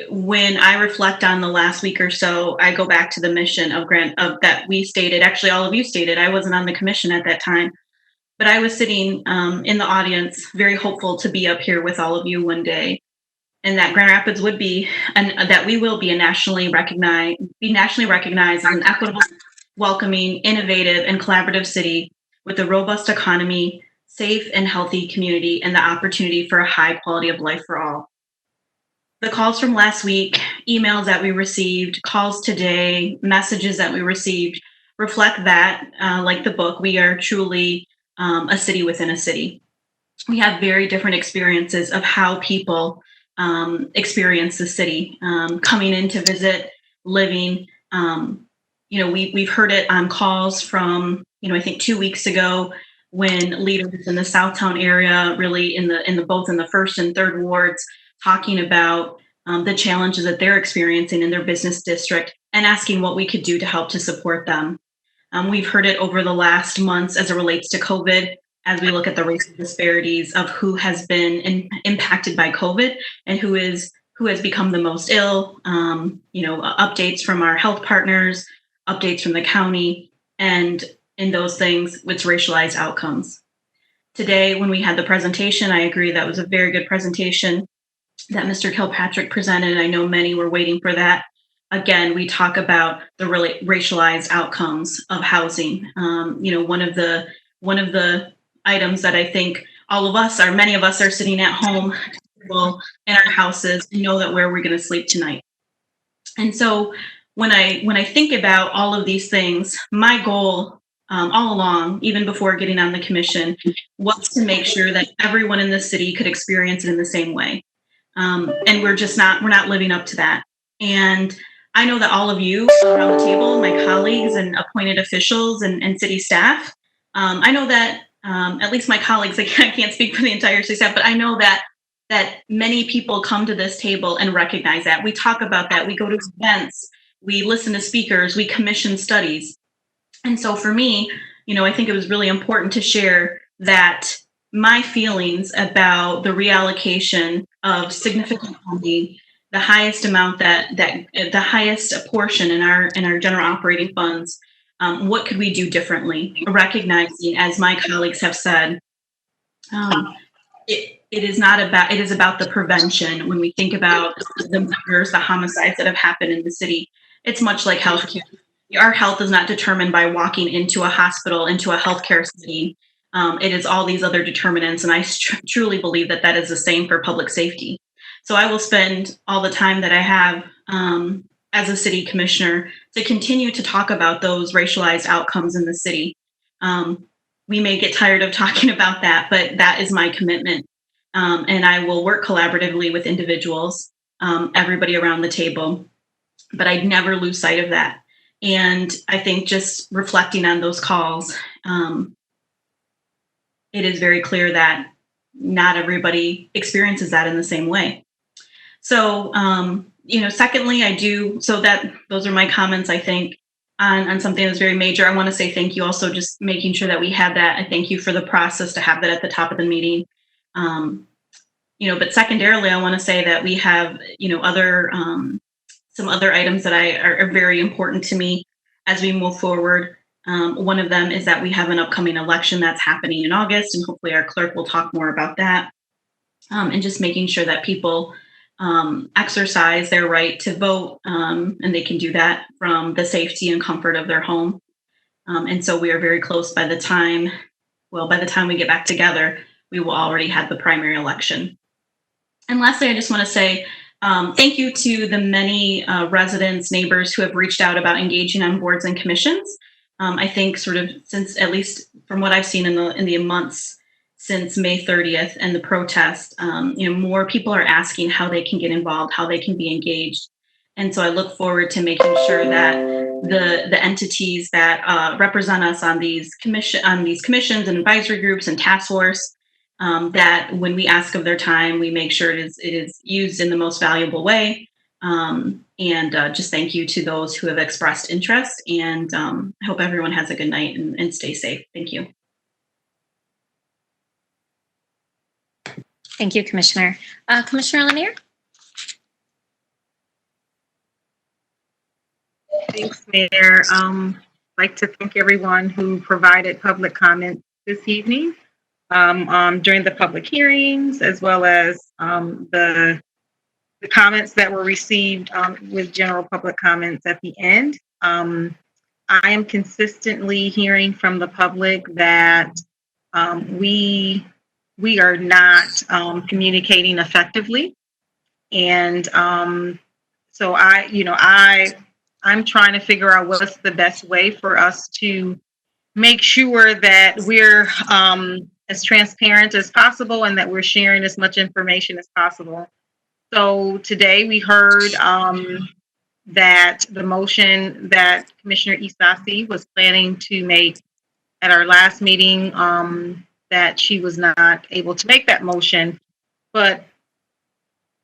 when I reflect on the last week or so, I go back to the mission of that we stated, actually all of you stated. I wasn't on the commission at that time, but I was sitting in the audience, very hopeful to be up here with all of you one day, and that Grand Rapids would be, and that we will be nationally recognized as an equitable, welcoming, innovative, and collaborative city with a robust economy, safe and healthy community, and the opportunity for a high quality of life for all. The calls from last week, emails that we received, calls today, messages that we received reflect that, like the book, we are truly a city within a city. We have very different experiences of how people experience the city, coming in to visit, living. We've heard it on calls from, I think 2 weeks ago, when leaders in the Southtown area, really both in the first and third wards, talking about the challenges that they're experiencing in their business district and asking what we could do to help to support them. We've heard it over the last months as it relates to COVID, as we look at the racial disparities of who has been impacted by COVID and who has become the most ill, updates from our health partners, updates from the county, and in those things with racialized outcomes. Today, when we had the presentation, I agree that was a very good presentation that Mr. Kilpatrick presented. I know many were waiting for that. Again, we talk about the really racialized outcomes of housing. One of the items that I think many of us are sitting at home in our houses and know that where we're going to sleep tonight. And so when I think about all of these things, my goal all along, even before getting on the commission, was to make sure that everyone in the city could experience it in the same way. And we're not living up to that. And I know that all of you around the table, my colleagues and appointed officials and city staff, I know that at least my colleagues, I can't speak for the entire city staff, but I know that many people come to this table and recognize that. We talk about that. We go to events, we listen to speakers, we commission studies. And so for me, I think it was really important to share that my feelings about the reallocation of significant funding, the highest amount the highest portion in our general operating funds, what could we do differently? Recognizing, as my colleagues have said, it is about the prevention. When we think about the murders, the homicides that have happened in the city, it's much like healthcare. Our health is not determined by walking into a hospital, into a healthcare setting. It is all these other determinants, and I truly believe that is the same for public safety. So I will spend all the time that I have as a city commissioner to continue to talk about those racialized outcomes in the city. We may get tired of talking about that, but that is my commitment. And I will work collaboratively with individuals, everybody around the table, but I'd never lose sight of that. And I think just reflecting on those calls, it is very clear that not everybody experiences that in the same way. So, secondly, those are my comments, I think, on something that's very major. I want to say thank you also, just making sure that we had that. I thank you for the process to have that at the top of the meeting. But secondarily, I want to say that we have, other some other items that are very important to me as we move forward. One of them is that we have an upcoming election that's happening in August, and hopefully our clerk will talk more about that. And just making sure that people exercise their right to vote, and they can do that from the safety and comfort of their home. And so we are very close. By the time we get back together, we will already have the primary election. And lastly, I just want to say thank you to the many residents, neighbors who have reached out about engaging on boards and commissions. I think sort of since, at least from what I've seen in the months since May 30th and the protest, more people are asking how they can get involved, how they can be engaged. And so I look forward to making sure that the entities that represent us on these commissions and advisory groups and task force, that when we ask of their time, we make sure it is used in the most valuable way. And just thank you to those who have expressed interest. And I hope everyone has a good night and stay safe. Thank you. Thank you, Commissioner. Commissioner Lanier? Thanks, Mayor. I'd like to thank everyone who provided public comment this evening during the public hearings, as well as the comments that were received with general public comments at the end. I am consistently hearing from the public that we are not communicating effectively, and so I'm trying to figure out what's the best way for us to make sure that we're as transparent as possible and that we're sharing as much information as possible. So today we heard that the motion that Commissioner Isasi was planning to make at our last meeting, that she was not able to make that motion, but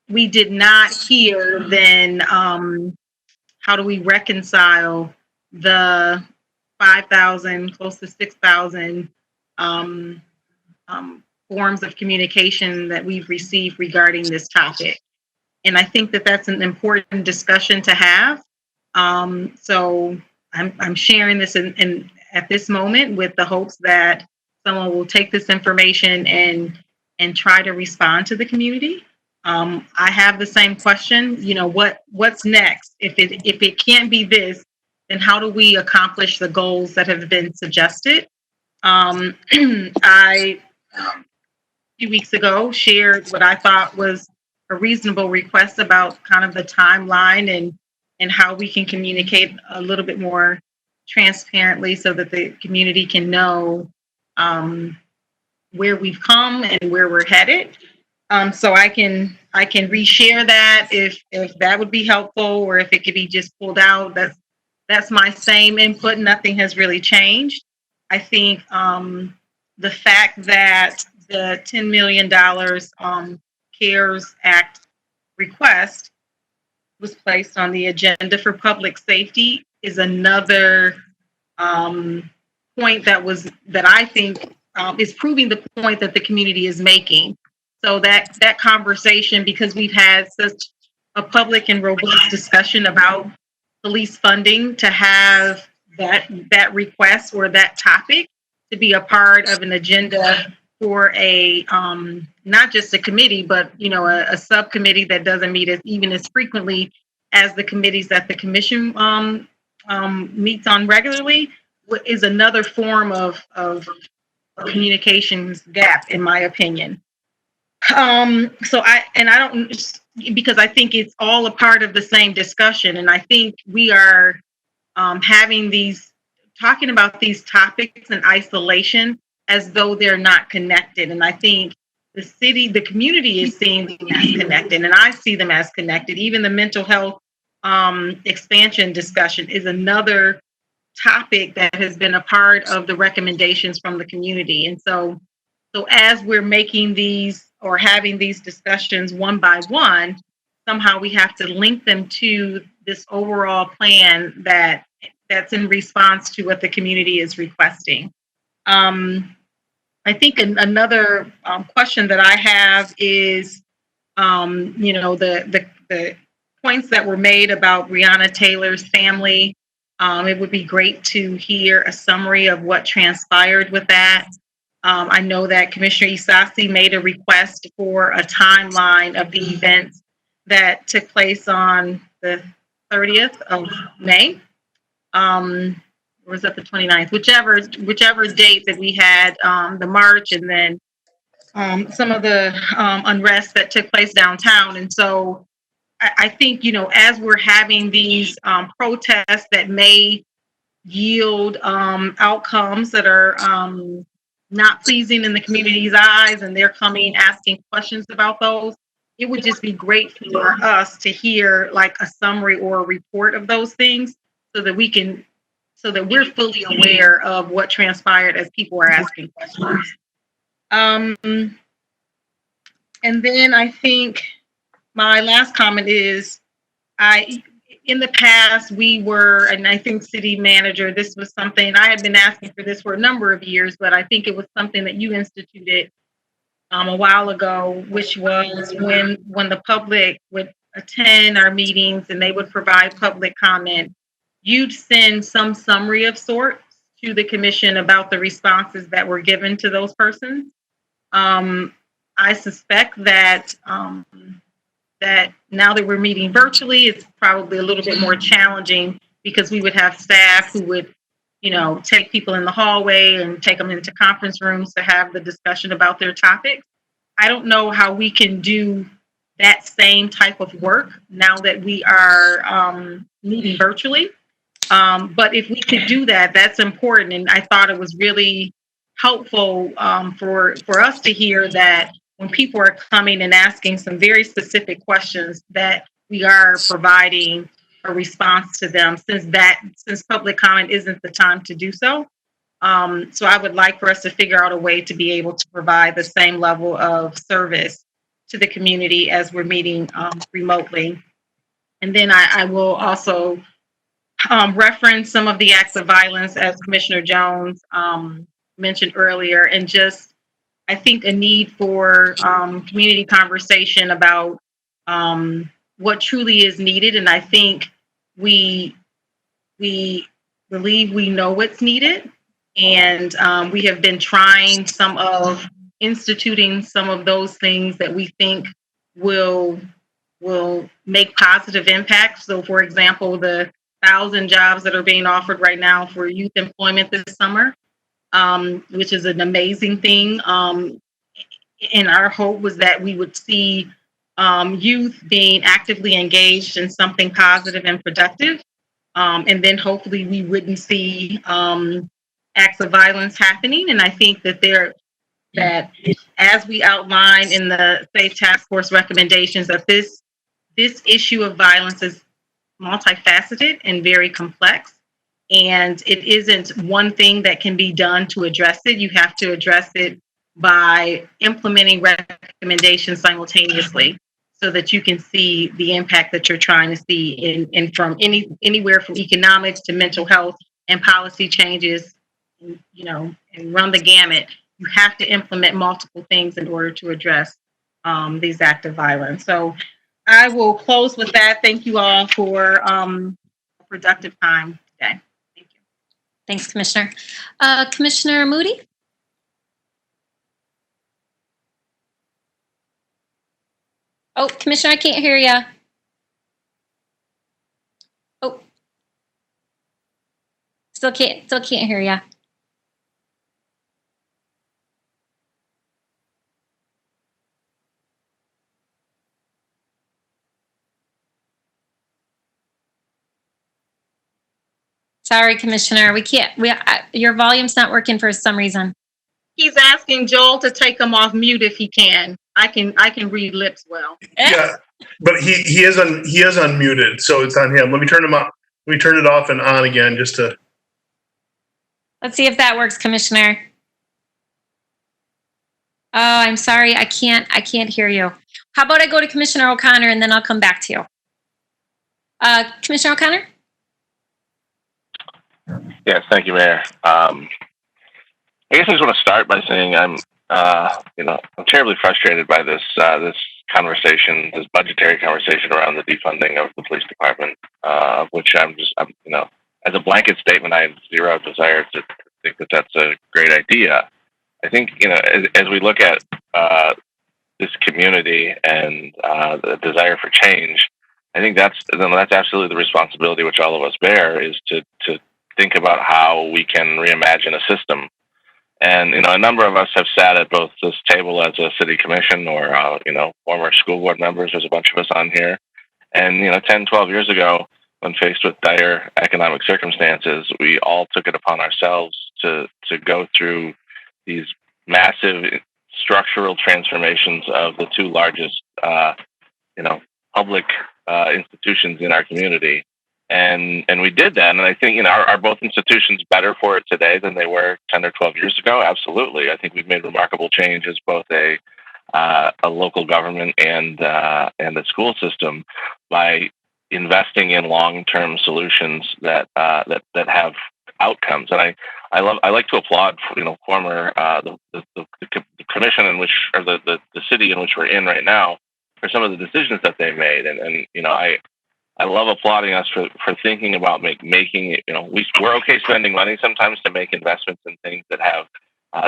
we did not hear then how do we reconcile the 5,000, close to 6,000 forms of communication that we've received regarding this topic. And I think that that's an important discussion to have. So I'm sharing this at this moment with the hopes that someone will take this information and try to respond to the community. I have the same question, what's next? If it can't be this, then how do we accomplish the goals that have been suggested? I, a few weeks ago, shared what I thought was a reasonable request about kind of the timeline and how we can communicate a little bit more transparently so that the community can know where we've come and where we're headed. So I can reshare that if that would be helpful, or if it could be just pulled out. That's my same input. Nothing has really changed. I think the fact that the $10 million CARES Act request was placed on the agenda for public safety is another point that I think is proving the point that the community is making. So that conversation, because we've had such a public and robust discussion about police funding, to have that request or that topic to be a part of an agenda for a not just a committee, but a subcommittee that doesn't meet even as frequently as the committees that the commission meets on regularly, is another form of communications gap, in my opinion. Because I think it's all a part of the same discussion, and I think we are talking about these topics in isolation as though they're not connected. And I think the community is seeing them as connected, and I see them as connected. Even the mental health expansion discussion is another topic that has been a part of the recommendations from the community. And so as we're making these or having these discussions one by one, somehow we have to link them to this overall plan that's in response to what the community is requesting. I think another question that I have is, You know, the points that were made about Breonna Taylor's family. It would be great to hear a summary of what transpired with that. I know that Commissioner Isasi made a request for a timeline of the events that took place on the 30th of May. Or was that the 29th? Whichever date that we had, the march, and then some of the unrest that took place downtown. And so I think, you know, as we're having these protests that may yield outcomes that are not pleasing in the community's eyes, and they're coming asking questions about those, it would just be great for us to hear like a summary or a report of those things so that we're fully aware of what transpired as people are asking questions. And then I think my last comment is, in the past, we were, and I think city manager, this was something, I had been asking for this for a number of years, but I think it was something that you instituted a while ago, which was when the public would attend our meetings and they would provide public comment, you'd send some summary of sorts to the commission about the responses that were given to those persons. I suspect that that now that we're meeting virtually, it's probably a little bit more challenging because we would have staff who would, you know, take people in the hallway and take them into conference rooms to have the discussion about their topics. I don't know how we can do that same type of work now that we are meeting virtually. But if we could do that, that's important. And I thought it was really helpful for us to hear that when people are coming and asking some very specific questions, that we are providing a response to them, since public comment isn't the time to do so. So I would like for us to figure out a way to be able to provide the same level of service to the community as we're meeting remotely. And then I will also reference some of the acts of violence, as Commissioner Jones mentioned earlier, and just, I think, a need for community conversation about what truly is needed. And I think we believe we know what's needed. And we have been trying instituting some of those things that we think will make positive impacts. So, for example, the 1,000 jobs that are being offered right now for youth employment this summer, which is an amazing thing. And our hope was that we would see youth being actively engaged in something positive and productive. And then hopefully we wouldn't see acts of violence happening. And I think that as we outline in the Safe Task Force recommendations, that this issue of violence is multifaceted and very complex. And it isn't one thing that can be done to address it. You have to address it by implementing recommendations simultaneously so that you can see the impact that you're trying to see in from anywhere from economics to mental health and policy changes, you know, and run the gamut. You have to implement multiple things in order to address these acts of violence. So I will close with that. Thank you all for a productive time today. Thank you. Thanks, Commissioner. Commissioner Moody? Oh, Commissioner, I can't hear you. Oh, still can't hear you. Sorry, Commissioner, we can't. Your volume's not working for some reason. He's asking Joel to take him off mute if he can. I can read lips well. Yeah, but he is unmuted, so it's on him. Let me turn him up. Let me turn it off and on again, just to. Let's see if that works, Commissioner. Oh, I'm sorry, I can't hear you. How about I go to Commissioner O'Connor and then I'll come back to you. Commissioner O'Connor? Yes, thank you, Mayor. I guess I just want to start by saying I'm terribly frustrated by this conversation, this budgetary conversation around the defunding of the police department, which I'm as a blanket statement, I have zero desire to think that that's a great idea. I think, as we look at this community and the desire for change, I think that's absolutely the responsibility which all of us bear, is to think about how we can reimagine a system. And, a number of us have sat at both this table as a city commission or, former school board members. There's a bunch of us on here. And, 10, 12 years ago, when faced with dire economic circumstances, we all took it upon ourselves to go through these massive structural transformations of the two largest, public institutions in our community. And we did that. And I think, are both institutions better for it today than they were 10 or 12 years ago? Absolutely. I think we've made remarkable change as both a local government and the school system by investing in long-term solutions that have outcomes. And I like to applaud, former the commission in which, or the city in which we're in right now, for some of the decisions that they've made. And I love applauding us for thinking about making it. We're okay spending money sometimes to make investments in things that have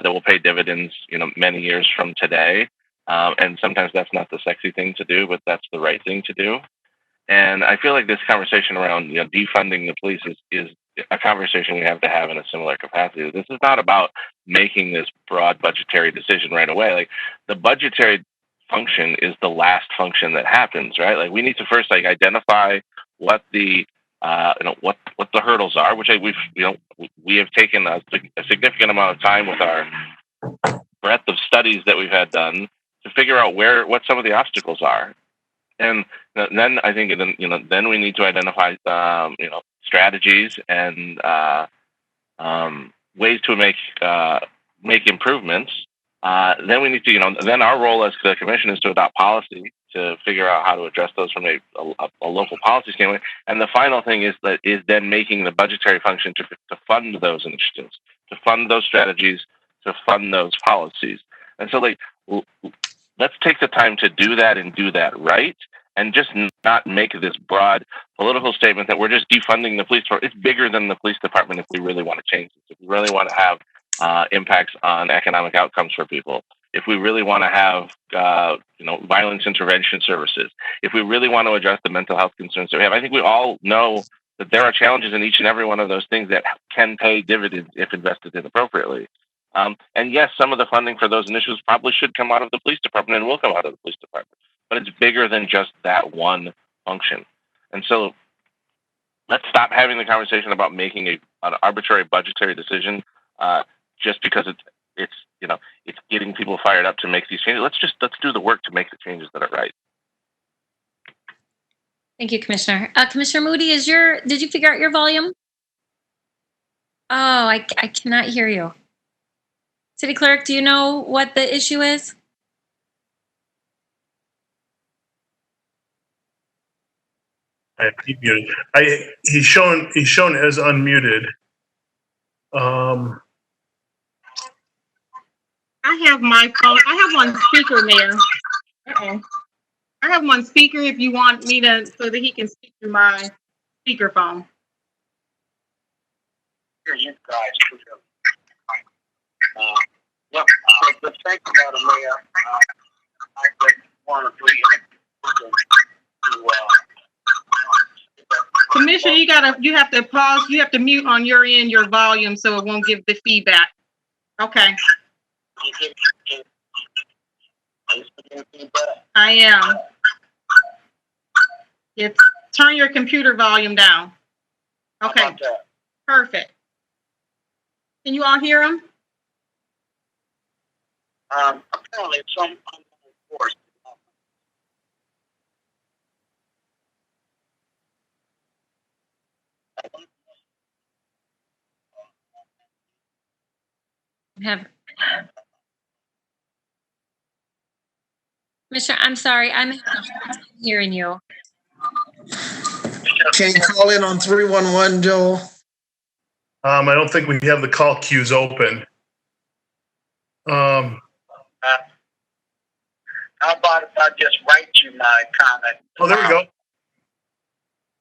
that will pay dividends, many years from today. And sometimes that's not the sexy thing to do, but that's the right thing to do. And I feel like this conversation around defunding the police is a conversation we have to have in a similar capacity. This is not about making this broad budgetary decision right away. Like, the budgetary function is the last function that happens, right? Like, we need to first identify what the what the hurdles are, which we have taken a significant amount of time with our breadth of studies that we've had done to figure out what some of the obstacles are. And then I think then we need to identify strategies and ways to make improvements. Then we need to then our role as the commission is to adopt policy to figure out how to address those from a local policy standpoint. And the final thing is then making the budgetary function to fund those initiatives, to fund those strategies, to fund those policies. And so let's take the time to do that and do that right, and just not make this broad political statement that we're just defunding the police department. It's bigger than the police department if we really want to change this. If we really want to have impacts on economic outcomes for people, if we really want to have violence intervention services, if we really want to address the mental health concerns that we have, I think we all know that there are challenges in each and every one of those things that can pay dividends if invested in appropriately. And yes, some of the funding for those initiatives probably should come out of the police department and will come out of the police department, but it's bigger than just that one function. And so let's stop having the conversation about making an arbitrary budgetary decision just because it's getting people fired up to make these changes. Let's do the work to make the changes that are right. Thank you, Commissioner. Commissioner Moody, did you figure out your volume? Oh, I cannot hear you. City Clerk, do you know what the issue is? He's muted. He's shown as unmuted. I have my phone. I have one speaker there. I have one speaker if you want me to, so that he can speak through my speakerphone. You guys. Look, the thing about a mayor, I want to agree Commissioner, you have to pause. You have to mute on your end your volume so it won't give the feedback. Okay. I am. Turn your computer volume down. Okay. Perfect. Can you all hear him? Apparently some force. Commissioner, I'm sorry, I'm hearing you. Can you call in on 311, Joel? I don't think we have the call queues open. How about if I just write you my comment? Oh, there we go.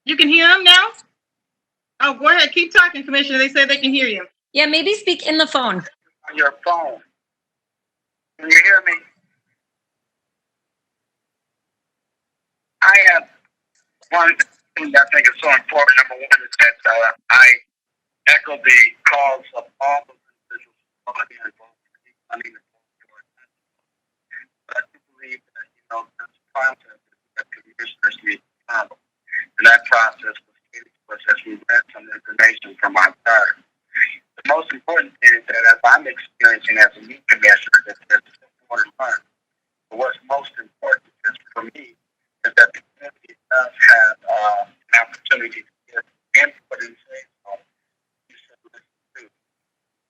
You can hear him now? Oh, go ahead. Keep talking, Commissioner. They said they can hear you. Yeah, maybe speak in the phone. On your phone. Can you hear me? I have one thing that I think is so important. Number one is that I echo the calls of all those individuals who are being involved in funding the but I do believe that, there's a process that commissioners need to follow. And that process was stated to us as we read some information from our charter. The most important thing is that as I'm experiencing as a new commissioner, that there's more to learn. But what's most important is for me is that the community does have an opportunity to give input and say so. You should listen to.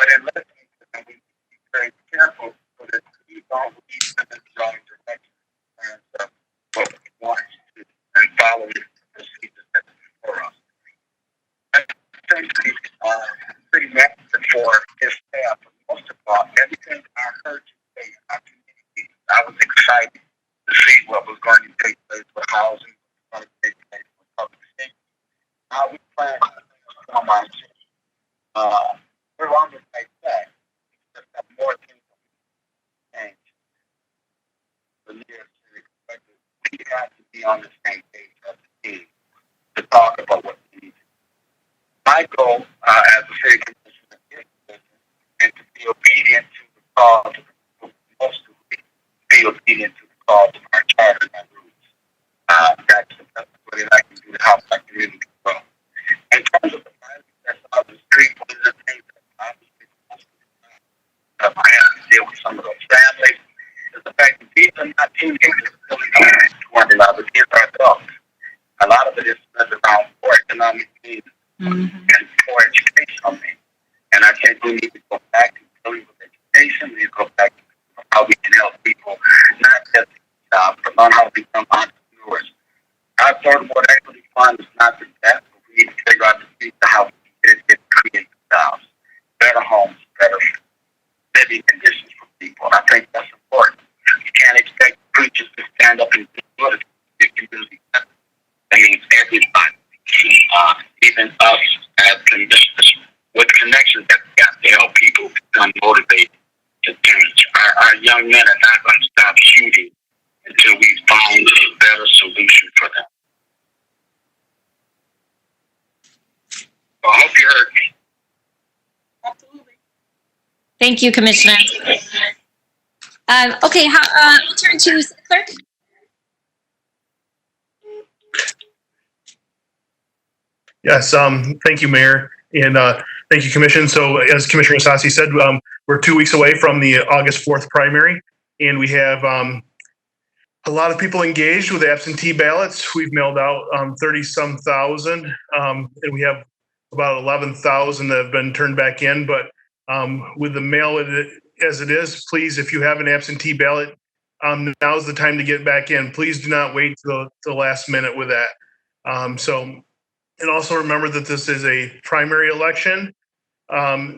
But in listening to them, we need to be very careful so that we don't lead them in the wrong direction in terms of what we want to do and following the procedures that are for us. I think pretty much for his staff, but most of all, everything I heard today in our community, I was excited to see what was going to take place with housing, what was going to take place with public safety. How we plan to transform our city. We're on the right track. We just have more things that we can change. The leaders we have to be on the same page as a team to talk about what we need to do. My goal as a city commissioner is and to be obedient to the call, mostly be obedient to the call of our charter and rules. That's what I can do to help our community grow. In terms of the violence that's on the street, one of the things that obviously I have to deal with some of those families is the fact that these are not teenagers killing one another. These are adults. A lot of it is around poor economic needs and poor educational needs. And I think we need to go back to dealing with education. We need to go back to how we can help people not just jobs, but learn how to become entrepreneurs. Our third world equity fund is not the best, but we need to figure out the future how we can get creative jobs, better homes, better living conditions for people. And I think that's important. You can't expect preachers to stand up and do it if the community doesn't. That means everybody, even us as commissioners, with connections that we got to help people become motivated to change. Our young men are not going to stop shooting until we find a better solution for them. So I hope you heard me. Absolutely. Thank you, Commissioner. Okay, we'll turn to City Clerk. Yes, thank you, Mayor, and thank you, Commission. So as Commissioner Sassi said, we're 2 weeks away from the August 4th primary, and we have a lot of people engaged with absentee ballots. We've mailed out 30-some thousand, and we have about 11,000 that have been turned back in. But with the mail as it is, please, if you have an absentee ballot, now's the time to get back in. Please do not wait till the last minute with that. And also remember that this is a primary election,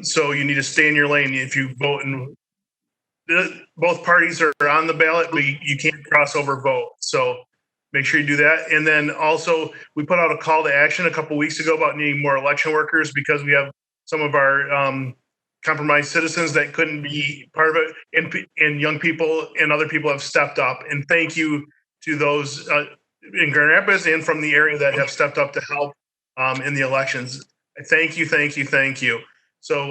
so you need to stay in your lane. If you vote, and both parties are on the ballot, but you can't cross over vote. So make sure you do that. And then also, we put out a call to action a couple weeks ago about needing more election workers because we have some of our compromised citizens that couldn't be part of it, and young people and other people have stepped up. And thank you to those in Grand Rapids and from the area that have stepped up to help in the elections. Thank you. So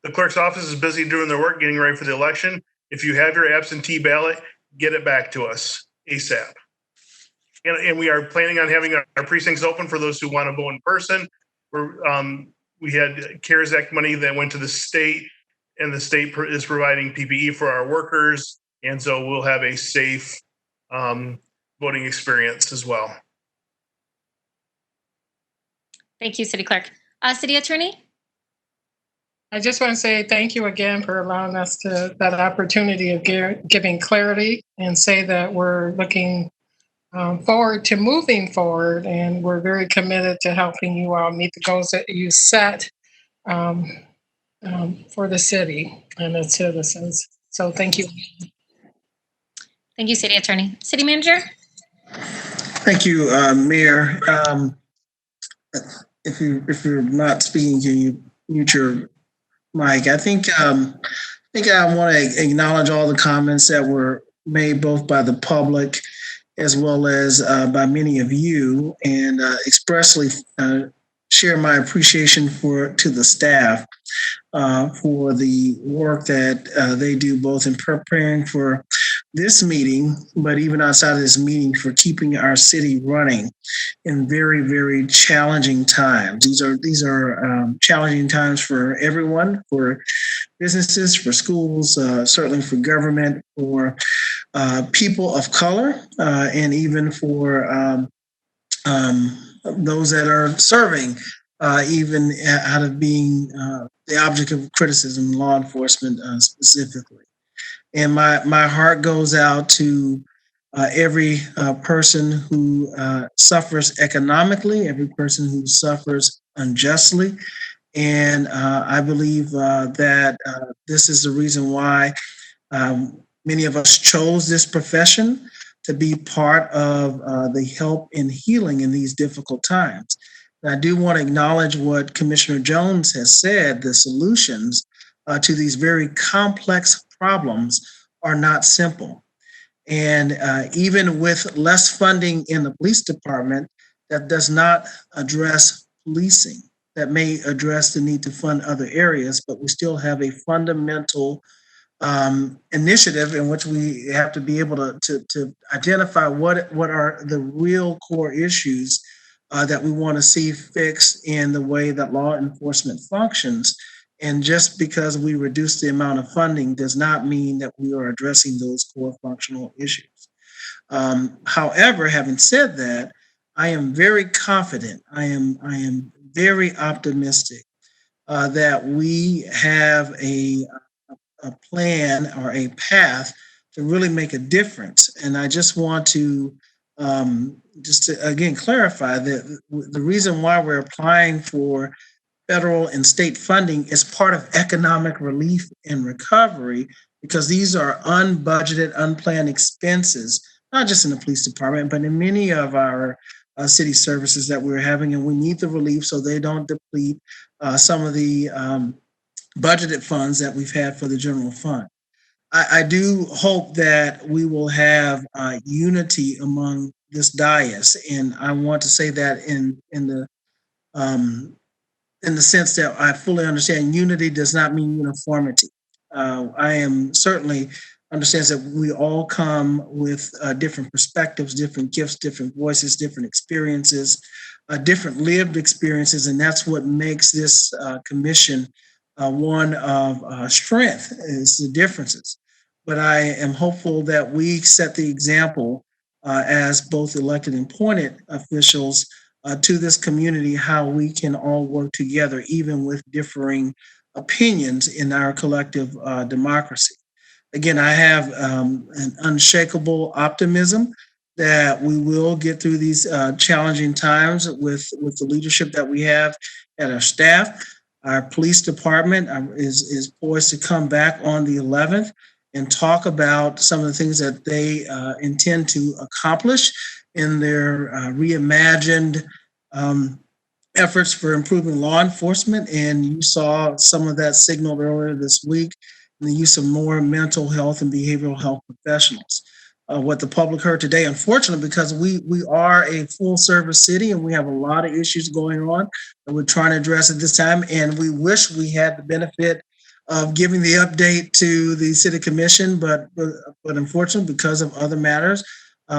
the clerk's office is busy doing their work, getting ready for the election. If you have your absentee ballot, get it back to us ASAP. And we are planning on having our precincts open for those who want to vote in person. We had CARES Act money that went to the state, and the state is providing PPE for our workers. And so we'll have a safe voting experience as well. Thank you, City Clerk. City Attorney? I just want to say thank you again for allowing us that opportunity of giving clarity, and say that we're looking forward to moving forward, and we're very committed to helping you all meet the goals that you set for the city and its citizens. So thank you. Thank you, City Attorney. City Manager? Thank you, Mayor. If you're not speaking, can you mute your mic? I think I want to acknowledge all the comments that were made both by the public as well as by many of you, and expressly share my appreciation to the staff for the work that they do both in preparing for this meeting, but even outside of this meeting, for keeping our city running in very, very challenging times. These are challenging times for everyone, for businesses, for schools, certainly for government, for people of color, and even for those that are serving, even out of being the object of criticism, law enforcement specifically. And my heart goes out to every person who suffers economically, every person who suffers unjustly. And I believe that this is the reason why many of us chose this profession, to be part of the help in healing in these difficult times. And I do want to acknowledge what Commissioner Jones has said. The solutions to these very complex problems are not simple. And even with less funding in the police department, that does not address policing. That may address the need to fund other areas, but we still have a fundamental initiative in which we have to be able to identify what are the real core issues that we want to see fixed in the way that law enforcement functions. And just because we reduce the amount of funding does not mean that we are addressing those core functional issues. However, having said that, I am very confident, I am very optimistic that we have a plan or a path to really make a difference. And I just want to again clarify that the reason why we're applying for federal and state funding is part of economic relief and recovery, because these are unbudgeted, unplanned expenses, not just in the police department, but in many of our city services that we're having, and we need the relief so they don't deplete some of the budgeted funds that we've had for the general fund. I do hope that we will have unity among this dais, and I want to say that in the sense that I fully understand unity does not mean uniformity. I am certainly understands that we all come with different perspectives, different gifts, different voices, different experiences, different lived experiences, and that's what makes this commission one of strength, is the differences. But I am hopeful that we set the example as both elected and appointed officials to this community, how we can all work together, even with differing opinions in our collective democracy. Again, I have an unshakable optimism that we will get through these challenging times with the leadership that we have at our staff. Our police department is poised to come back on the 11th and talk about some of the things that they intend to accomplish in their reimagined efforts for improving law enforcement. And you saw some of that signaled earlier this week in the use of more mental health and behavioral health professionals. What the public heard today, unfortunately, because we are a full service city and we have a lot of issues going on that we're trying to address at this time. And we wish we had the benefit of giving the update to the city commission, but unfortunately, because of other matters,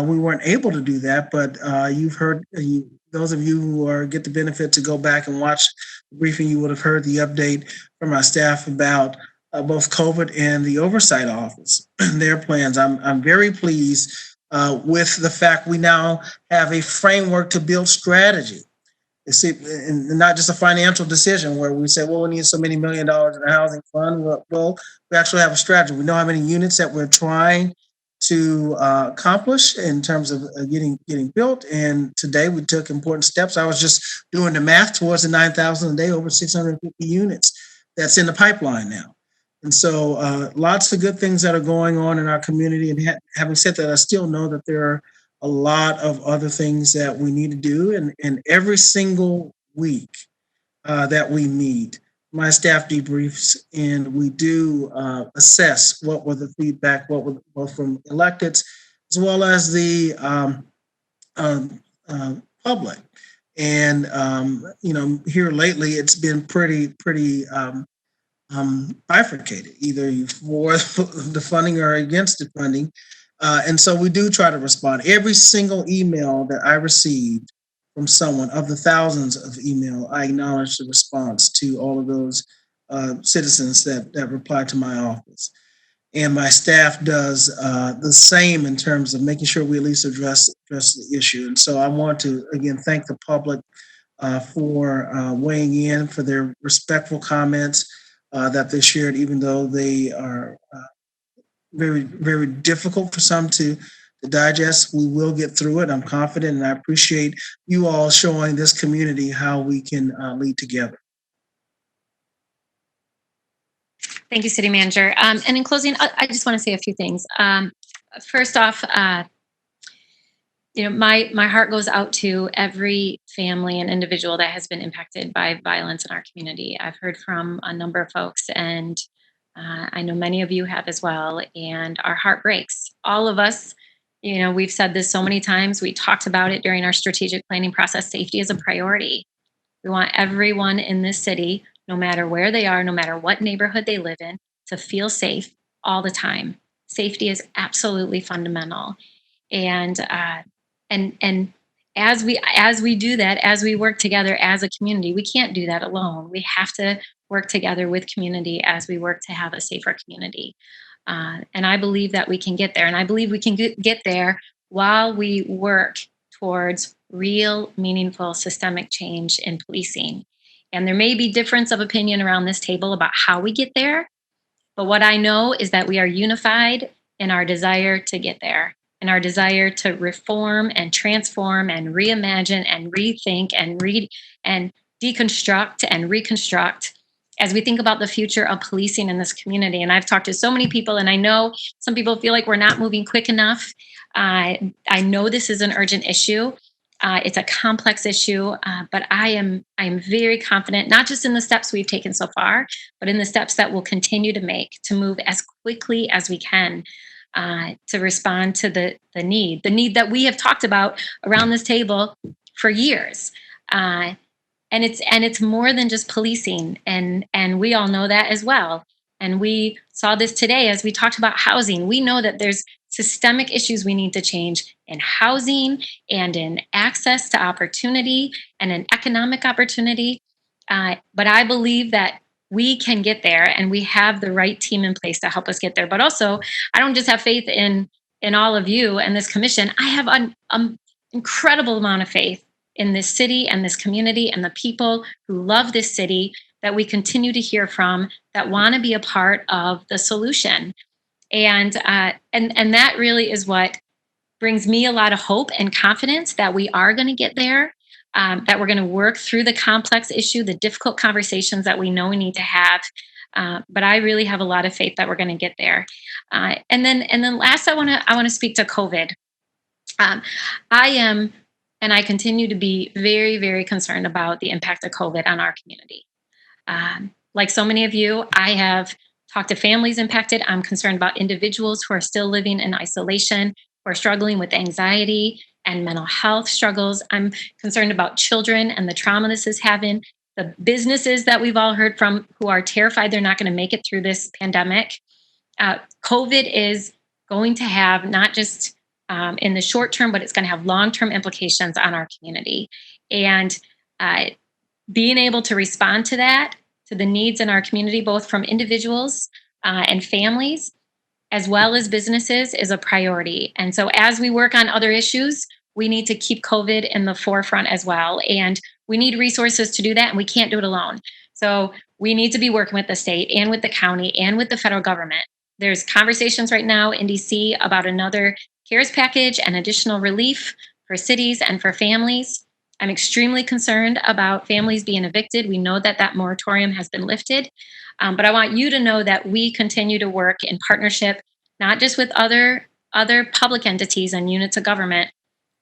we weren't able to do that. But you've heard, those of you who get the benefit to go back and watch the briefing, you would have heard the update from our staff about both COVID and the oversight office, their plans. I'm very pleased with the fact we now have a framework to build strategy. And not just a financial decision where we say, well, we need so many $1 million in a housing fund. Well, we actually have a strategy. We know how many units that we're trying to accomplish in terms of getting built. And today we took important steps. I was just doing the math towards the 9,000 a day, over 650 units that's in the pipeline now. And so lots of good things that are going on in our community. And having said that, I still know that there are a lot of other things that we need to do. And every single week that we meet, my staff debriefs, and we do assess what were the feedback, what were both from electeds as well as the public. And here lately, it's been pretty bifurcated. Either you for the funding or against the funding. And so we do try to respond. Every single email that I received from someone, of the thousands of email, I acknowledge the response to all of those citizens that replied to my office. And my staff does the same in terms of making sure we at least address the issue. And so I want to, again, thank the public for weighing in, for their respectful comments that they shared, even though they are very, very difficult for some to digest. We will get through it. I'm confident, and I appreciate you all showing this community how we can lead together. Thank you, City Manager. And in closing, I just want to say a few things. First off, my heart goes out to every family and individual that has been impacted by violence in our community. I've heard from a number of folks, and I know many of you have as well, and our heart breaks. All of us, we've said this so many times. We talked about it during our strategic planning process. Safety is a priority. We want everyone in this city, no matter where they are, no matter what neighborhood they live in, to feel safe all the time. Safety is absolutely fundamental. And as we do that, as we work together as a community, we can't do that alone. We have to work together with community as we work to have a safer community. And I believe that we can get there. And I believe we can get there while we work towards real, meaningful, systemic change in policing. And there may be difference of opinion around this table about how we get there. But what I know is that we are unified in our desire to get there, and our desire to reform and transform and reimagine and rethink and read and deconstruct and reconstruct as we think about the future of policing in this community. And I've talked to so many people, and I know some people feel like we're not moving quick enough. I know this is an urgent issue. It's a complex issue, but I am very confident, not just in the steps we've taken so far, but in the steps that we'll continue to make to move as quickly as we can to respond to the need that we have talked about around this table for years. And it's more than just policing, and we all know that as well. And we saw this today as we talked about housing. We know that there's systemic issues we need to change in housing and in access to opportunity and in economic opportunity. But I believe that we can get there, and we have the right team in place to help us get there. But also, I don't just have faith in all of you and this commission. I have an incredible amount of faith in this city and this community and the people who love this city that we continue to hear from, that want to be a part of the solution. And that really is what brings me a lot of hope and confidence that we are going to get there, that we're going to work through the complex issue, the difficult conversations that we know we need to have. But I really have a lot of faith that we're going to get there. And then last, I want to speak to COVID. I continue to be very, very concerned about the impact of COVID on our community. Like so many of you, I have talked to families impacted. I'm concerned about individuals who are still living in isolation, who are struggling with anxiety and mental health struggles. I'm concerned about children and the trauma this is having, the businesses that we've all heard from who are terrified they're not going to make it through this pandemic. COVID is going to have not just in the short term, but it's going to have long-term implications on our community. And being able to respond to that, to the needs in our community, both from individuals and families, as well as businesses, is a priority. And so as we work on other issues, we need to keep COVID in the forefront as well. And we need resources to do that, and we can't do it alone. So we need to be working with the state and with the county and with the federal government. There's conversations right now in DC about another CARES package and additional relief for cities and for families. I'm extremely concerned about families being evicted. We know that that moratorium has been lifted, but I want you to know that we continue to work in partnership, not just with other public entities and units of government,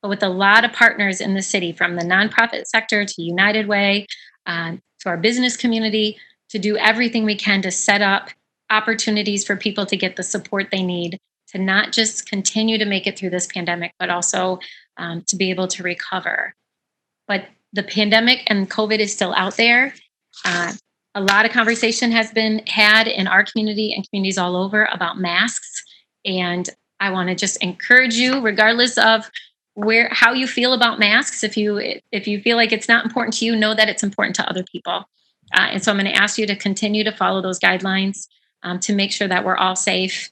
but with a lot of partners in the city, from the nonprofit sector to United Way, to our business community, to do everything we can to set up opportunities for people to get the support they need to not just continue to make it through this pandemic, but also to be able to recover. But the pandemic and COVID is still out there. A lot of conversation has been had in our community and communities all over about masks. And I want to just encourage you, regardless of how you feel about masks, if you feel like it's not important to you, know that it's important to other people. And so I'm going to ask you to continue to follow those guidelines to make sure that we're all safe.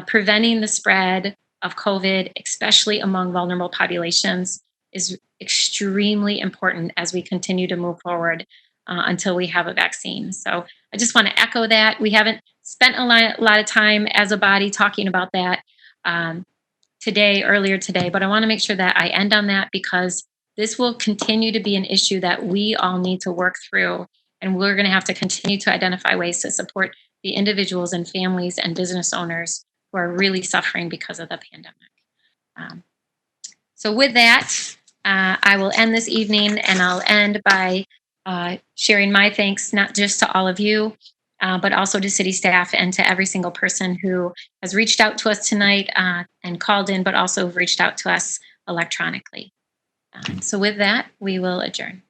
Preventing the spread of COVID, especially among vulnerable populations, is extremely important as we continue to move forward until we have a vaccine. So I just want to echo that. We haven't spent a lot of time as a body talking about that earlier today, but I want to make sure that I end on that, because this will continue to be an issue that we all need to work through. And we're going to have to continue to identify ways to support the individuals and families and business owners who are really suffering because of the pandemic. So with that, I will end this evening, and I'll end by sharing my thanks, not just to all of you, but also to city staff and to every single person who has reached out to us tonight and called in, but also reached out to us electronically. So with that, we will adjourn.